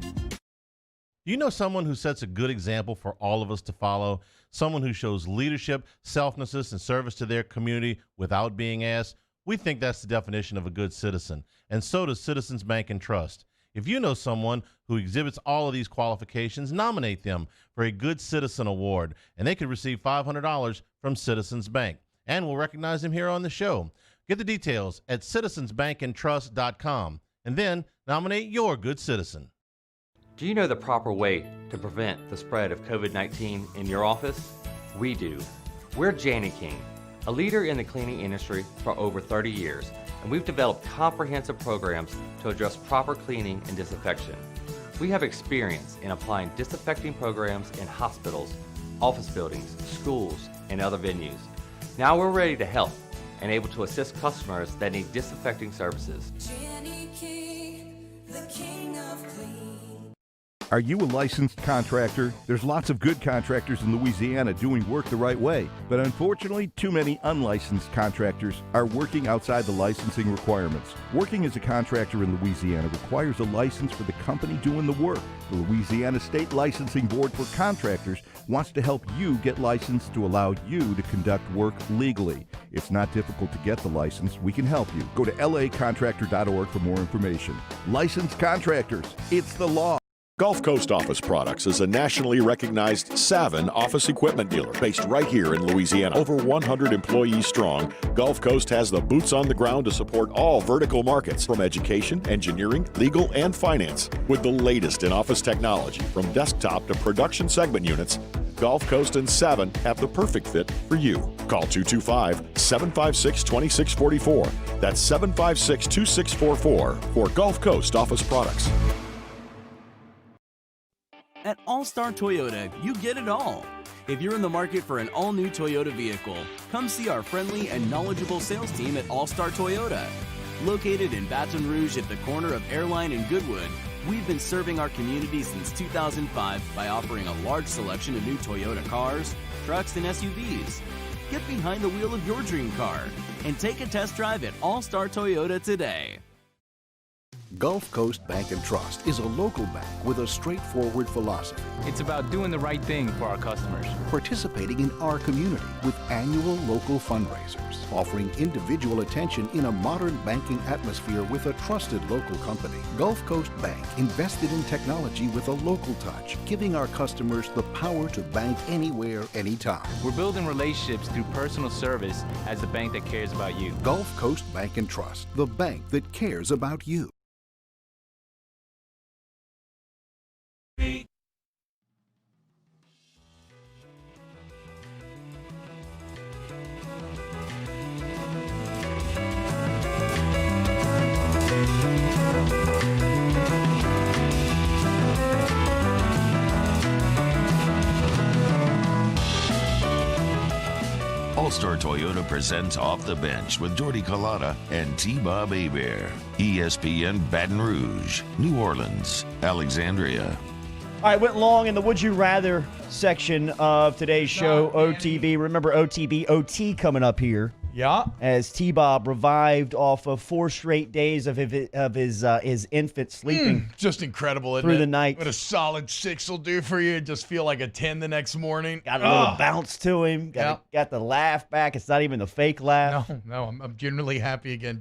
Do you know someone who sets a good example for all of us to follow? Someone who shows leadership, selflessness, and service to their community without being asked? We think that's the definition of a good citizen, and so does Citizens Bank and Trust. If you know someone who exhibits all of these qualifications, nominate them for a Good Citizen Award, and they could receive $500 from Citizens Bank. And we'll recognize them here on the show. Get the details at citizensbankandtrust.com, and then nominate your good citizen. Do you know the proper way to prevent the spread of COVID-19 in your office? We do. We're Jani-King, a leader in the cleaning industry for over 30 years, and we've developed comprehensive programs to address proper cleaning and disinfection. We have experience in applying disinfecting programs in hospitals, office buildings, schools, and other venues. Now we're ready to help and able to assist customers that need disinfecting services. Are you a licensed contractor? There's lots of good contractors in Louisiana doing work the right way, but unfortunately, too many unlicensed contractors are working outside the licensing requirements. Working as a contractor in Louisiana requires a license for the company doing the work. The Louisiana State Licensing Board for Contractors wants to help you get licensed to allow you to conduct work legally. It's not difficult to get the license. We can help you. Go to lacontractor.org for more information. Licensed contractors, it's the law. Gulf Coast Office Products is a nationally recognized Savin office equipment dealer based right here in Louisiana. Over 100 employees strong, Gulf Coast has the boots on the ground to support all vertical markets, from education, engineering, legal, and finance. With the latest in office technology, from desktop to production segment units, Gulf Coast and Savin have the perfect fit for you. Call 225-756-2644. That's 756-2644 for Gulf Coast Office Products. At All-Star Toyota, you get it all. If you're in the market for an all-new Toyota vehicle, come see our friendly and knowledgeable sales team at All-Star Toyota. Located in Baton Rouge at the corner of Airline and Goodwood, we've been serving our community since 2005 by offering a large selection of new Toyota cars, trucks, and SUVs. Get behind the wheel of your dream car and take a test drive at All-Star Toyota today. Gulf Coast Bank and Trust is a local bank with a straightforward philosophy. It's about doing the right thing for our customers. Participating in our community with annual local fundraisers. Offering individual attention in a modern banking atmosphere with a trusted local company. Gulf Coast Bank invested in technology with a local touch, giving our customers the power to bank anywhere, anytime. We're building relationships through personal service as the bank that cares about you. Gulf Coast Bank and Trust, the bank that cares about you. All-Star Toyota presents Off the Bench with Jordy Collada and T-Bob Hebert. ESPN Baton Rouge, New Orleans, Alexandria. All right, went long in the Would You Rather section of today's show, OTB. Remember OTB, OT coming up here. Yeah. As T-Bob revived off of 4 straight days of his infant sleeping. Just incredible, isn't through it? the night. What a solid 6 will do for you. Just feel like a 10 the next morning. Got a little bounce to him. Got the laugh back. It's not even the fake laugh. No, I'm genuinely happy again.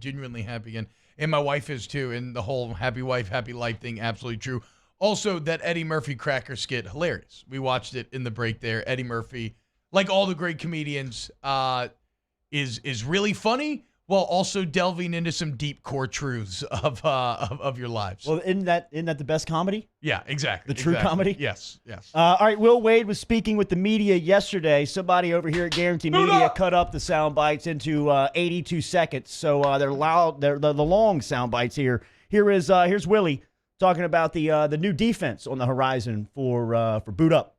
And my wife is too. And the whole happy wife, happy life thing, absolutely true. Also, that Eddie Murphy cracker skit, hilarious. We watched it in the break there. Eddie Murphy, like all the great comedians, is really funny while also delving into some deep core truths of your lives. Well, isn't that the best comedy? Yeah, exactly. The true comedy? Yes. All right, Will Wade was speaking with the media yesterday. Somebody over here at Guarantee Media cut up the sound bites into 82 seconds. So they're loud. They're the long sound bites here. Here's Willie talking about the new defense on the horizon for Boot Up.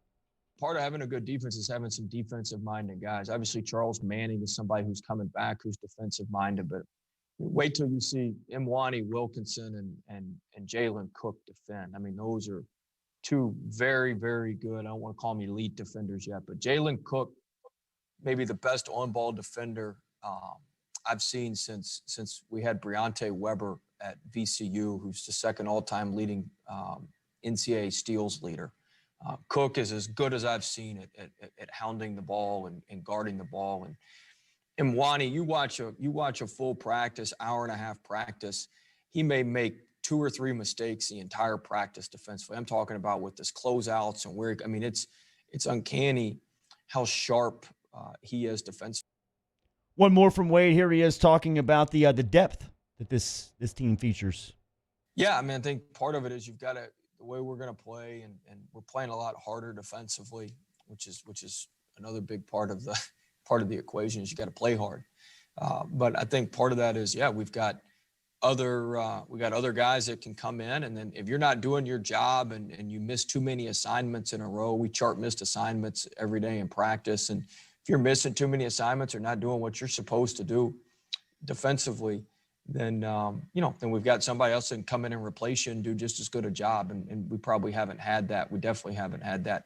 Part of having a good defense is having some defensive-minded guys. Obviously, Charles Manning is somebody who's coming back, who's defensive-minded, but wait till you see Imwani Wilkinson and Jalen Cook defend. I mean, those are two very, very good. I don't want to call them elite defenders yet, but Jalen Cook, maybe the best on-ball defender I've seen since we had Briante Weber at VCU, who's the second all-time leading NCAA steals leader. Cook is as good as I've seen at hounding the ball and guarding the ball. And Imwani, you watch a full practice, hour and a half practice, he may make 2 or 3 mistakes the entire practice defensively. I'm talking about with his closeouts and where, I mean, it's uncanny how sharp he is defensively. One more from Wade. Here he is talking about the depth that this team features. Yeah, I mean, I think part of it is you've got to, the way we're going to play, and we're playing a lot harder defensively, which is another big part of the equation is you got to play hard. But I think part of that is, yeah, we got other guys that can come in, and then if you're not doing your job and you miss too many assignments in a row, we chart missed assignments every day in practice, and if you're missing too many assignments or not doing what you're supposed to do defensively, then then we've got somebody else that can come in and replace you and do just as good a job. And we probably haven't had that. We definitely haven't had that.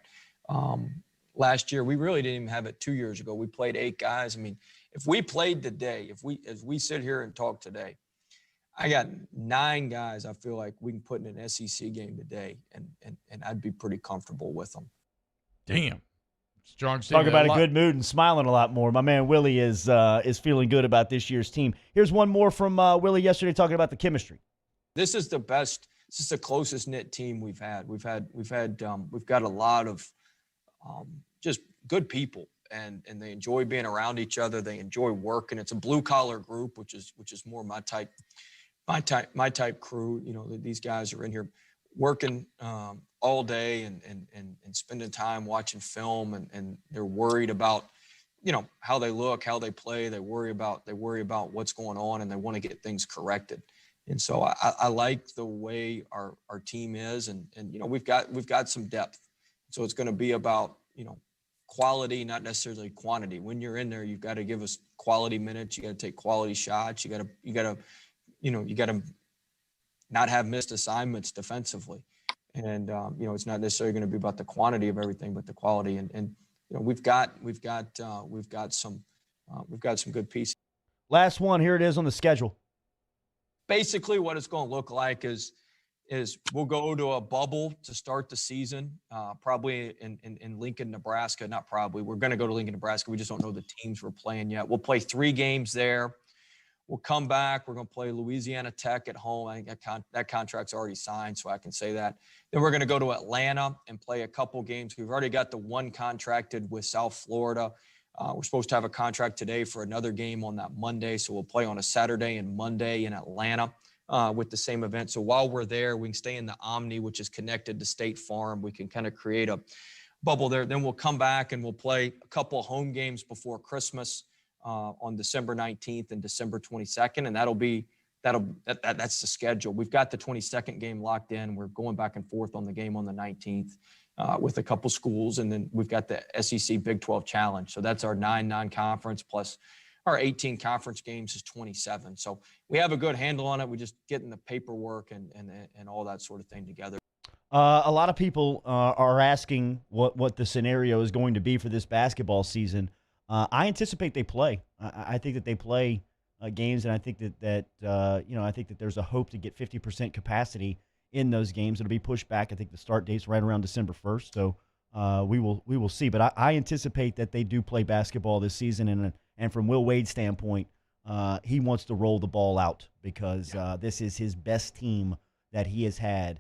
Last year, we really didn't even have it 2 years ago. We played 8 guys. I mean, if we played today, as we sit here and talk today, I got 9 guys I feel like we can put in an SEC game today, and I'd be pretty comfortable with them. Damn. Strong Talk about a good mood and smiling a lot more. My man Willie is feeling good about this year's team. Here's one more from Willie yesterday talking about the chemistry. This is the best. This is the closest knit team we've had. We've got a lot of just good people, and they enjoy being around each other. They enjoy working. It's a blue collar group, which is more my type crew. You know, these guys are in here working all day and spending time watching film, and they're worried about, how they look, how they play. They worry about what's going on, and they want to get things corrected. And so I like the way our team is, and we've got some depth. So it's going to be about, quality, not necessarily quantity. When you're in there, you've got to give us quality minutes. You got to take quality shots. You got to not have missed assignments defensively. And, it's not necessarily going to be about the quantity of everything, but the quality. And we've got some good pieces. Last one, here it is on the schedule. Basically what it's going to look like is we'll go to a bubble to start the season, probably in Lincoln, Nebraska. Not probably. We're going to go to Lincoln, Nebraska. We just don't know the teams we're playing yet. We'll play 3 games there. We'll come back. We're going to play Louisiana Tech at home. I think that contract's already signed, so I can say that. Then we're going to go to Atlanta and play a couple games. We've already got the one contracted with South Florida. We're supposed to have a contract today for another game on that Monday, so we'll play on a Saturday and Monday in Atlanta with the same event. So while we're there, we can stay in the Omni, which is connected to State Farm. We can kind of create a bubble there. Then we'll come back and we'll play a couple of home games before Christmas on December 19th and December 22nd, and that's the schedule. We've got the 22nd game locked in. We're going back and forth on the game on the 19th with a couple schools, and then we've got the SEC Big 12 Challenge. So that's our 9 non-conference plus our 18 conference games is 27. So we have a good handle on it. We just getting the paperwork and all that sort of thing together. A lot of people are asking what the scenario is going to be for this basketball season. I anticipate they play. I think that they play games, and I think that I think that there's a hope to get 50% capacity in those games. It'll be pushed back. I think the start date's right around December 1st, so we will see. But I anticipate that they do play basketball this season, and from Will Wade's standpoint, he wants to roll the ball out because this is his best team that he has had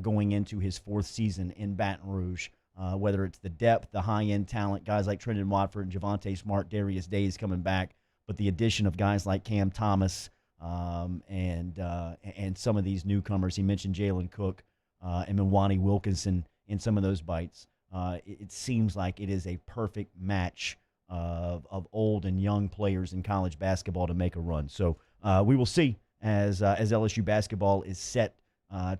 going into his 4th season in Baton Rouge. Whether it's the depth, the high-end talent, guys like Trendon Watford, Javonte Smart, Darius Days coming back, but the addition of guys like Cam Thomas and some of these newcomers. He mentioned Jalen Cook and Imwani Wilkinson in some of those bites. It seems like it is a perfect match of old and young players in college basketball to make a run. So we will see as LSU basketball is set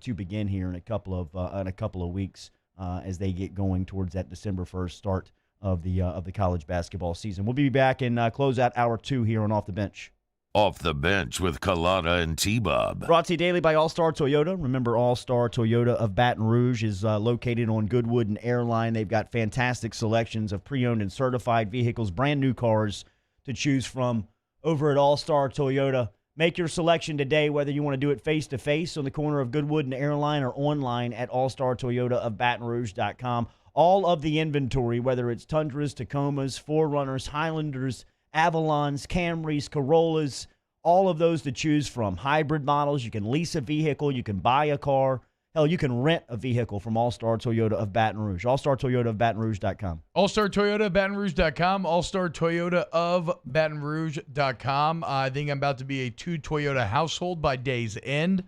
to begin here in a couple of weeks as they get going towards that December 1st start of the college basketball season. We'll be back and close out hour 2 here on Off the Bench. Off the Bench with Kalata and T-Bob. Brought to you daily by All-Star Toyota. Remember, All-Star Toyota of Baton Rouge is located on Goodwood and Airline. They've got fantastic selections of pre-owned and certified vehicles, brand new cars to choose from over at All-Star Toyota. Make your selection today, whether you want to do it face-to-face on the corner of Goodwood and Airline or online at allstartoyotaofbatonrouge.com. All of the inventory, whether it's Tundras, Tacomas, 4Runners, Highlanders, Avalons, Camrys, Corollas, all of those to choose from. Hybrid models, you can lease a vehicle, you can buy a car. Hell, you can rent a vehicle from All-Star Toyota of Baton Rouge. All-Star Toyota of BatonRouge.com. All-Star Toyota of BatonRouge.com. All-Star Toyota of BatonRouge.com. I think I'm about to be a 2 Toyota household by day's end.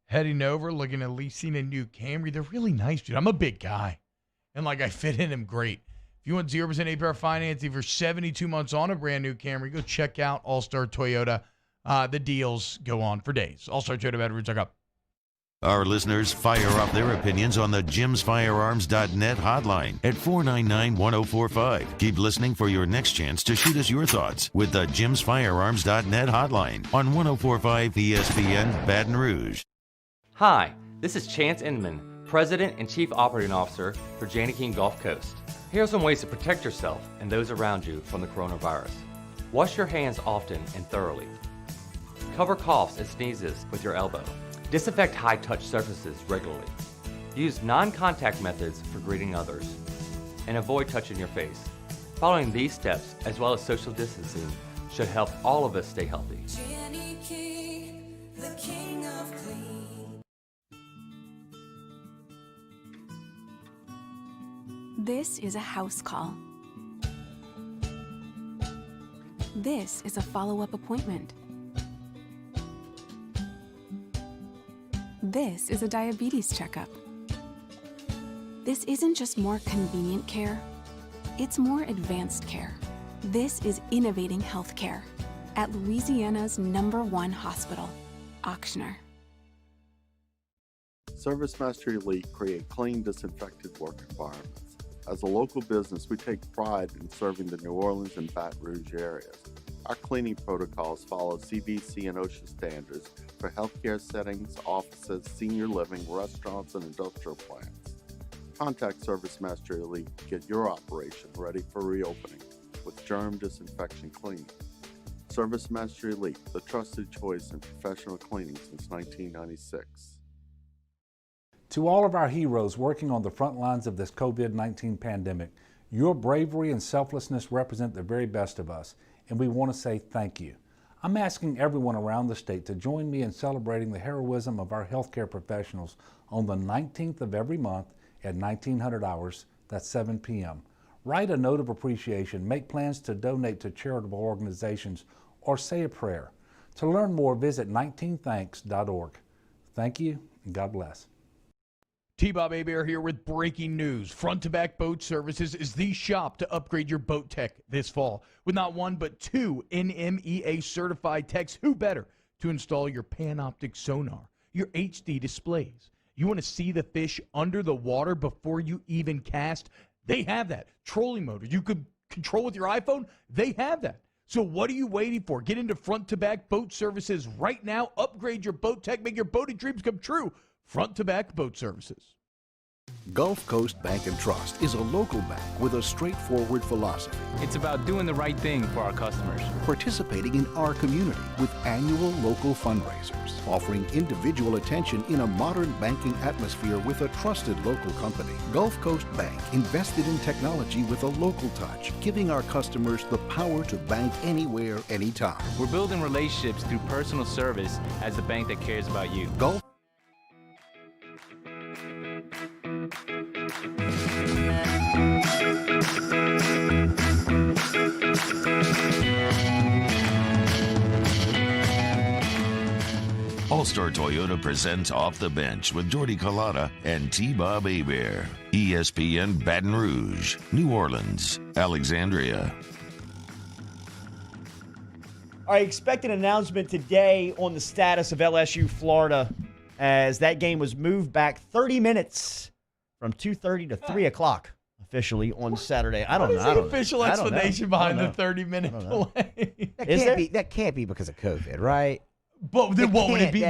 Heading over, looking at leasing a new Camry. They're really nice, dude. I'm a big guy. And, I fit in them great. If you want 0% APR financing for 72 months on a brand new Camry, go check out All-Star Toyota. The deals go on for days. All-Star Toyota of BatonRouge.com. Our listeners fire off their opinions on the jimsfirearms.net hotline at 499-1045. Keep listening for your next chance to shoot us your thoughts with the jimsfirearms.net hotline on 1045 ESPN Baton Rouge. Hi, this is Chance Inman, President and Chief Operating Officer for Janney King Gulf Coast. Here are some ways to protect yourself and those around you from the coronavirus. Wash your hands often and thoroughly. Cover coughs and sneezes with your elbow. Disinfect high-touch surfaces regularly. Use non-contact methods for greeting others. And avoid touching your face. Following these steps, as well as social distancing, should help all of us stay healthy. Janney King, the king of clean. This is a house call. This is a follow-up appointment. This is a diabetes checkup. This isn't just more convenient care, it's more advanced care. This is innovating healthcare at Louisiana's #1 hospital, Ochsner. ServiceMaster Elite create clean, disinfected work environments. As a local business, we take pride in serving the New Orleans and Baton Rouge areas. Our cleaning protocols follow CDC and OSHA standards for healthcare settings, offices, senior living, restaurants, and industrial plants. Contact ServiceMaster Elite to get your operation ready for reopening with germ disinfection cleaning. ServiceMaster Elite, the trusted choice in professional cleaning since 1996. To all of our heroes working on the front lines of this COVID-19 pandemic, your bravery and selflessness represent the very best of us, and we want to say thank you. I'm asking everyone around the state to join me in celebrating the heroism of our healthcare professionals on the 19th of every month at 1900 hours, that's 7 p.m. Write a note of appreciation, make plans to donate to charitable organizations, or say a prayer. To learn more, visit 19thanks.org. Thank you, and God bless. T-Bob Hebert here with breaking news. Front to Back Boat Services is the shop to upgrade your boat tech this fall. With not 1 but 2 NMEA certified techs, who better to install your Panoptic sonar, your HD displays. You want to see the fish under the water before you even cast? They have that. Trolling motor you could control with your iPhone? They have that. So what are you waiting for? Get into Front to Back Boat Services right now. Upgrade your boat tech. Make your boating dreams come true. Front to Back Boat Services. Gulf Coast Bank and Trust is a local bank with a straightforward philosophy. It's about doing the right thing for our customers. Participating in our community with annual local fundraisers. Offering individual attention in a modern banking atmosphere with a trusted local company. Gulf Coast Bank invested in technology with a local touch, giving our customers the power to bank anywhere, anytime. We're building relationships through personal service as a bank that cares about you. Gulf All-Star Toyota presents Off the Bench with Jordy Collada and T-Bob Hebert. ESPN Baton Rouge, New Orleans, Alexandria. All right, expect an announcement today on the status of LSU-Florida as that game was moved back 30 minutes from 2:30 to 3 o'clock officially on Saturday. I don't know. What is the official explanation behind the 30-minute delay? That can't be because of COVID, right? But then what would it be?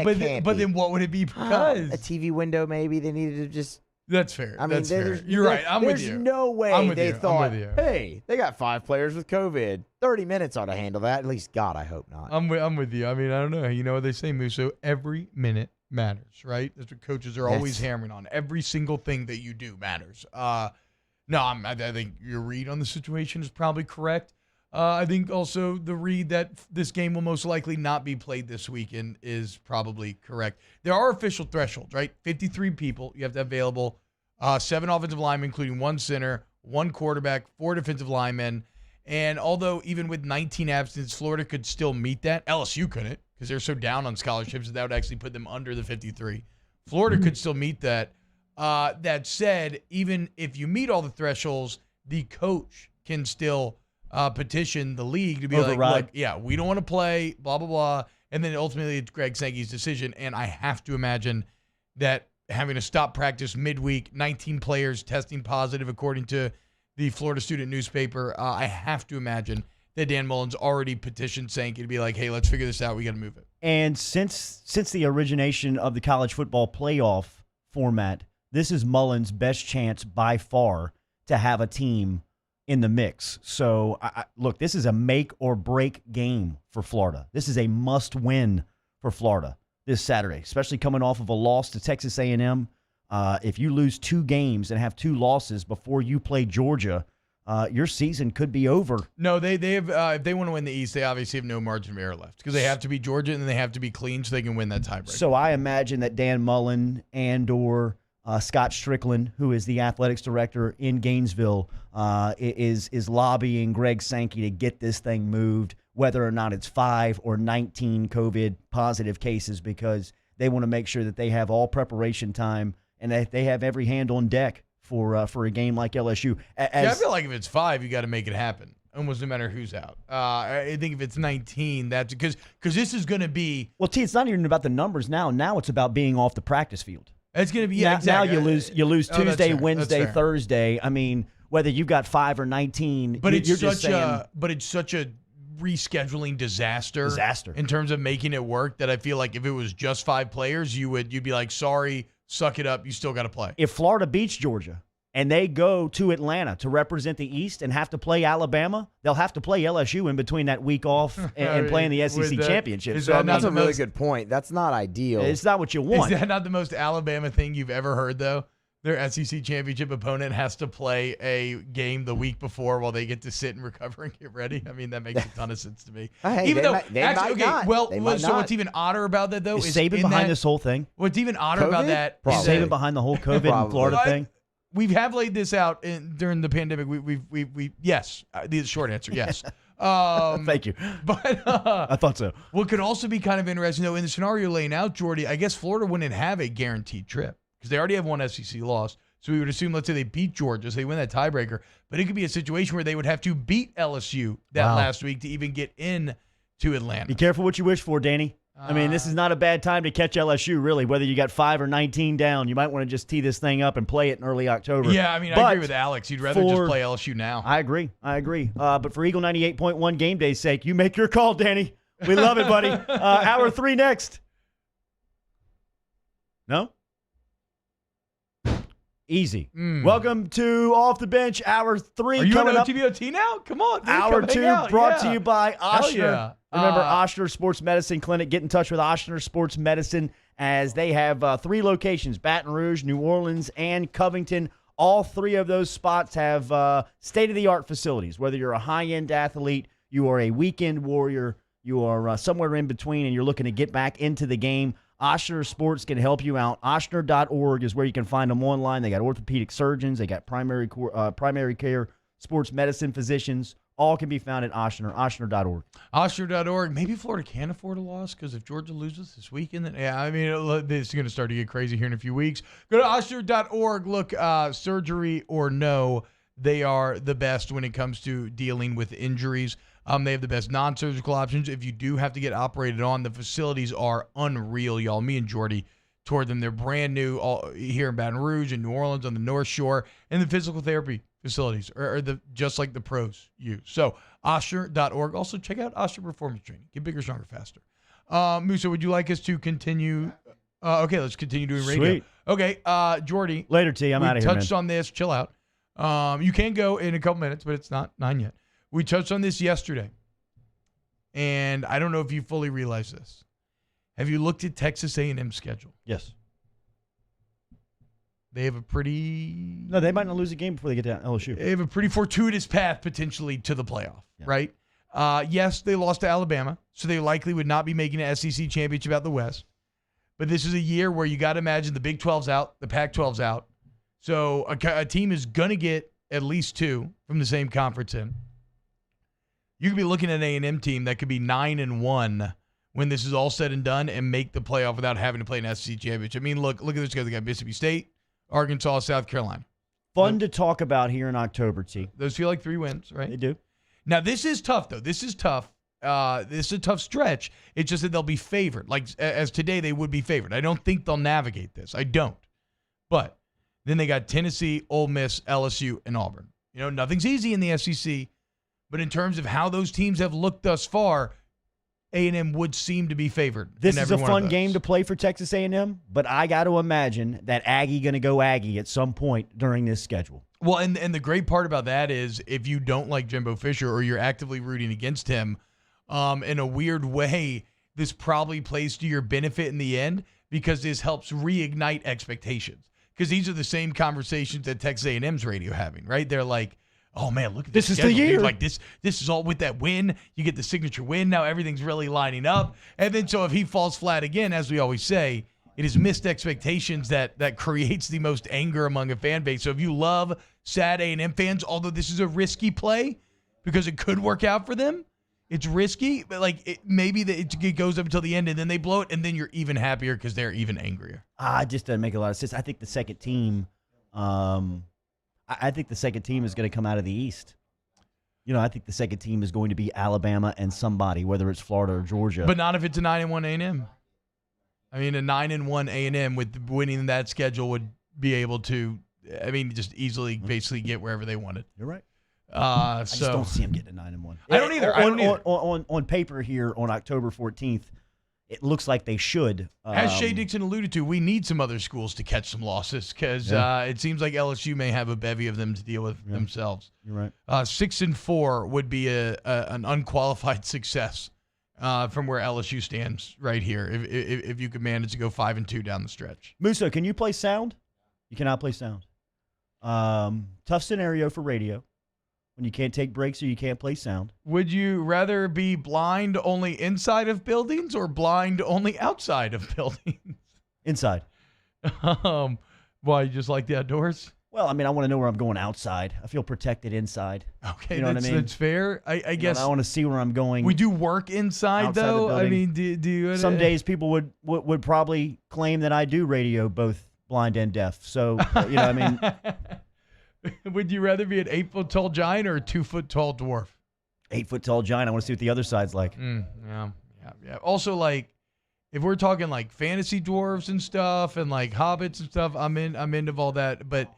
But then what would it be because? A TV window, maybe they needed to just. That's fair. I mean, You're right. I'm with you. There's no way they thought, you. hey, they got 5 players with COVID. 30 minutes ought to handle that. At least, God, I hope not. I'm with you. I mean, I don't know. You know what they say, Musso? Every minute matters, right? That's what coaches are always hammering on. Every single thing that you do matters. No, I think your read on the situation is probably correct. I think also the read that this game will most likely not be played this weekend is probably correct. There are official thresholds, right? 53 people you have to have available, 7 offensive linemen, including 1 center, 1 quarterback, 4 defensive linemen. And although even with 19 absences, Florida could still meet that. LSU couldn't because they're so down on scholarships that would actually put them under the 53. Florida could still meet that. That said, even if you meet all the thresholds, the coach can still petition the league to be like, yeah, we don't want to play, blah, blah, blah. And then ultimately it's Greg Sankey's decision. And I have to imagine that having to stop practice midweek, 19 players testing positive, according to the Florida Student newspaper, I have to imagine that Dan Mullen's already petitioned Sankey to be like, hey, let's figure this out. We got to move it. And since the origination of the college football playoff format, this is Mullen's best chance by far to have a team in the mix. So, look, this is a make or break game for Florida. This is a must win for Florida this Saturday, especially coming off of a loss to Texas A&M. If you lose 2 games and have 2 losses before you play Georgia, your season could be over. No, they have. If they want to win the East, they obviously have no margin of error left because they have to beat Georgia and then they have to be clean so they can win that tiebreaker. So I imagine that Dan Mullen and/or Scott Strickland, who is the athletics director in Gainesville, is lobbying Greg Sankey to get this thing moved, whether or not it's 5 or 19 COVID positive cases, because they want to make sure that they have all preparation time and that they have every hand on deck for a game like LSU. I feel like if it's 5, you got to make it happen, almost no matter who's out. I think if it's 19, that's because this is going to be. Well, T, it's not even about the numbers now. Now it's about being off the practice field. It's going to be now you lose Tuesday, Wednesday, Thursday. I mean, whether you've got 5 or 19, but it's such a rescheduling disaster in terms of making it work that I feel like if it was just 5 players, you'd be like, sorry, suck it up, you still got to play. If Florida beats Georgia and they go to Atlanta to represent the East and have to play Alabama, they'll have to play LSU in between that week off and playing the SEC championship. So that's a really good point. That's not ideal. It's not what you want. Is that not the most Alabama thing you've ever heard, though? Their SEC championship opponent has to play a game the week before while they get to sit and recover and get ready. I mean, that makes a ton of sense to me. Hey, even they though, might, they might not. well, they might so not. what's even odder about that, though, is Saban behind this whole thing? What's even odder about that is Saban behind the whole COVID and Florida thing? We have laid this out during the pandemic. We yes. The short answer, yes. Thank you. But I thought so. What could also be kind of interesting, though, in the scenario laying out, Jordy, I guess Florida wouldn't have a guaranteed trip because they already have one SEC loss. So we would assume, let's say they beat Georgia, so they win that tiebreaker. But it could be a situation where they would have to beat LSU that last week to even get in to Atlanta. Be careful what you wish for, Danny. I mean, this is not a bad time to catch LSU, really. Whether you got 5 or 19 down, you might want to just tee this thing up and play it in early October. Yeah, I mean, I agree with Alex. You'd rather just play LSU now. I agree. But for Eagle 98.1 Game Day's sake, you make your call, Danny. We love it, buddy. Hour 3 next. No? Easy. Welcome to Off the Bench, Hour 3. Are you on coming up. OTVOT now? Come on. Dude, Hour come 2 brought to you by Ochsner. Yeah. Remember, Ochsner Sports Medicine Clinic. Get in touch with Ochsner Sports Medicine as they have 3 locations, Baton Rouge, New Orleans, and Covington. All 3 of those spots have state-of-the-art facilities. Whether you're a high-end athlete, you are a weekend warrior, you are somewhere in between, and you're looking to get back into the game, Ochsner Sports can help you out. Ochsner.org is where you can find them online. They got orthopedic surgeons. They got primary care, sports medicine physicians. All can be found at Ochsner, Ochsner.org. Ochsner.org. Maybe Florida can afford a loss because if Georgia loses this weekend, then, yeah, I mean, this is going to start to get crazy here in a few weeks. Go to Ochsner.org. Look, surgery or no, they are the best when it comes to dealing with injuries. They have the best non-surgical options. If you do have to get operated on, the facilities are unreal, y'all. Me and Jordy toward them. They're brand new all here in Baton Rouge and New Orleans on the North Shore, and the physical therapy facilities are just like the pros use. So Ochsner.org. Also check out Ochsner Performance Training. Get bigger, stronger, faster. Musa, would you like us to continue? Okay, let's continue doing radio. Sweet. Okay, Jordy. Later, T. I'm out of here, We touched on this. Chill out. You can go in a couple minutes, but it's not 9 yet. We touched on this yesterday, and I don't know if you fully realize this. Have you looked at Texas A&M's schedule? Yes. They have a pretty... No, they might not lose a game before they get to LSU. They have a pretty fortuitous path potentially to the playoff, right? Yes, they lost to Alabama, so they likely would not be making an SEC championship out the West. But this is a year where you got to imagine the Big 12's out, the Pac-12's out. So a team is going to get at least 2 from the same conference in. You could be looking at an A&M team that could be 9-1 when this is all said and done and make the playoff without having to play an SEC championship. I mean, look at this guy. They got Mississippi State, Arkansas, South Carolina. Fun to talk about here in October, T. Those feel like 3 wins, right? They do. Now, this is tough, though. This is tough. This is a tough stretch. It's just that they'll be favored. Like, as today, they would be favored. I don't think they'll navigate this. I don't. But then they got Tennessee, Ole Miss, LSU, and Auburn. You know, nothing's easy in the SEC. But in terms of how those teams have looked thus far, A&M would seem to be favored. This is a fun game to play for Texas A&M, but I got to imagine that Aggie going to go Aggie at some point during this schedule. Well, and the great part about that is if you don't like Jimbo Fisher or you're actively rooting against him, in a weird way, this probably plays to your benefit in the end because this helps reignite expectations. Because these are the same conversations that Texas A&M's radio having, right? They're like, oh man, look at this. This is the year. Dude. Like this is all with that win. You get the signature win. Now everything's really lining up. And then so if he falls flat again, as we always say, it is missed expectations that creates the most anger among a fan base. So if you love sad A&M fans, although this is a risky play because it could work out for them, it's risky. But like maybe it goes up until the end and then they blow it, and then you're even happier because they're even angrier. It just doesn't make a lot of sense. I think the second team. I think the second team is going to come out of the East. You know, I think the second team is going to be Alabama and somebody, whether it's Florida or Georgia. But not if it's a 9-1 A&M. I mean, a 9-1 A&M with winning that schedule would be able to, I mean, just easily basically get wherever they wanted. You're right. I just don't see them getting a 9-1. I don't either. On paper here on October 14th, it looks like they should. As Shea Dixon alluded to, we need some other schools to catch some losses because it seems like LSU may have a bevy of them to deal with themselves. You're right. 6-4 would be an unqualified success from where LSU stands right here if you could manage to go 5-2 down the stretch. Musso, can you play sound? You cannot play sound. Tough scenario for radio. When you can't take breaks or you can't play sound. Would you rather be blind only inside of buildings or blind only outside of buildings? Inside. Why, you just like the outdoors? Well, I mean, I want to know where I'm going outside. I feel protected inside. Okay, you know what I mean? That's fair. I guess. I want to see where I'm going. We do work inside though. I mean, do you? Some days people would probably claim that I do radio both blind and deaf. So, you know what I mean? Would you rather be an 8-foot-tall giant or a 2-foot-tall dwarf? 8-foot-tall giant. I want to see what the other side's like. Yeah. Also, like, if we're talking like fantasy dwarves and stuff, and like hobbits and stuff, I'm into all that. But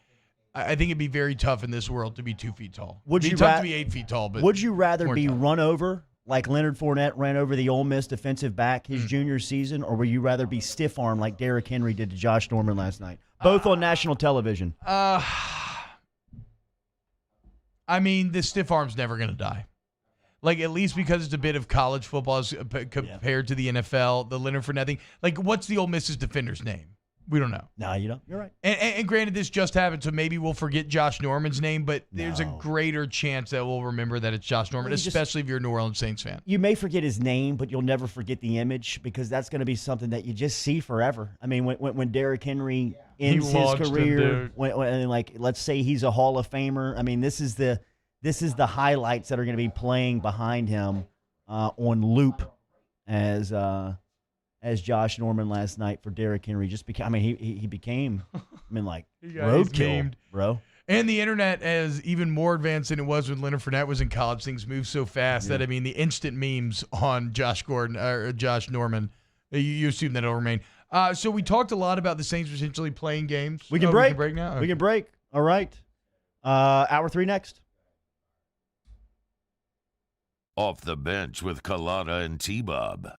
I think it'd be very tough in this world to be 2 feet tall. Would you tough to be 8 feet tall? But would you rather be tough. run over like Leonard Fournette ran over the Ole Miss defensive back his junior season, or would you rather be stiff armed like Derrick Henry did to Josh Norman last night, both on national television? I mean, the stiff arm's never going to die. Like, at least because it's a bit of college football as compared to the NFL, the Leonard Fournette thing. Like, what's the Ole Miss's defender's name? We don't know. No, you don't. You're right. And granted, this just happened, so maybe we'll forget Josh Norman's name, but there's a greater chance that we'll remember that it's Josh Norman, especially if you're a New Orleans Saints fan. You may forget his name, but you'll never forget the image because that's going to be something that you just see forever. I mean, when Derrick Henry ends his career, when like let's say he's a Hall of Famer. I mean, this is the highlights that are going to be playing behind him on loop as Josh Norman last night for Derrick Henry. He became like roadkill, bro. And the internet is even more advanced than it was when Leonard Fournette was in college. Things move so fast that, I mean, the instant memes on Josh Norman, you assume that it'll remain. So we talked a lot about the Saints potentially playing games. We can Oh, break. We can break now? We can break. All right. Hour 3 next. Off the bench with Kalana and T-Bob.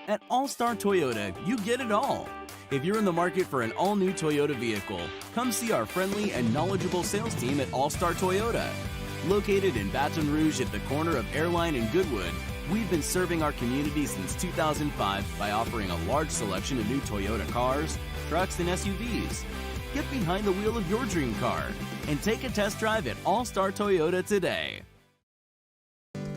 At All-Star Toyota, you get it all. If you're in the market for an all-new Toyota vehicle, come see our friendly and knowledgeable sales team at All-Star Toyota. Located in Baton Rouge at the corner of Airline and Goodwood, we've been serving our community since 2005 by offering a large selection of new Toyota cars, trucks, and SUVs. Get behind the wheel of your dream car and take a test drive at All-Star Toyota today.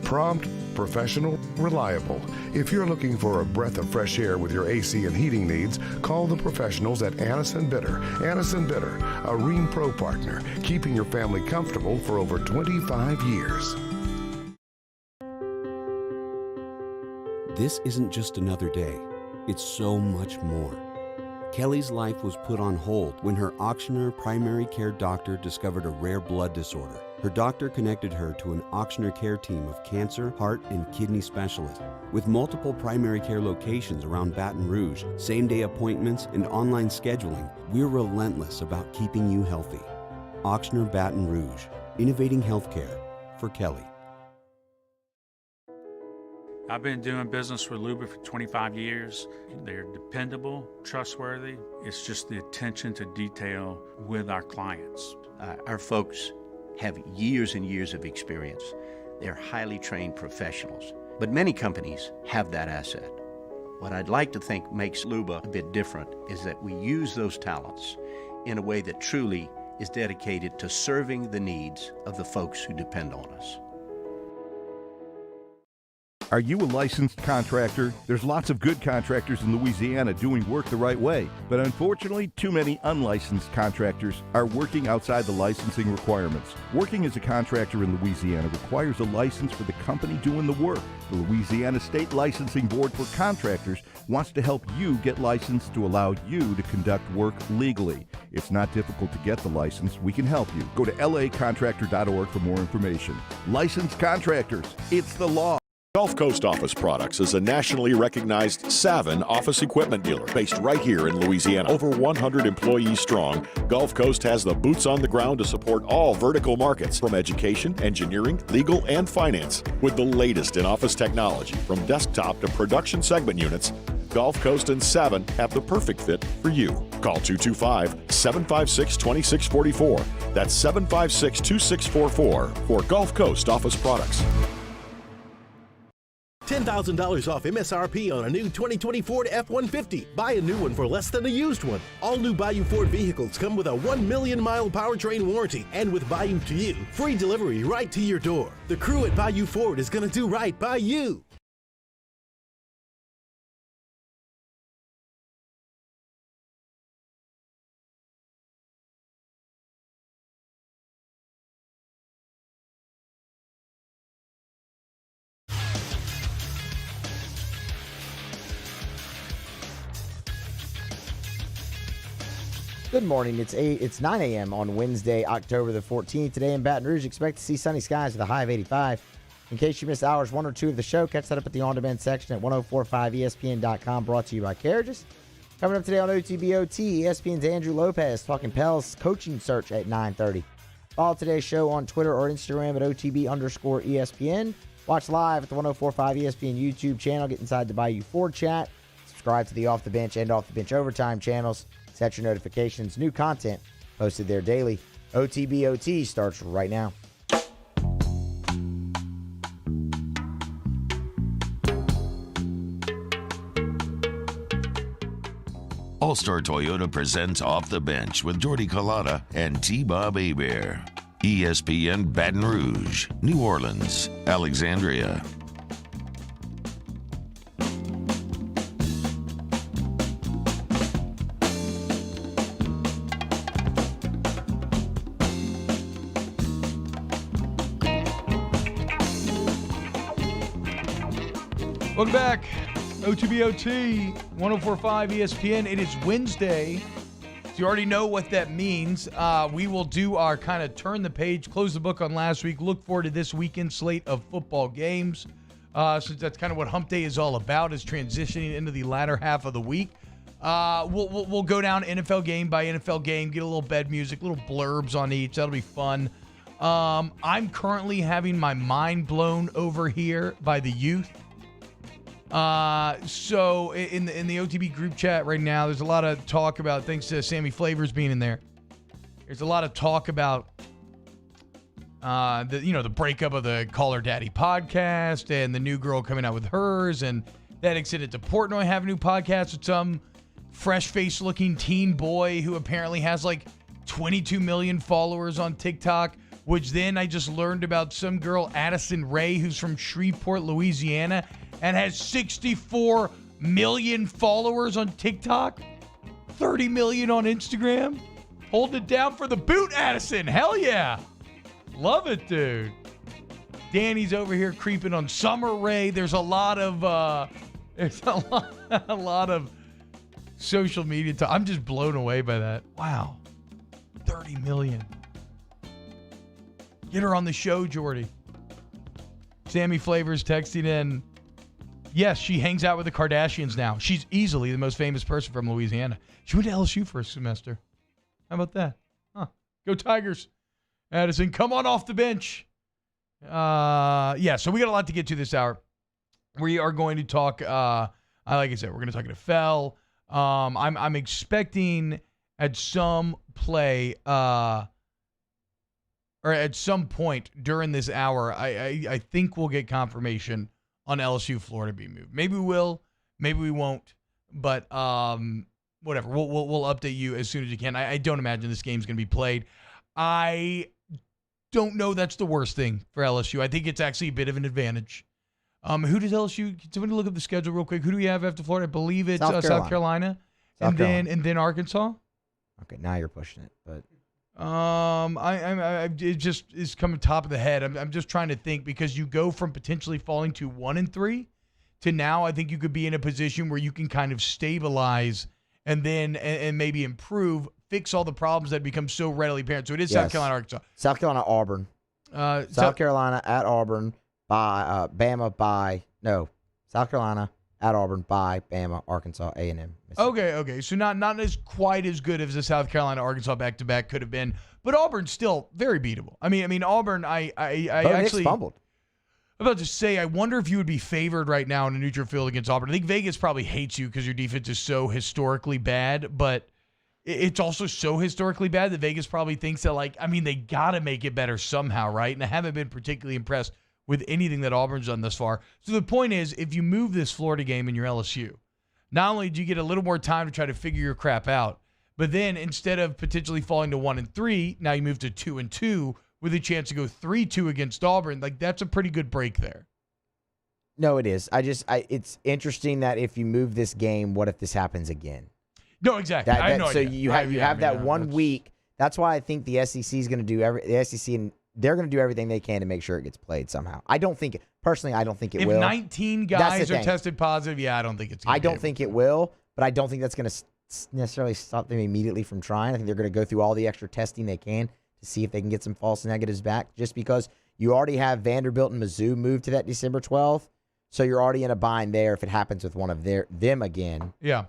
Prompt, professional, reliable. If you're looking for a breath of fresh air with your AC and heating needs, call the professionals at Anison Bitter. Anison Bitter, a Rheem Pro partner, keeping your family comfortable for over 25 years. This isn't just another day. It's so much more. Kelly's life was put on hold when her Ochsner primary care doctor discovered a rare blood disorder. Her doctor connected her to an Ochsner care team of cancer, heart, and kidney specialists. With multiple primary care locations around Baton Rouge, same-day appointments, and online scheduling, we're relentless about keeping you healthy. Ochsner Baton Rouge, innovating healthcare for Kelly. I've been doing business with Luba for 25 years. They're dependable, trustworthy. It's just the attention to detail with our clients. Our folks have years and years of experience. They're highly trained professionals. But many companies have that asset. What I'd like to think makes Luba a bit different is that we use those talents in a way that truly is dedicated to serving the needs of the folks who depend on us. Are you a licensed contractor? There's lots of good contractors in Louisiana doing work the right way, but unfortunately, too many unlicensed contractors are working outside the licensing requirements. Working as a contractor in Louisiana requires a license for the company doing the work. The Louisiana State Licensing Board for Contractors wants to help you get licensed to allow you to conduct work legally. It's not difficult to get the license. We can help you. Go to lacontractor.org for more information. Licensed contractors, it's the law. Gulf Coast Office Products is a nationally recognized Savin office equipment dealer based right here in Louisiana. Over 100 employees strong, Gulf Coast has the boots on the ground to support all vertical markets, from education, engineering, legal, and finance. With the latest in office technology, from desktop to production segment units, Gulf Coast and Savin have the perfect fit for you. Call 225-756-2644. That's 756-2644 for Gulf Coast Office Products. $10,000 off MSRP on a new 2020 Ford F-150. Buy a new one for less than a used one. All new Bayou Ford vehicles come with a 1 million mile powertrain warranty, and with Bayou to You, free delivery right to your door. The crew at Bayou Ford is going to do right by you. Good morning. It's 9 a.m. on Wednesday, October the 14th. Today in Baton Rouge, expect to see sunny skies with a high of 85. In case you missed hours 1 or 2 of the show, catch that up at the on-demand section at 1045ESPN.com, brought to you by Carriages. Coming up today on OTBOT, ESPN's Andrew Lopez talking Pels coaching search at 9:30. Follow today's show on Twitter or Instagram at OTB_ESPN. Watch live at the 1045 ESPN YouTube channel. Get inside the Bayou Ford chat. Subscribe to the Off the Bench and Off the Bench Overtime channels. Set your notifications. New content posted there daily. OTBOT starts right now. All-Star Toyota presents Off the Bench with Jordy Collada and T-Bob Hebert. ESPN Baton Rouge, New Orleans, Alexandria. Welcome back. OTBOT, 104.5 ESPN. It is Wednesday. So you already know what that means. We will do our kind of turn the page, close the book on last week, look forward to this weekend slate of football games. Since that's kind of what Hump Day is all about, is transitioning into the latter half of the week. We'll go down NFL game by NFL game, get a little bed music, little blurbs on each. That'll be fun. I'm currently having my mind blown over here by the youth. So in the OTB group chat right now, there's a lot of talk about, thanks to Sammy Flavors being in there, there's a lot of talk about the breakup of the Call Her Daddy podcast and the new girl coming out with hers, and that extended to Portnoy having a new podcast with some fresh-faced looking teen boy who apparently has like 22 million followers on TikTok, which then I just learned about some girl, Addison Ray, who's from Shreveport, Louisiana, and has 64 million followers on TikTok, 30 million on Instagram. Holding it down for the boot, Addison. Hell yeah. Love it, dude. Danny's over here creeping on Summer Ray. There's a lot of a lot of social media talk. I'm just blown away by that. Wow. 30 million. Get her on the show, Jordy. Sammy Flavors texting in. Yes, she hangs out with the Kardashians now. She's easily the most famous person from Louisiana. She went to LSU for a semester. How about that? Huh. Go Tigers. Addison, come on off the bench. So we got a lot to get to this hour. We are going to talk, like I said, we're going to talk NFL. I'm expecting at some play, or at some point during this hour, I think we'll get confirmation on LSU-Florida being moved. Maybe we will, maybe we won't, but whatever. We'll update you as soon as you can. I don't imagine this game's going to be played. I don't know that's the worst thing for LSU. I think it's actually a bit of an advantage. Who does LSU? Can somebody look up the schedule real quick? Who do we have after Florida? I believe it's South Carolina. And then Arkansas. Okay, now you're pushing it, but it just is coming top of the head. I'm just trying to think, because you go from potentially falling to 1-3 to now I think you could be in a position where you can kind of stabilize and then and maybe improve, fix all the problems that become so readily apparent. So it is South Carolina, Arkansas. South Carolina, Auburn. South Carolina at Auburn by Bama by South Carolina at Auburn by Bama, Arkansas, A&M. Okay. So not as quite as good as the South Carolina Arkansas back-to-back could have been, but Auburn's still very beatable. I mean Auburn. I actually fumbled. I'm about to say, I wonder if you would be favored right now in a neutral field against Auburn. I think Vegas probably hates you because your defense is so historically bad, but it's also so historically bad that Vegas probably thinks that, they got to make it better somehow, right? And I haven't been particularly impressed with anything that Auburn's done thus far. So the point is, if you move this Florida game in your LSU, not only do you get a little more time to try to figure your crap out, but then instead of potentially falling to 1-3, now you move to 2-2 with a chance to go 3-2 against Auburn. That's a pretty good break there. No, it is. It's interesting that if you move this game, what if this happens again? No, exactly. I have no idea. So you have that 1 week. That's why I think the SEC is going to do the SEC, and they're going to do everything they can to make sure it gets played somehow. I don't think it will. If 19 guys are tested positive, I don't think it's going to. I don't think it will, but I don't think that's going to necessarily stop them immediately from trying. I think they're going to go through all the extra testing they can to see if they can get some false negatives back, just because you already have Vanderbilt and Mizzou moved to that December 12th, so you're already in a bind there if it happens with one of them again. Yeah.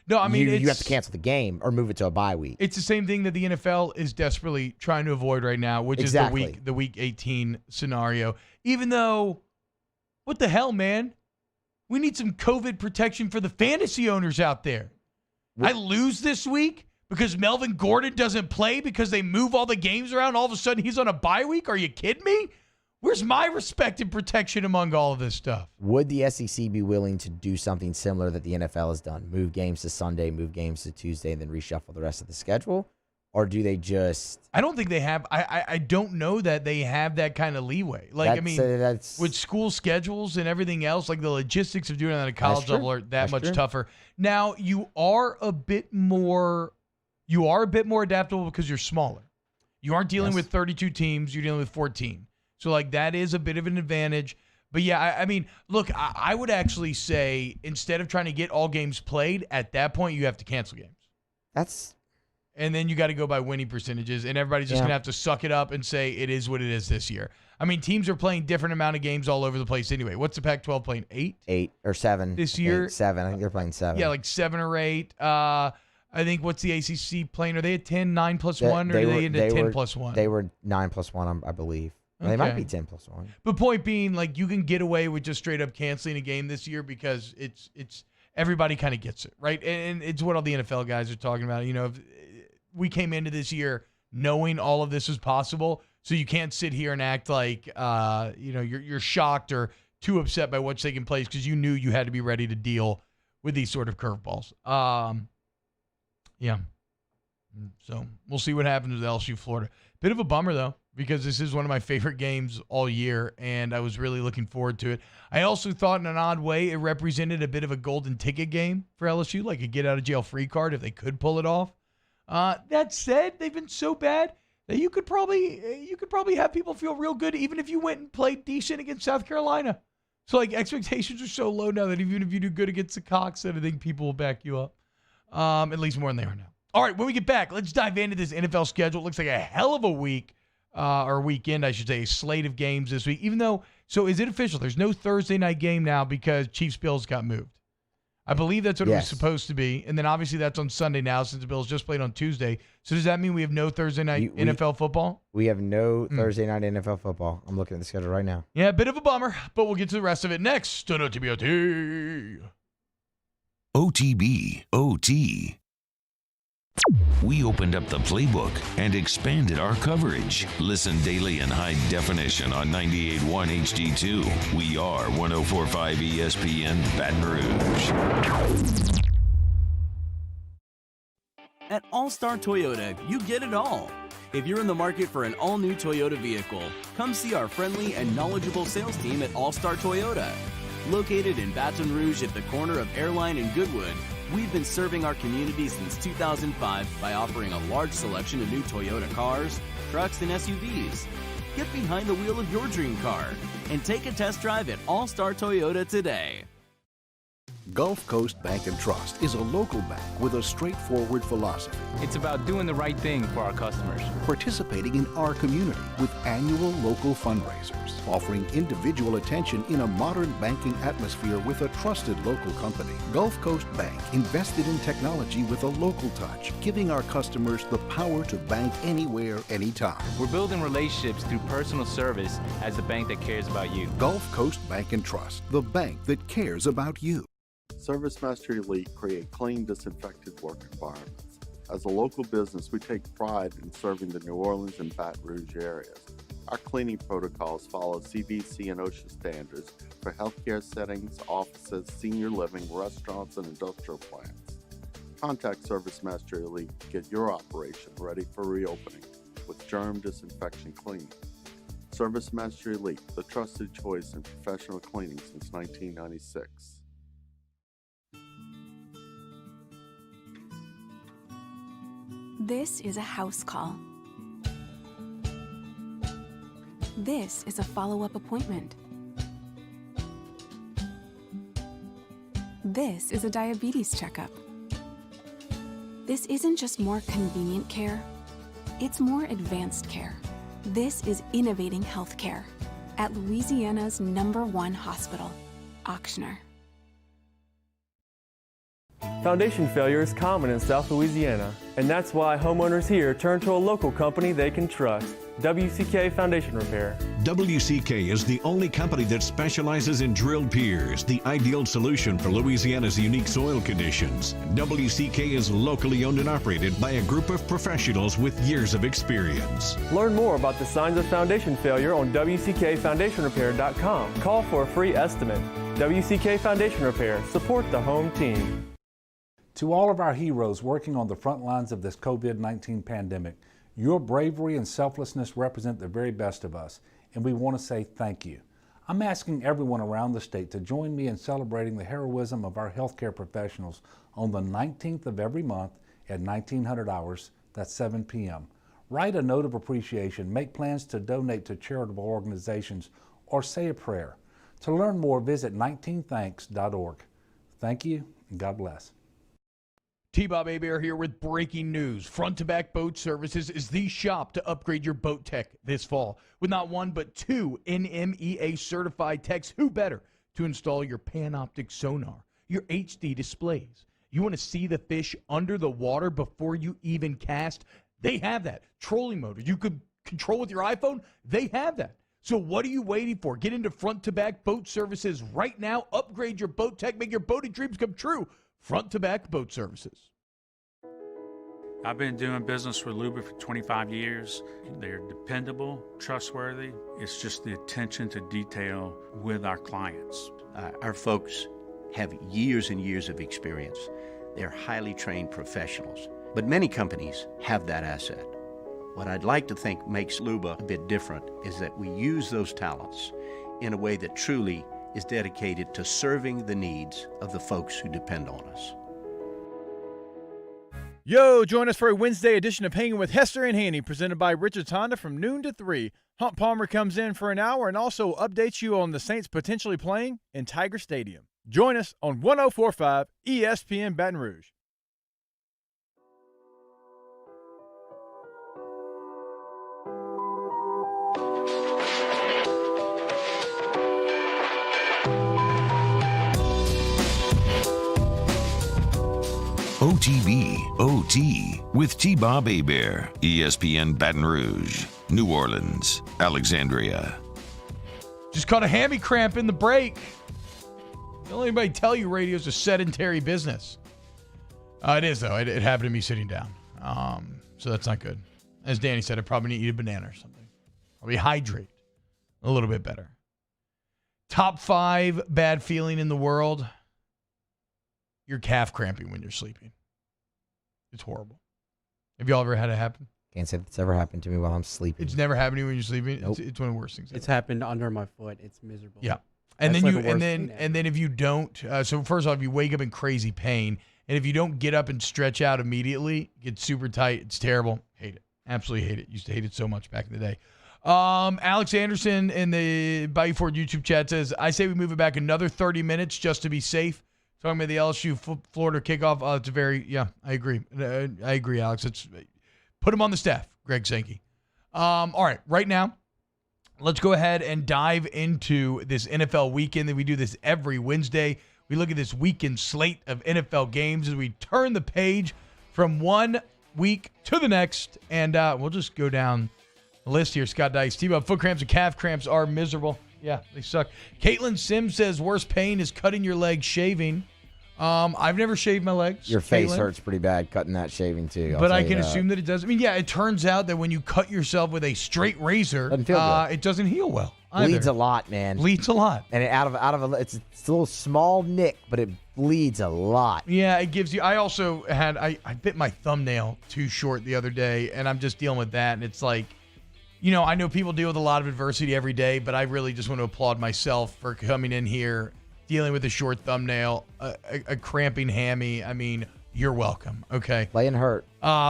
No, I mean, you have to cancel the game or move it to a bye week. It's the same thing that the NFL is desperately trying to avoid right now, which is the week 18 scenario. Even though, what the hell, man? We need some COVID protection for the fantasy owners out there. I lose this week because Melvin Gordon doesn't play because they move all the games around. All of a sudden, he's on a bye week. Are you kidding me? Where's my respect and protection among all of this stuff? Would the SEC be willing to do something similar that the NFL has done? Move games to Sunday, move games to Tuesday, and then reshuffle the rest of the schedule? Or do they just... I don't think they have... I don't know that they have that kind of leeway. With school schedules and everything else, the logistics of doing that at a college level are that much tougher. Now, you are a bit more adaptable because you're smaller. You aren't dealing with 32 teams. You're dealing with 14. So, that is a bit of an advantage. But yeah, I mean, look, I would actually say instead of trying to get all games played, at that point you have to cancel games. And then you got to go by winning percentages, and everybody's just going to have to suck it up and say it is what it is this year. I mean, teams are playing different amount of games all over the place anyway. What's the Pac-12 playing? 8? 8 or 7 this year? 7. I think they're playing 7. Yeah, like 7 or 8. I think what's the ACC playing? Are they at 10, 9 plus 1, or are they into 10 plus 1? They were 9 plus 1, I believe. Okay. They might be 10 plus 1. But point being, like, you can get away with just straight up canceling a game this year because it's everybody kind of gets it, right? And it's what all the NFL guys are talking about. You know, if we came into this year knowing all of this was possible, so you can't sit here and act like you're shocked or too upset by what's taking place because you knew you had to be ready to deal with these sort of curveballs. Yeah. So we'll see what happens with LSU-Florida. Bit of a bummer, though, because this is one of my favorite games all year, and I was really looking forward to it. I also thought in an odd way it represented a bit of a golden ticket game for LSU, like a get-out-of-jail-free card if they could pull it off. That said, they've been so bad that you could probably have people feel real good even if you went and played decent against South Carolina. So, like, expectations are so low now that even if you do good against the Cox, I think people will back you up, at least more than they are now. All right, when we get back, let's dive into this NFL schedule. It looks like a hell of a week, or weekend, I should say, a slate of games this week. Even though, so is it official? There's no Thursday night game now because Chiefs-Bills got moved. I believe that's what it was supposed to be. And then obviously that's on Sunday now since the Bills just played on Tuesday. So does that mean we have no Thursday night NFL football? We have no Thursday night NFL football. I'm looking at the schedule right now. Yeah, a bit of a bummer, but we'll get to the rest of it next on OTBOT. OTB, OT. We opened up the playbook and expanded our coverage. Listen daily in high definition on 98.1 HD2. We are 104.5 ESPN Baton Rouge. At All-Star Toyota, you get it all. If you're in the market for an all-new Toyota vehicle, come see our friendly and knowledgeable sales team at All-Star Toyota. Located in Baton Rouge at the corner of Airline and Goodwood, we've been serving our community since 2005 by offering a large selection of new Toyota cars, trucks, and SUVs. Get behind the wheel of your dream car and take a test drive at All-Star Toyota today. Gulf Coast Bank & Trust is a local bank with a straightforward philosophy. It's about doing the right thing for our customers. Participating in our community with annual local fundraisers. Offering individual attention in a modern banking atmosphere with a trusted local company. Gulf Coast Bank invested in technology with a local touch, giving our customers the power to bank anywhere, anytime. We're building relationships through personal service as a bank that cares about you. Gulf Coast Bank & Trust, the bank that cares about you. Service Master Elite create clean, disinfected work environments. As a local business, we take pride in serving the New Orleans and Baton Rouge areas. Our cleaning protocols follow CDC and OSHA standards for healthcare settings, offices, senior living, restaurants, and industrial plants. Contact Service Master Elite to get your operation ready for reopening with germ disinfection cleaning. Service Master Elite, the trusted choice in professional cleaning since 1996. This is a house call. This is a follow-up appointment. This is a diabetes checkup. This isn't just more convenient care, it's more advanced care. This is innovating healthcare at Louisiana's #1 hospital, Ochsner. Foundation failure is common in South Louisiana, and that's why homeowners here turn to a local company they can trust, WCK Foundation Repair. WCK is the only company that specializes in drilled piers, the ideal solution for Louisiana's unique soil conditions. WCK is locally owned and operated by a group of professionals with years of experience. Learn more about the signs of foundation failure on WCKFoundationRepair.com. Call for a free estimate. WCK Foundation Repair. Support the home team. To all of our heroes working on the front lines of this COVID-19 pandemic, your bravery and selflessness represent the very best of us, and we want to say thank you. I'm asking everyone around the state to join me in celebrating the heroism of our healthcare professionals on the 19th of every month at 1900 hours, that's 7 p.m. Write a note of appreciation, make plans to donate to charitable organizations, or say a prayer. To learn more, visit 19thanks.org. Thank you, and God bless. T-Bob Hebert here with breaking news. Front to Back Boat Services is the shop to upgrade your boat tech this fall. With not one but two NMEA certified techs, who better to install your Panoptic sonar, your HD displays. You want to see the fish under the water before you even cast? They have that. Trolling motor you could control with your iPhone? They have that. So what are you waiting for? Get into Front to Back Boat Services right now. Upgrade your boat tech. Make your boating dreams come true. Front to Back Boat Services. I've been doing business with Luba for 25 years. They're dependable, trustworthy. It's just the attention to detail with our clients. Our folks have years and years of experience. They're highly trained professionals. But many companies have that asset. What I'd like to think makes Luba a bit different is that we use those talents in a way that truly is dedicated to serving the needs of the folks who depend on us. Yo, join us for a Wednesday edition of Hanging with Hester and Haney, presented by Richards Honda from noon to 3. Hunt Palmer comes in for an hour and also updates you on the Saints potentially playing in Tiger Stadium. Join us on 104.5 ESPN Baton Rouge. OTB, OT, with T-Bob Hebert, ESPN Baton Rouge, New Orleans, Alexandria. Just caught a hammy cramp in the break. Don't let anybody tell you radio's a sedentary business. It is, though. It happened to me sitting down. So that's not good. As Danny said, I probably need to eat a banana or something. Probably hydrate a little bit better. Top 5 bad feeling in the world. You're calf cramping when you're sleeping. It's horrible. Have y'all ever had it happen? Can't say that's ever happened to me while I'm sleeping. It's never happened to you when you're sleeping. Nope. It's one of the worst things. It's happened under my foot. It's miserable. Yeah. And That's then like the worst thing and then if you don't, so first off, you wake up in crazy pain, and if you don't get up and stretch out immediately, it gets super tight. It's terrible. Hate it. Absolutely hate it. Used to hate it so much back in the day. Alex Anderson in the Bayou Ford YouTube chat says, I say we move it back another 30 minutes just to be safe. Talking about the LSU-Florida kickoff. It's a very, I agree. I agree, Alex. Put him on the staff, Greg Sankey. All right, right now, let's go ahead and dive into this NFL weekend. We do this every Wednesday. We look at this weekend slate of NFL games as we turn the page from one week to the next. And we'll just go down the list here. Scott Dice, T-Bob, foot cramps and calf cramps are miserable. Yeah, they suck. Caitlin Sims says worst pain is cutting your leg shaving. I've never shaved my legs. Your face Caitlin. hurts pretty bad cutting that shaving too. But I can assume that it does. I mean, yeah, it turns out that when you cut yourself with a straight razor, Doesn't feel good. it doesn't heal well. Either. Bleeds a lot, man. Bleeds a lot. And it it's a little small nick, but it bleeds a lot. Yeah, it gives you. I also had I bit my thumbnail too short the other day, and I'm just dealing with that. And it's like, I know people deal with a lot of adversity every day, but I really just want to applaud myself for coming in here, dealing with a short thumbnail, a cramping hammy. I mean, you're welcome. Okay. Playing hurt.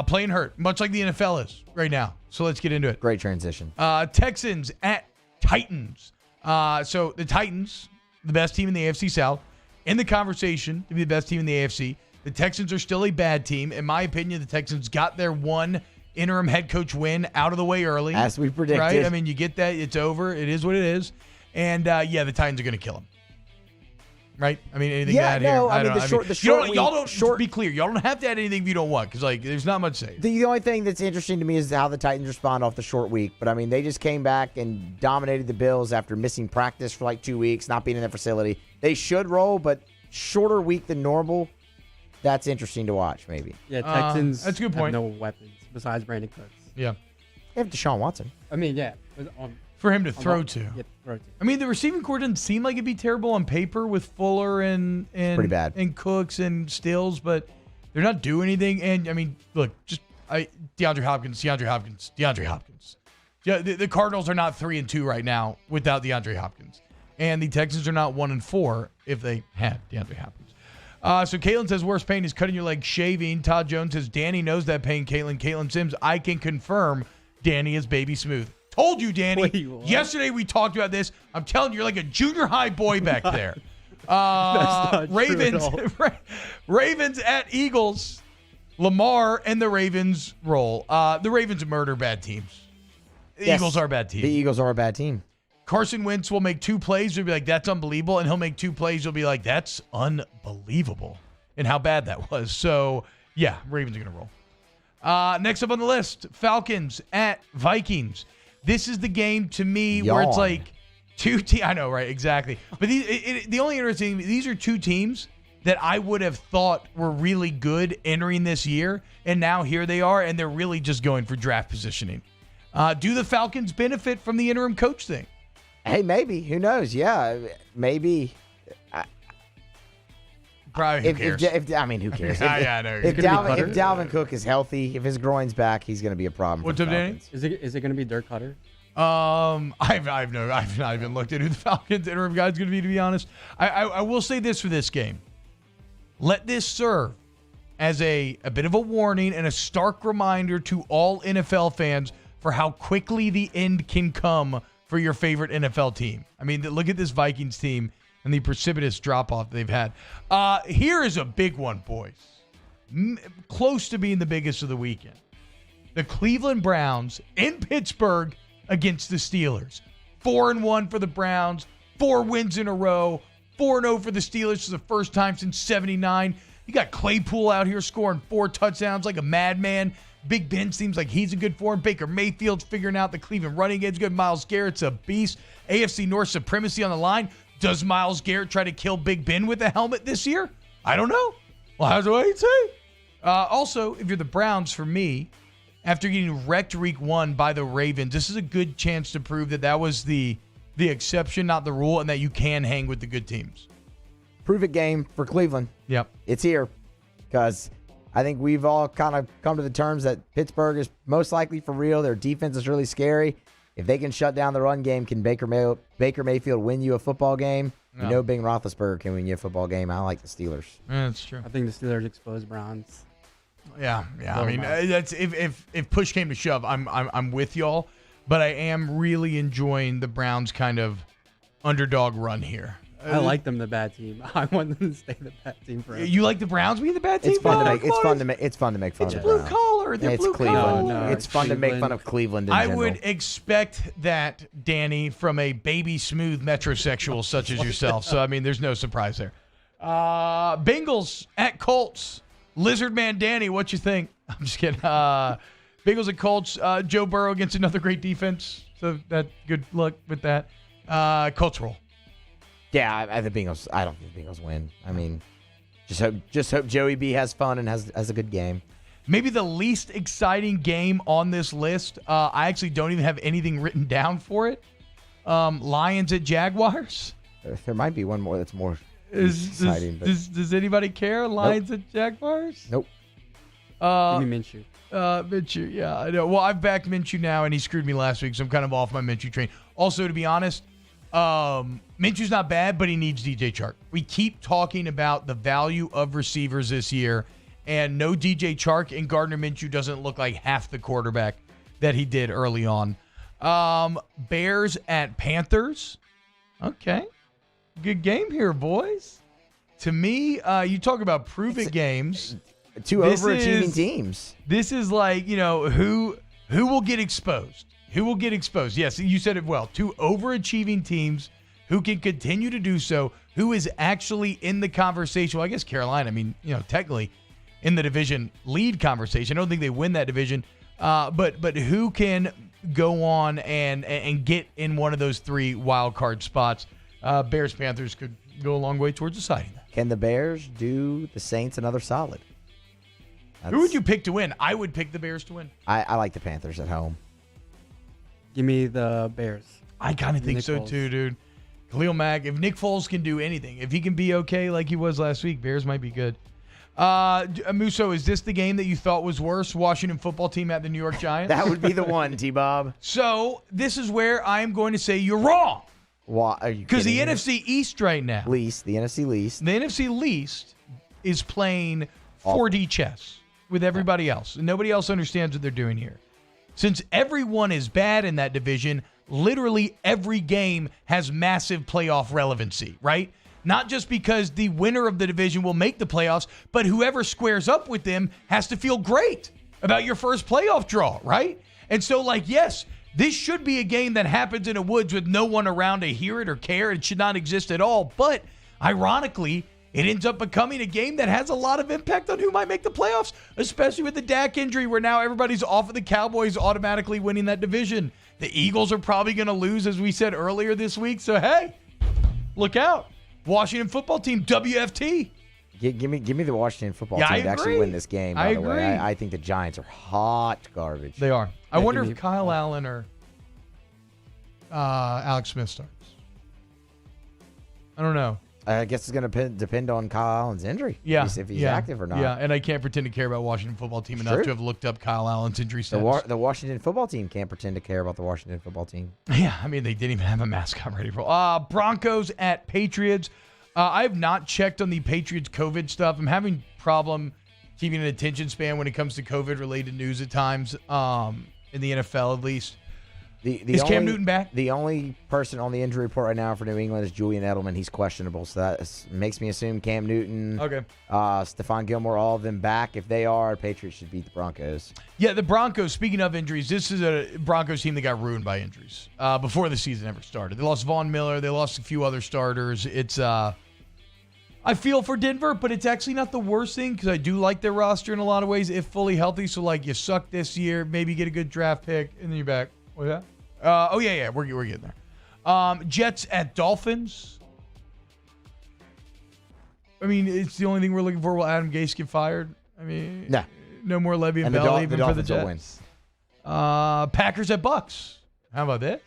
Playing hurt, much like the NFL is right now. So let's get into it. Great transition. Texans at Titans. So the Titans, the best team in the AFC South, in the conversation to be the best team in the AFC. The Texans are still a bad team. In my opinion, the Texans got their one interim head coach win out of the way early. As we predicted. Right? I mean, you get that. It's over. It is what it is. And, the Titans are going to kill them. Right? I mean, anything to add here? I mean, y'all don't be clear. Y'all don't have to add anything if you don't want, because there's not much to say. The only thing that's interesting to me is how the Titans respond off the short week. But I mean, they just came back and dominated the Bills after missing practice for like 2 weeks, not being in their facility. They should roll, but shorter week than normal. That's interesting to watch, maybe. Yeah, Texans that's a good point. have no weapons besides Brandon Cooks. Yeah. They have Deshaun Watson. I mean, yeah. For him to throw to. Yeah, throw to. I mean, the receiving core doesn't seem like it'd be terrible on paper with Fuller and pretty bad. And Cooks and Stills, but they're not doing anything. And I mean, look, DeAndre Hopkins. Yeah, the Cardinals are not 3-2 right now without DeAndre Hopkins, and the Texans are not 1-4 if they had DeAndre Hopkins. So Caitlin says worst pain is cutting your leg shaving. Todd Jones says Danny knows that pain. Caitlin Sims, I can confirm Danny is baby smooth. Told you, Danny. Wait, what? Yesterday we talked about this. I'm telling you, you're like a junior high boy back there. That's not Ravens, true at all. Ravens at Eagles. Lamar and the Ravens roll. The Ravens murder bad teams. The Yes. Eagles are a bad team. The Eagles are a bad team. Carson Wentz will make 2 plays. You'll be like, that's unbelievable. And he'll make 2 plays. You'll be like, that's unbelievable. And how bad that was. So, yeah, Ravens are going to roll. Next up on the list, Falcons at Vikings. This is the game to me where it's Yawn. like 2 teams. I know, right? Exactly. But the only interesting, these are 2 teams that I would have thought were really good entering this year. And now here they are, and they're really just going for draft positioning. Do the Falcons benefit from the interim coach thing? Hey, maybe. Who knows? Yeah, maybe. Probably. Who cares? I mean, who cares? Yeah, I know. If Dalvin Cook is healthy, if his groin's back, he's going to be a problem. What's for up, the Danny? Falcons. Is it going to be Dirk Cutter? I've not even looked at who the Falcons interim guy's going to be honest. I will say this for this game. Let this serve as a bit of a warning and a stark reminder to all NFL fans for how quickly the end can come for your favorite NFL team. I mean, look at this Vikings team and the precipitous drop-off they've had. Here is a big one, boys. Close to being the biggest of the weekend. The Cleveland Browns in Pittsburgh against the Steelers. 4-1 for the Browns. 4 wins in a row. 4-0 for the Steelers for the first time since '79. You got Claypool out here scoring 4 touchdowns like a madman. Big Ben seems like he's in good form. Baker Mayfield's figuring out the Cleveland running game's good. Myles Garrett's a beast. AFC North supremacy on the line. Does Myles Garrett try to kill Big Ben with a helmet this year? I don't know. Well, how's the way you say? Also, if you're the Browns, for me, after getting wrecked week 1 by the Ravens, this is a good chance to prove that was the exception, not the rule, and that you can hang with the good teams. Prove it game for Cleveland. Yep. It's here because I think we've all kind of come to the terms that Pittsburgh is most likely for real. Their defense is really scary. If they can shut down the run game, can Baker Mayfield win you a football game? No. You know Ben Roethlisberger can win you a football game. I like the Steelers. Yeah, that's true. I think the Steelers expose Browns. Yeah. I mean, that's if push came to shove, I'm with y'all, but I am really enjoying the Browns' kind of underdog run here. I like them the bad team. I want them to stay the bad team forever. You like the Browns being the bad team? It's fun to make. It's fun to make. It's fun to make fun It's of. blue Browns. collar. They're It's blue Cleveland. collar. No, it's fun to make fun of Cleveland. In I general. would expect that, Danny, from a baby smooth metrosexual such as yourself. So I mean, there's no surprise there. Bengals at Colts. Lizard Man Danny, what you think? I'm just kidding. Bengals at Colts. Joe Burrow against another great defense. So that good luck with that. Colts roll. Yeah, I the Bengals. I don't think the Bengals win. I mean, just hope Joey B has fun and has a good game. Maybe the least exciting game on this list. I actually don't even have anything written down for it. Lions at Jaguars. There might be one more that's more exciting. Does anybody care? Lions at Jaguars? Nope. Give me Minshew. Minshew, yeah, I know. Well, I've backed Minshew now, and he screwed me last week, so I'm kind of off my Minshew train. Also, to be honest, Minshew's not bad, but he needs DJ Chark. We keep talking about the value of receivers this year, and no DJ Chark, and Gardner Minshew doesn't look like half the quarterback that he did early on. Bears at Panthers. Okay. Good game here, boys. To me, you talk about prove-it games. 2 overachieving teams. This is like, who will get exposed? Who will get exposed? Yes, you said it well. 2 overachieving teams who can continue to do so, who is actually in the conversation. Well, I guess Carolina, technically in the division lead conversation. I don't think they win that division. But who can go on and get in one of those 3 wild card spots? Bears, Panthers could go a long way towards deciding that. Can the Bears do the Saints another solid? Who would you pick to win? I would pick the Bears to win. I like the Panthers at home. Give me the Bears. I kind of think so too, dude. Khalil Mack, if Nick Foles can do anything, if he can be okay like he was last week, Bears might be good. Musso, is this the game that you thought was worse? Washington football team at the New York Giants? That would be the one, T-Bob. So this is where I am going to say you're wrong. Why are you? Because the NFC East right now. The NFC least. The NFC least is playing 4D chess with everybody else. And nobody else understands what they're doing here. Since everyone is bad in that division, literally every game has massive playoff relevancy, right? Not just because the winner of the division will make the playoffs, but whoever squares up with them has to feel great about your first playoff draw, right? And so, yes, this should be a game that happens in the woods with no one around to hear it or care. It should not exist at all. But ironically, it ends up becoming a game that has a lot of impact on who might make the playoffs, especially with the Dak injury where now everybody's off of the Cowboys automatically winning that division. The Eagles are probably going to lose, as we said earlier this week. So, hey, look out. Washington football team, WFT. Give me the Washington football team to actually win this game, by the way. I think the Giants are hot garbage. They are. I wonder if Kyle Allen or Alex Smith starts. I don't know. I guess it's going to depend on Kyle Allen's injury. Yeah. If he's active or not. Yeah, and I can't pretend to care about Washington football team enough to have looked up Kyle Allen's injury status. The Washington football team can't pretend to care about the Washington football team. Yeah, I mean, they didn't even have a mascot ready for. Broncos at Patriots. I have not checked on the Patriots COVID stuff. I'm having problem keeping an attention span when it comes to COVID-related news at times, in the NFL at least. Is Cam Newton back? The only person on the injury report right now for New England is Julian Edelman. He's questionable, so that makes me assume Cam Newton, Stephon Gilmore, all of them back. If they are, Patriots should beat the Broncos. Yeah, the Broncos, speaking of injuries, this is a Broncos team that got ruined by injuries before the season ever started. They lost Von Miller. They lost a few other starters. It's I feel for Denver, but it's actually not the worst thing because I do like their roster in a lot of ways if fully healthy. So, you suck this year, maybe get a good draft pick, and then you're back. What's that? We're getting there. Jets at Dolphins. I mean, it's the only thing we're looking for. Will Adam Gase get fired? I mean, no more Levy and Bell even for the Jets. Packers at Bucs. How about this?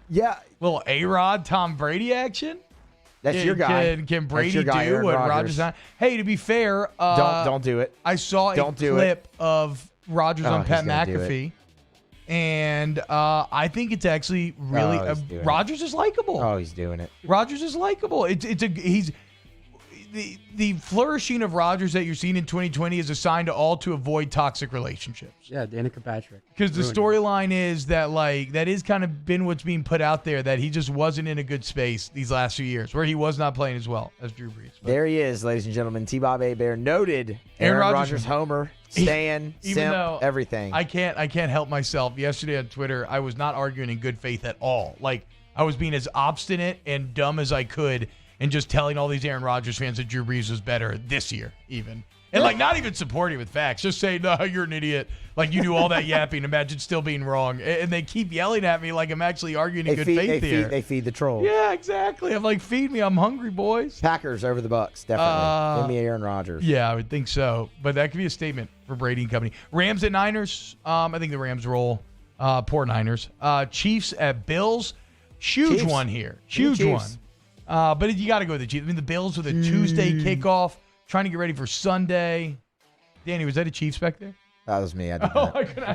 Yeah. Little A-Rod, Tom Brady action. That's your guy. Can Brady do what Rodgers done? Hey, to be fair, don't do it. I saw a clip of Rodgers on Pat McAfee. And I think it's actually really Rodgers is likable. Oh, he's doing it. Rodgers is likable. He's the flourishing of Rodgers that you're seeing in 2020 is a sign to all to avoid toxic relationships. Yeah, Danica Patrick. Because the storyline is that that is kind of been what's being put out there, that he just wasn't in a good space these last few years, where he was not playing as well as Drew Brees. There he is, ladies and gentlemen. T-Bob A-Bear, noted Aaron Rodgers homer, Stan, simp, everything. I can't help myself. Yesterday on Twitter, I was not arguing in good faith at all. I was being as obstinate and dumb as I could and just telling all these Aaron Rodgers fans that Drew Brees was better this year even. And not even supporting with facts. Just saying, no, you're an idiot. You do all that yapping. Imagine still being wrong. And they keep yelling at me like I'm actually arguing in good faith here. They feed the troll. Yeah, exactly. I'm like, feed me. I'm hungry, boys. Packers over the Bucs, definitely. Give me Aaron Rodgers. Yeah, I would think so. But that could be a statement for Brady and company. Rams at Niners. I think the Rams roll. Poor Niners. Chiefs at Bills. Huge one here. Huge one. But you got to go with the Chiefs. I mean, the Bills with a Tuesday kickoff, trying to get ready for Sunday. Danny, was that a Chiefs back there? That was me. I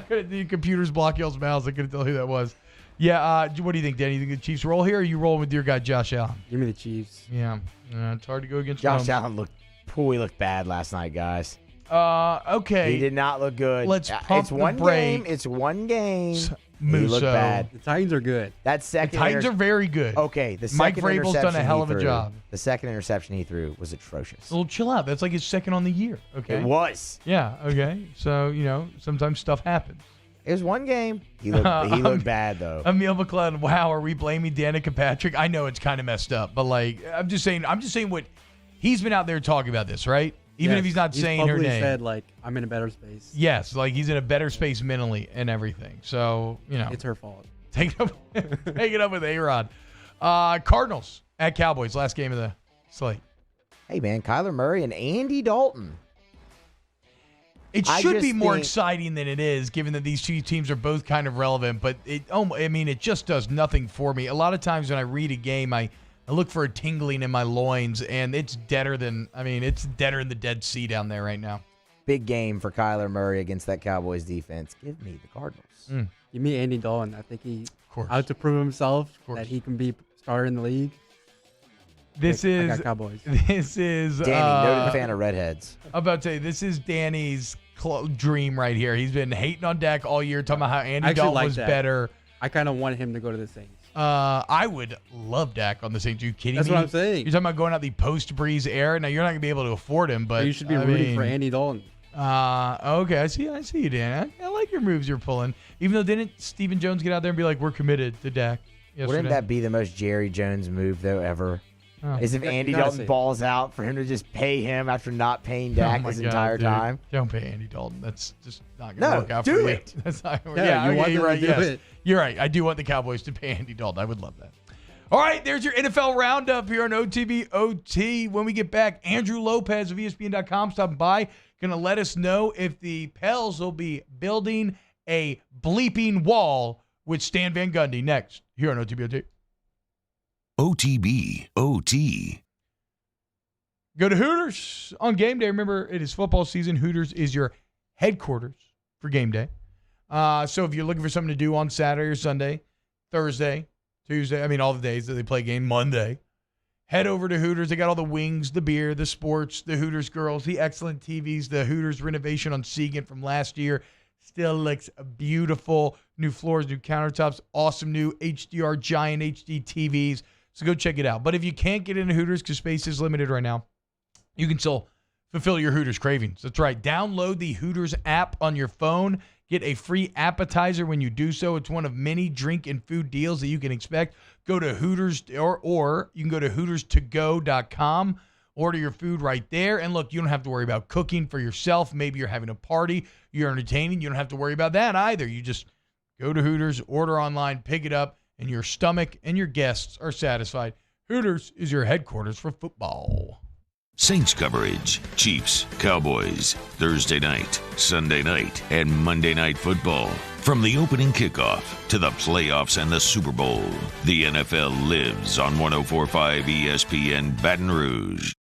couldn't. The computers block y'all's mouths. I couldn't tell who that was. Yeah. What do you think, Danny? You think the Chiefs roll here, or are you rolling with your guy Josh Allen? Give me the Chiefs. Yeah. It's hard to go against Josh Allen looked bad last night, guys. Okay. He did not look good. Let's pump the brake. It's one game. Musso. He looked bad. The Titans are good. That second. The Titans are very good. Okay, the Mike second Vrabel's done a hell of a job. The second interception he threw was atrocious. Well, chill out. That's like his second on the year. Okay. It was. Yeah. Okay. So sometimes stuff happens. It was one game. He looked bad though. Emil McClellan. Wow, are we blaming Danica Patrick? I know it's kind of messed up, but I'm just saying what he's been out there talking about this, right? Even if he's not saying her name. He said, I'm in a better space. Yes, he's in a better space mentally and everything. So, it's her fault. Take it up with A-Rod. Cardinals at Cowboys, last game of the slate. Hey, man, Kyler Murray and Andy Dalton. It should be more exciting than it is, given that these two teams are both kind of relevant. But it just does nothing for me. A lot of times when I read a game, I look for a tingling in my loins, and it's deader than the Dead Sea down there right now. Big game for Kyler Murray against that Cowboys defense. Give me the Cardinals. Give me Andy Dalton. I think he out to prove himself that he can be starter in the league. I got Cowboys. This is Danny, noted fan of redheads. I'm about to say this is Danny's dream right here. He's been hating on Dak all year, talking about how Andy Dalton was better. I kind of want him to go to the Saints. I would love Dak on the Saints. Are you kidding me? That's what I'm saying. You're talking about going out the post-Breeze era. Now, you're not going to be able to afford him, but you should be rooting for Andy Dalton. Okay, I see you, Dan. I like your moves you're pulling. Even though didn't Stephen Jones get out there and be like, we're committed to Dak yesterday? Wouldn't that be the most Jerry Jones move, though, ever? Oh. Is if Andy Dalton balls out for him to just pay him after not paying Dak his entire time. Don't pay Andy Dalton. That's just not going to work out for do you. it. That's not, you want you're right. to do it. You're right. I do want the Cowboys to pay Andy Dalton. I would love that. All right, there's your NFL roundup here on OTB OT. When we get back, Andrew Lopez of ESPN.com stopping by. Going to let us know if the Pels will be building a bleeping wall with Stan Van Gundy next here on OTB OT. OTB OT. Go to Hooters on game day. Remember, it is football season. Hooters is your headquarters for game day. So if you're looking for something to do on Saturday or Sunday, Thursday, Tuesday, all the days that they play game, Monday, head over to Hooters. They got all the wings, the beer, the sports, the Hooters girls, the excellent TVs, the Hooters renovation on Segan from last year. Still looks beautiful. New floors, new countertops, awesome new HDR giant HD TVs. So go check it out. But if you can't get into Hooters because space is limited right now, you can still fulfill your Hooters cravings. That's right. Download the Hooters app on your phone. Get a free appetizer when you do so. It's one of many drink and food deals that you can expect. Go to Hooters or you can go to HootersToGo.com. Order your food right there. And look, you don't have to worry about cooking for yourself. Maybe you're having a party. You're entertaining. You don't have to worry about that either. You just go to Hooters, order online, pick it up, and your stomach and your guests are satisfied. Hooters is your headquarters for football. Saints coverage, Chiefs, Cowboys, Thursday night, Sunday night, and Monday night football. From the opening kickoff to the playoffs and the Super Bowl, the NFL lives on 104.5 ESPN Baton Rouge.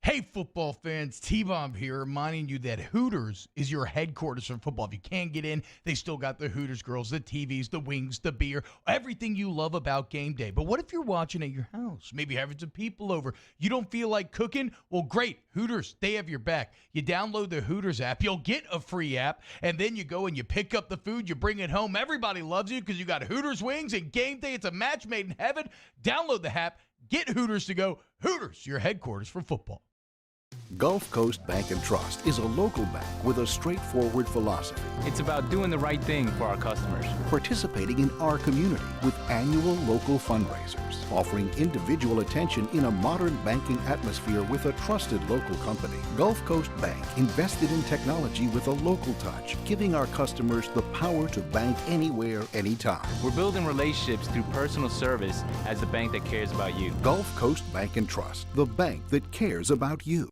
Hey, football fans, T-Bomb here, reminding you that Hooters is your headquarters for football. If you can't get in, they still got the Hooters girls, the TVs, the wings, the beer, everything you love about game day. But what if you're watching at your house? Maybe having some people over. You don't feel like cooking? Well, great. Hooters, they have your back. You download the Hooters app. You'll get a free app, and then you go and you pick up the food. You bring it home. Everybody loves you because you got Hooters wings, and game day, it's a match made in heaven. Download the app. Get Hooters to go. Hooters, your headquarters for football. Gulf Coast Bank & Trust is a local bank with a straightforward philosophy. It's about doing the right thing for our customers. Participating in our community with annual local fundraisers. Offering individual attention in a modern banking atmosphere with a trusted local company. Gulf Coast Bank invested in technology with a local touch, giving our customers the power to bank anywhere, anytime. We're building relationships through personal service as the bank that cares about you. Gulf Coast Bank & Trust, the bank that cares about you.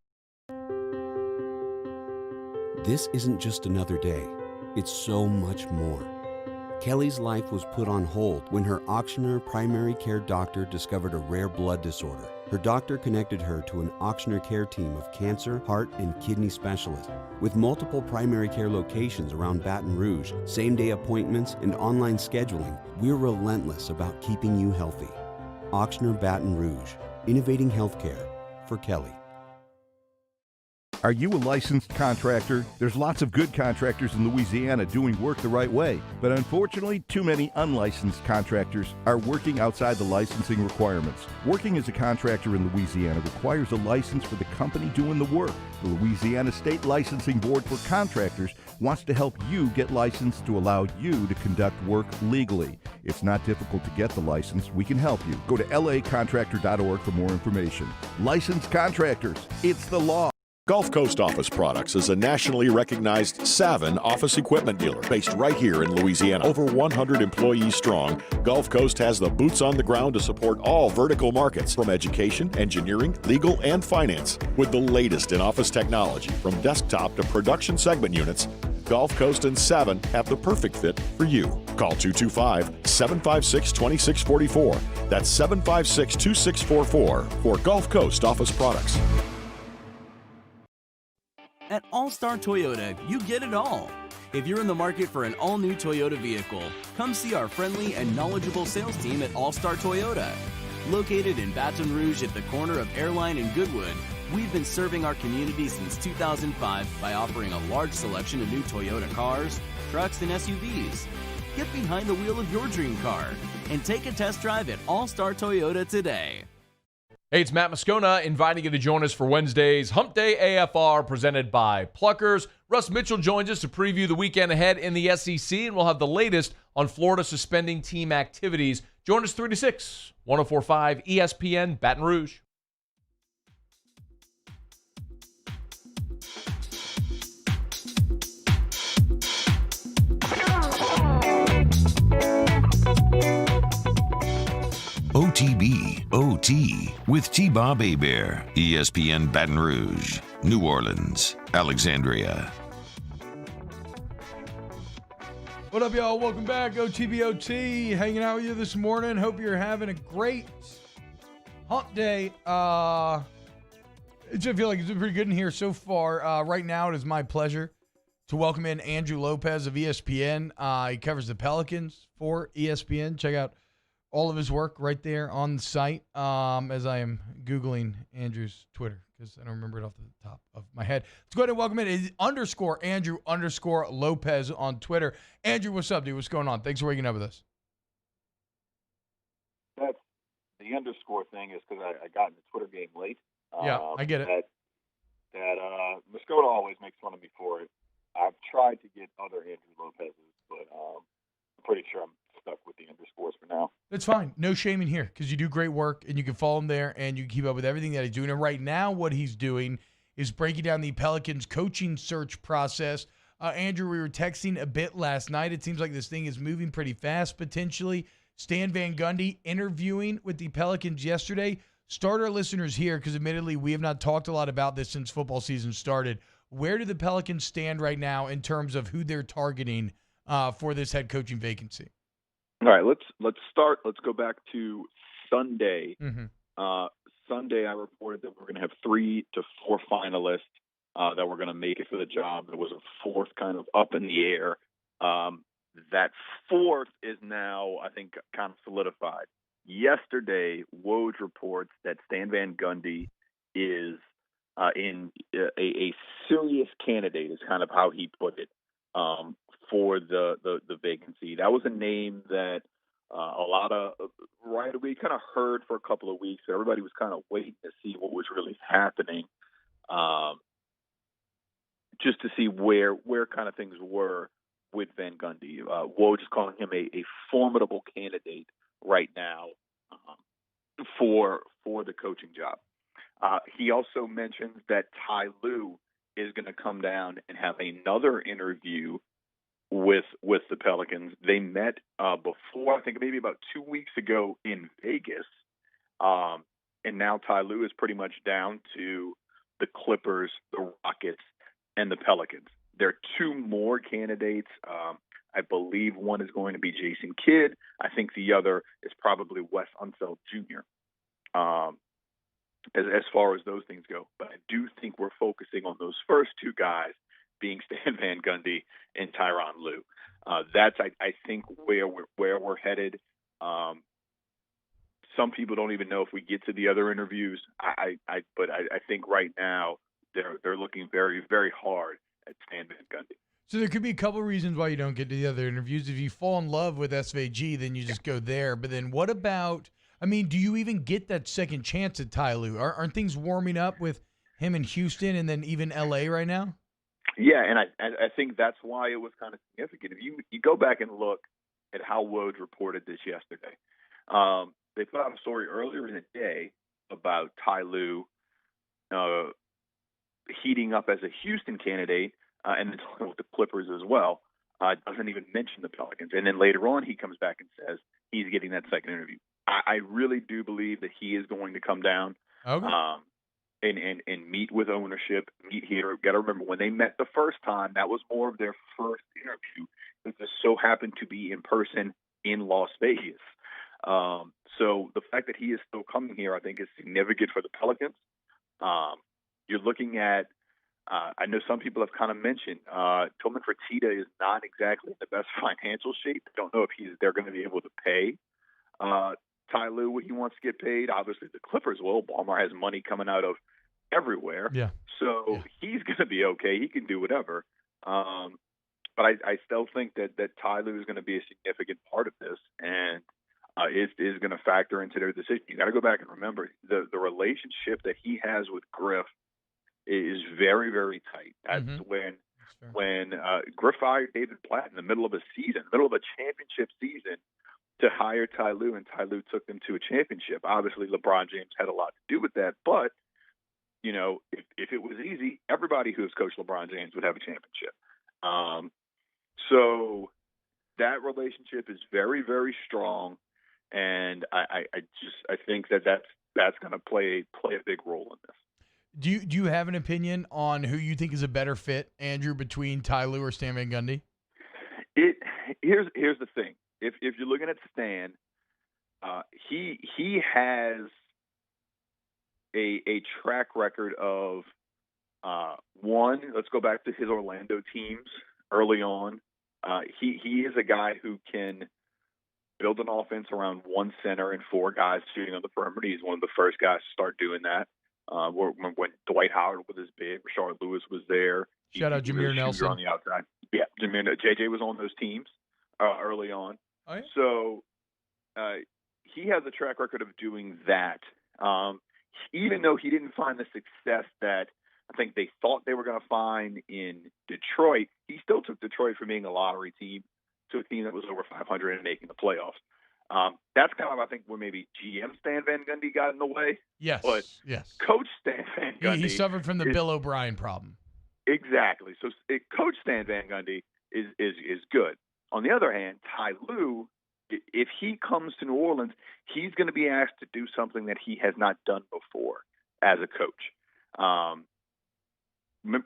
This isn't just another day. It's so much more. Kelly's life was put on hold when her Ochsner primary care doctor discovered a rare blood disorder. Her doctor connected her to an Ochsner care team of cancer, heart, and kidney specialists. With multiple primary care locations around Baton Rouge, same-day appointments, and online scheduling, we're relentless about keeping you healthy. Ochsner Baton Rouge, innovating healthcare for Kelly. Are you a licensed contractor? There's lots of good contractors in Louisiana doing work the right way, but unfortunately, too many unlicensed contractors are working outside the licensing requirements. Working as a contractor in Louisiana requires a license for the company doing the work. The Louisiana State Licensing Board for Contractors wants to help you get licensed to allow you to conduct work legally. It's not difficult to get the license. We can help you. Go to lacontractor.org for more information. Licensed contractors, it's the law. Gulf Coast Office Products is a nationally recognized Savin office equipment dealer based right here in Louisiana. Over 100 employees strong, Gulf Coast has the boots on the ground to support all vertical markets, from education, engineering, legal, and finance. With the latest in office technology, from desktop to production segment units, Gulf Coast and Savin have the perfect fit for you. Call 225-756-2644. That's 756-2644 for Gulf Coast Office Products. At All-Star Toyota, you get it all. If you're in the market for an all-new Toyota vehicle, come see our friendly and knowledgeable sales team at All-Star Toyota. Located in Baton Rouge at the corner of Airline and Goodwood, We've been serving our community since 2005 by offering a large selection of new Toyota cars, trucks, and SUVs. Get behind the wheel of your dream car and take a test drive at All Star Toyota today. Hey, it's Matt Moscona inviting you to join us for Wednesday's Hump Day AFR presented by Pluckers. Russ Mitchell joins us to preview the weekend ahead in the SEC, and we'll have the latest on Florida suspending team activities. Join us 3 to 6, 104.5 ESPN Baton Rouge. OTB, OT, with T-Bob Hebert, ESPN Baton Rouge, New Orleans, Alexandria. What up, y'all? Welcome back. OTBOT, hanging out with you this morning. Hope you're having a great hump day. I feel like it's been pretty good in here so far. Right now, it is my pleasure to welcome in Andrew Lopez of ESPN. He covers the Pelicans for ESPN. Check out all of his work right there on the site as I am Googling Andrew's Twitter because I don't remember it off the top of my head. Let's go ahead and welcome in. It's _Andrew_Lopez on Twitter. Andrew, what's up, dude? What's going on? Thanks for waking up with us. That's the underscore thing is because I got in the Twitter game late. Yeah, I get it. That Moscona always makes fun of me for it. I've tried to get other Andrew Lopez's, but I'm pretty sure I'm stuck with the underscores for now. That's fine. No shame in here because you do great work and you can follow him there and you can keep up with everything that he's doing. And right now what he's doing is breaking down the Pelicans coaching search process. Andrew, we were texting a bit last night. It seems like this thing is moving pretty fast potentially. Stan Van Gundy interviewing with the Pelicans yesterday. Start our listeners here because admittedly we have not talked a lot about this since football season started. Where do the Pelicans stand right now in terms of who they're targeting for this head coaching vacancy? All right, let's start. Let's go back to Sunday. Mm-hmm. Sunday, I reported that we're going to have 3 to 4 finalists that were going to make it for the job. There was a fourth kind of up in the air. That fourth is now, I think, kind of solidified. Yesterday, Woj reports that Stan Van Gundy is in a serious candidate, is kind of how he put it. For the vacancy. That was a name that a lot of we kind of heard for a couple of weeks. Everybody was kind of waiting to see what was really happening, just to see where kind of things were with Van Gundy. Woj is calling him a formidable candidate right now for the coaching job. He also mentions that Ty Lue is going to come down and have another interview with the Pelicans. They met before, I think maybe about 2 weeks ago in Vegas, and now Ty Lue is pretty much down to the Clippers, the Rockets, and the Pelicans. There are 2 more candidates. I believe one is going to be Jason Kidd. I think the other is probably Wes Unseld Jr. As far as those things go. But I do think we're focusing on those first 2 guys, being Stan Van Gundy and Tyronn Lue. That's, I think, where we're headed. Some people don't even know if we get to the other interviews. But I think right now they're looking very, very hard at Stan Van Gundy. So there could be a couple of reasons why you don't get to the other interviews. If you fall in love with SVG, then you just go there. But then what about, I mean, do you even get that second chance at Ty Lue? Aren't things warming up with him in Houston and then even L.A. right now? Yeah, and I think that's why it was kind of significant. If you go back and look at how Woj reported this yesterday, they put out a story earlier in the day about Ty Lue heating up as a Houston candidate and then talking with the Clippers as well. Doesn't even mention the Pelicans. And then later on he comes back and says he's getting that second interview. I really do believe that he is going to come down. Okay. And meet with ownership, meet here. Got to remember, when they met the first time, that was more of their first interview. It just so happened to be in person in Las Vegas. So the fact that he is still coming here, I think, is significant for the Pelicans. You're looking at, I know some people have kind of mentioned, Tillman Fertitta is not exactly in the best financial shape. I don't know if they're going to be able to pay Ty Lue what he wants to get paid. Obviously, the Clippers will. Ballmer has money coming out of everywhere. Yeah. So he's going to be okay. He can do whatever. But I still think that Ty Lue is going to be a significant part of this, and is going to factor into their decision. You got to go back and remember the relationship that he has with Griff is very, very tight. That's when Griff hired David Platt in the middle of a championship season, to hire Ty Lue, and Ty Lue took them to a championship. Obviously, LeBron James had a lot to do with that, but if it was easy, everybody who has coached LeBron James would have a championship. So that relationship is very, very strong, and I think that's going to play a big role in this. Do you have an opinion on who you think is a better fit, Andrew, between Ty Lue or Stan Van Gundy? Here's the thing. If you're looking at Stan, he has a track record of one. Let's go back to his Orlando teams early on. He is a guy who can build an offense around one center and four guys shooting on the perimeter. He's one of the first guys to start doing that. When Dwight Howard was his big, Rashard Lewis was there. Shout out Jameer Nelson on the outside. Yeah, JJ was on those teams early on. Oh, yeah. So he has a track record of doing that. Even though he didn't find the success that I think they thought they were going to find in Detroit, he still took Detroit from being a lottery team to a team that was over 500 and making the playoffs. That's kind of, I think, where maybe GM Stan Van Gundy got in the way. Yes. But yes. Coach Stan Van Gundy. He suffered from the Bill O'Brien problem. Exactly. So Coach Stan Van Gundy is good. On the other hand, Ty Lue, if he comes to New Orleans, he's going to be asked to do something that he has not done before as a coach.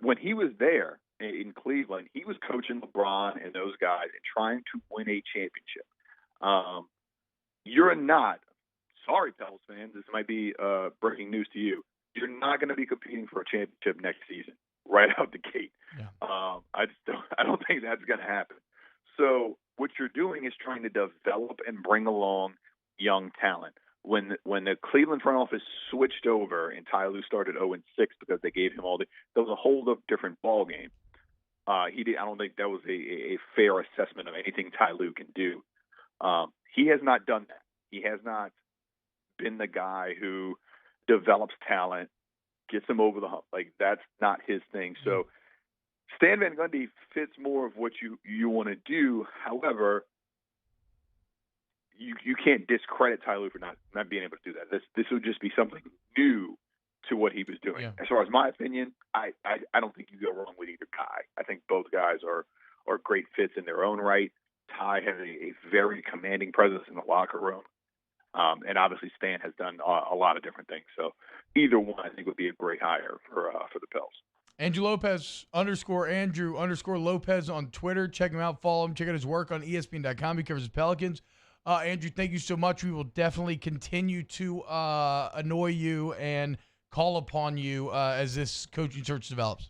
When he was there in Cleveland, he was coaching LeBron and those guys and trying to win a championship. You're not, sorry, Pels fans, this might be breaking news to you. You're not going to be competing for a championship next season, right out the gate. Yeah. I don't think that's going to happen. So what you're doing is trying to develop and bring along young talent. When the Cleveland front office switched over and Ty Lue started 0-6 because they gave him there was a whole different ball game. I don't think that was a fair assessment of anything Ty Lue can do. He has not done that. He has not been the guy who develops talent, gets them over the hump. Like, that's not his thing. So Stan Van Gundy fits more of what you want to do. However, you can't discredit Ty Lue for not being able to do that. This would just be something new to what he was doing. Yeah. As far as my opinion, I don't think you go wrong with either guy. I think both guys are great fits in their own right. Ty has a very commanding presence in the locker room. And obviously Stan has done a lot of different things. So either one, I think, would be a great hire for the Pels. Andrew Lopez _Andrew_Lopez on Twitter. Check him out. Follow him. Check out his work on ESPN.com. He covers the Pelicans. Andrew, thank you so much. We will definitely continue to annoy you and call upon you as this coaching search develops.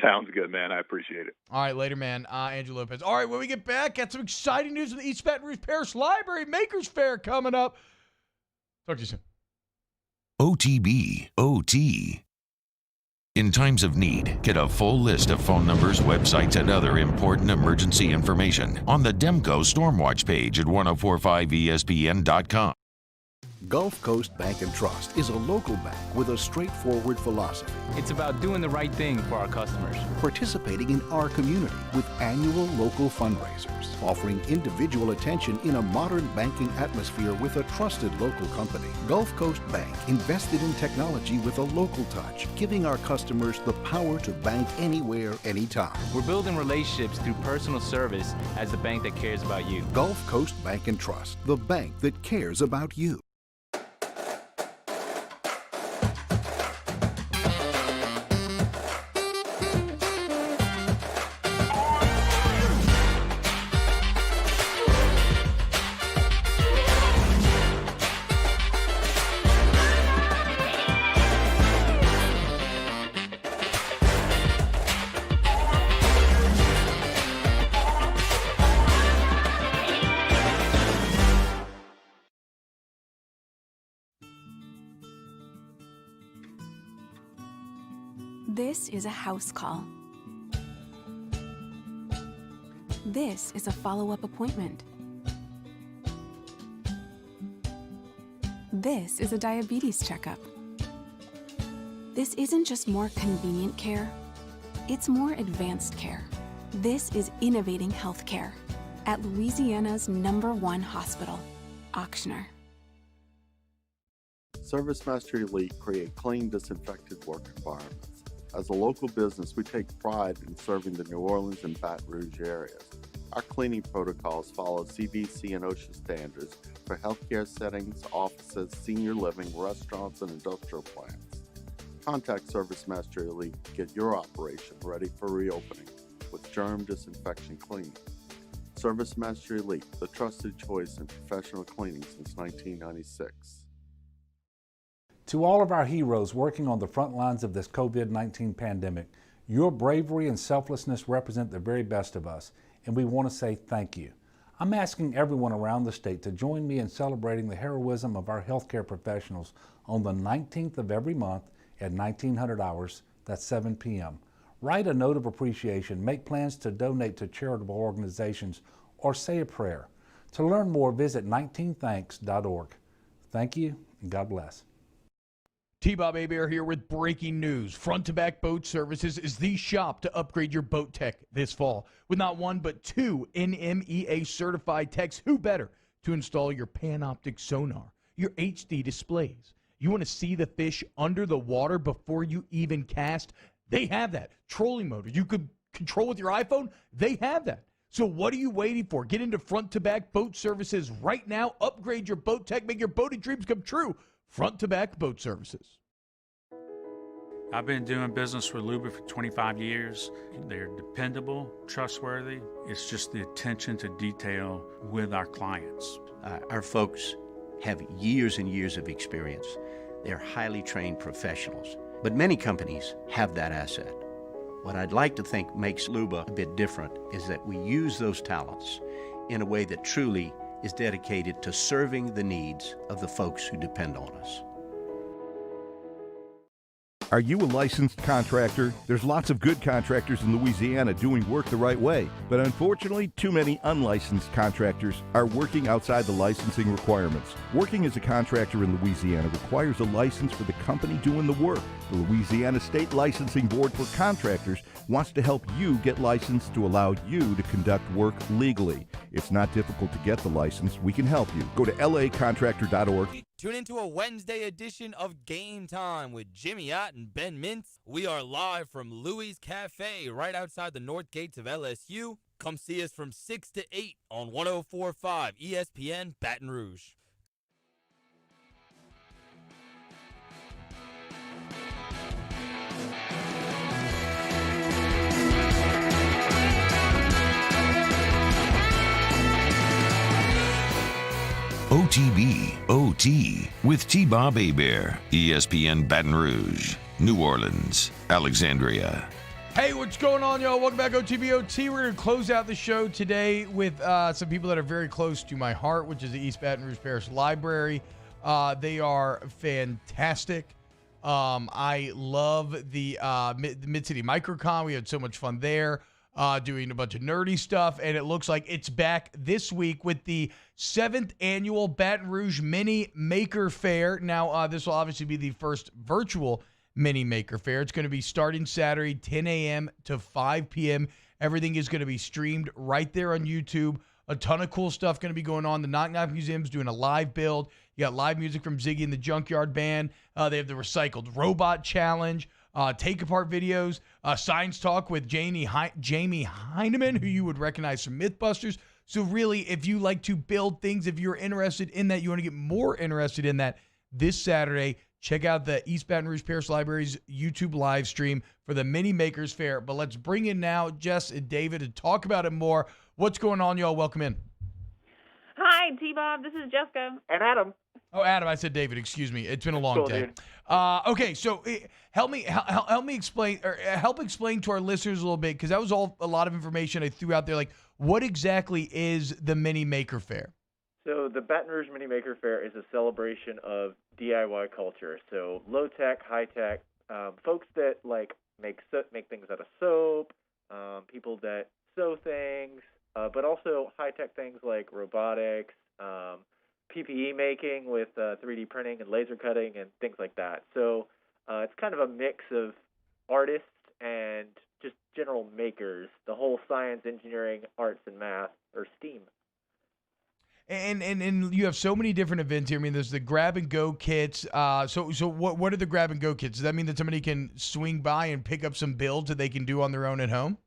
Sounds good, man. I appreciate it. All right, later, man. Andrew Lopez. All right, when we get back, got some exciting news in the East Baton Rouge Parish Library Makers Fair coming up. Talk to you soon. OTB, OT. In times of need, get a full list of phone numbers, websites, and other important emergency information on the Demco Stormwatch page at 1045ESPN.com. Gulf Coast Bank and Trust is a local bank with a straightforward philosophy. It's about doing the right thing for our customers. Participating in our community with annual local fundraisers, offering individual attention in a modern banking atmosphere with a trusted local company. Gulf Coast Bank invested in technology with a local touch, giving our customers the power to bank anywhere, anytime. We're building relationships through personal service as the bank that cares about you. Gulf Coast Bank and Trust, the bank that cares about you. This is a house call. This is a follow-up appointment. This is a diabetes checkup. This isn't just more convenient care, it's more advanced care. This is innovating healthcare at Louisiana's #1 hospital, Ochsner. ServiceMaster Elite create clean, disinfected work environments. As a local business, we take pride in serving the New Orleans and Baton Rouge areas. Our cleaning protocols follow CDC and OSHA standards for healthcare settings, offices, senior living, restaurants, and industrial plants. Contact ServiceMaster Elite to get your operation ready for reopening with germ disinfection cleaning. ServiceMaster Elite, the trusted choice in professional cleaning since 1996. To all of our heroes working on the front lines of this COVID-19 pandemic, your bravery and selflessness represent the very best of us, and we want to say thank you. I'm asking everyone around the state to join me in celebrating the heroism of our healthcare professionals on the 19th of every month at 1900 hours, that's 7 p.m. Write a note of appreciation, make plans to donate to charitable organizations, or say a prayer. To learn more, visit 19thanks.org. Thank you, and God bless. T-Bob Hebert here with breaking news. Front to Back Boat Services is the shop to upgrade your boat tech this fall. With not one but two NMEA certified techs, who better to install your Panoptic sonar, your HD displays. You want to see the fish under the water before you even cast? They have that. Trolling motor you could control with your iPhone? They have that. So what are you waiting for? Get into Front to Back Boat Services right now. Upgrade your boat tech. Make your boating dreams come true. Front to Back Boat Services. I've been doing business with Luba for 25 years. They're dependable, trustworthy. It's just the attention to detail with our clients. Our folks have years and years of experience. They're highly trained professionals. But many companies have that asset. What I'd like to think makes Luba a bit different is that we use those talents in a way that truly is dedicated to serving the needs of the folks who depend on us. Are you a licensed contractor? There's lots of good contractors in Louisiana doing work the right way, but unfortunately, too many unlicensed contractors are working outside the licensing requirements. Working as a contractor in Louisiana requires a license for the company doing the work. The Louisiana State Licensing Board for Contractors wants to help you get licensed to allow you to conduct work legally. It's not difficult to get the license. We can help you. Go to lacontractor.org. Tune into a Wednesday edition of Game Time with Jimmy Ott and Ben Mintz. We are live from Louie's Cafe right outside the north gates of LSU. Come see us from 6 to 8 on 104.5 ESPN Baton Rouge. OTB, OT, with T-Bob Hebert, ESPN Baton Rouge, New Orleans, Alexandria. Hey, what's going on, y'all? Welcome back, OTB, OT. We're going to close out the show today with some people that are very close to my heart, which is the East Baton Rouge Parish Library. They are fantastic. I love the Mid-City Microcon. We had so much fun there. Doing a bunch of nerdy stuff, and it looks like it's back this week with the 7th annual Baton Rouge Mini Maker Faire. Now, this will obviously be the first virtual Mini Maker Faire. It's going to be starting Saturday, 10 a.m. to 5 p.m. Everything is going to be streamed right there on YouTube. A ton of cool stuff going to be going on. The Knock Knock Museum's doing a live build. You got live music from Ziggy and the Junkyard Band. They have the Recycled Robot Challenge. Take apart videos, science talk with Jamie Heineman, who you would recognize from Mythbusters. So really, if you like to build things, if you're interested in that, you want to get more interested in that, this Saturday, check out the East Baton Rouge Parish Library's YouTube live stream for the Mini Makers Faire. But let's bring in now Jess and David to talk about it more. What's going on, y'all? Welcome in. Hi, T-Bob. This is Jessica. And Adam. Oh, Adam, I said David. Excuse me. It's been a long day. Dude. Okay, so help me explain, or help explain to our listeners a little bit, because that was a lot of information I threw out there. Like, what exactly is the Mini Maker Faire? So the Baton Rouge Mini Maker Faire is a celebration of DIY culture. So low tech, high tech, folks that like make things out of soap, people that sew things, but also high-tech things like robotics, PPE making with 3D printing and laser cutting and things like that. So it's kind of a mix of artists and just general makers, the whole science, engineering, arts, and math, or STEAM. And you have so many different events here. I mean, there's the grab and go kits. So what are the grab and go kits? Does that mean that somebody can swing by and pick up some builds that they can do on their own at home?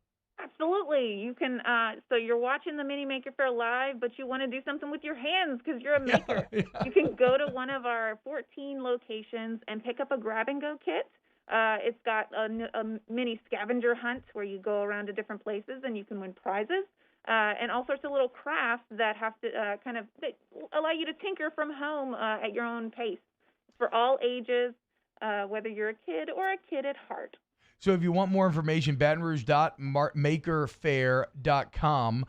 Absolutely. You can. So you're watching the Mini Maker Faire live, but you want to do something with your hands because you're a maker. Yeah. You can go to one of our 14 locations and pick up a grab and go kit. It's got a mini scavenger hunt where you go around to different places and you can win prizes. And all sorts of little crafts that have to that allow you to tinker from home at your own pace. For all ages, whether you're a kid or a kid at heart. So if you want more information, batonrouge.makerfaire.com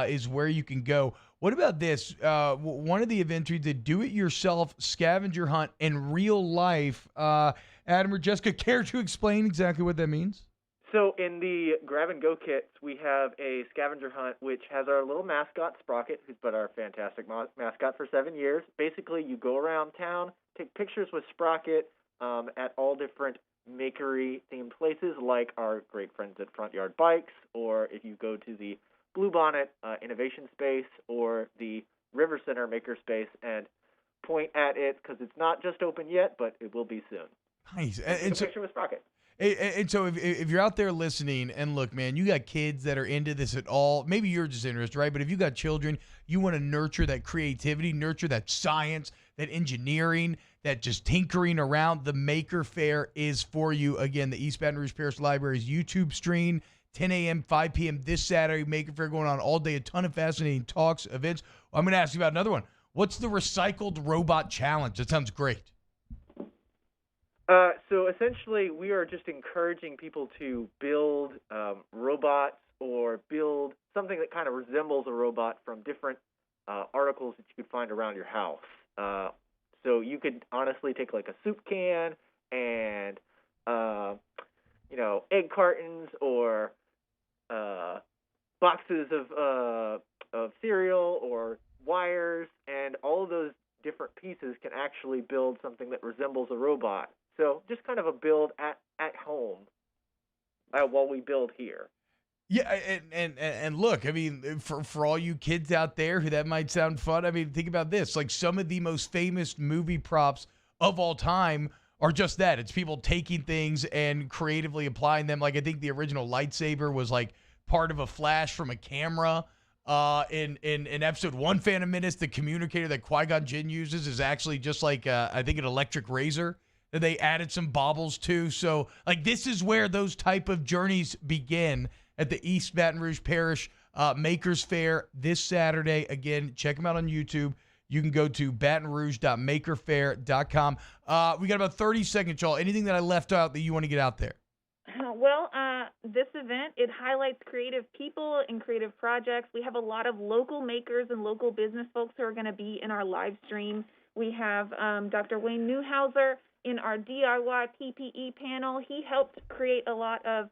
is where you can go. What about this? One of the events, the do-it-yourself scavenger hunt in real life. Adam or Jessica, care to explain exactly what that means? So in the grab-and-go kits, we have a scavenger hunt, which has our little mascot, Sprocket, who's been our fantastic mascot for 7 years. Basically, you go around town, take pictures with Sprocket at all different makery-themed places, like our great friends at Front Yard Bikes, or if you go to the Bluebonnet Innovation Space or the River Center Makerspace and point at it, because it's not just open yet, but it will be soon. Nice. And so, picture with Sprocket. And so if you're out there listening, and look, man, you got kids that are into this at all, maybe you're just interested, right? But if you got children, you want to nurture that creativity, nurture that science, that engineering, that just tinkering around. The Maker Faire is for you. Again, the East Baton Rouge Parish Library's YouTube stream, 10 a.m., 5 p.m. this Saturday. Maker Faire going on all day. A ton of fascinating talks, events. I'm going to ask you about another one. What's the Recycled Robot Challenge? That sounds great. So essentially, we are just encouraging people to build robots or build something that kind of resembles a robot from different articles that you could find around your house. So you could honestly take like a soup can and, egg cartons or boxes of cereal or wires, and all of those different pieces can actually build something that resembles a robot. So just kind of a build at home while we build here. Yeah, and look, I mean, for all you kids out there who that might sound fun, I mean, think about this. Like, some of the most famous movie props of all time are just that. It's people taking things and creatively applying them. Like, I think the original lightsaber was like part of a flash from a camera. In episode 1, Phantom Menace, the communicator that Qui-Gon Jinn uses is actually just like, I think, an electric razor that they added some baubles to. So, like, this is where those type of journeys begin at the East Baton Rouge Parish Makers Faire this Saturday. Again, check them out on YouTube. You can go to batonrouge.makerfaire.com. We got about 30 seconds, y'all. Anything that I left out that you want to get out there? Well, this event, it highlights creative people and creative projects. We have a lot of local makers and local business folks who are going to be in our live stream. We have Dr. Wayne Newhouser in our DIY PPE panel. He helped create a lot of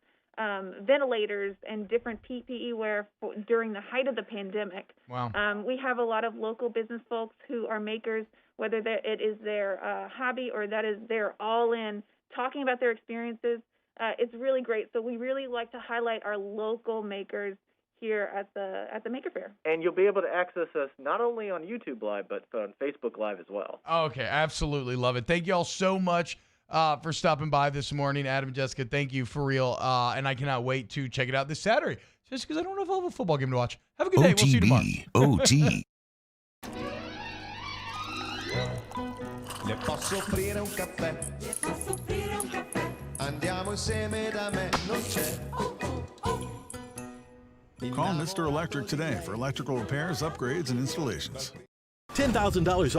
ventilators and different PPE wear during the height of the pandemic. Wow. We have a lot of local business folks who are makers, whether it is their hobby or that is they're all in, talking about their experiences. It's really great. So we really like to highlight our local makers here at the Maker Faire. And you'll be able to access us not only on YouTube Live, but on Facebook Live as well. Okay, absolutely love it. Thank you all so much for stopping by this morning. Adam and Jessica, thank you for real. And I cannot wait to check it out this Saturday, just because I don't know if I'll have a football game to watch. Have a good day. We'll see you tomorrow. OT. Le posso offrire un caffè? Andiamo insieme da me, non c'è. Call Mr. Electric today for electrical repairs, upgrades, and installations. $10,000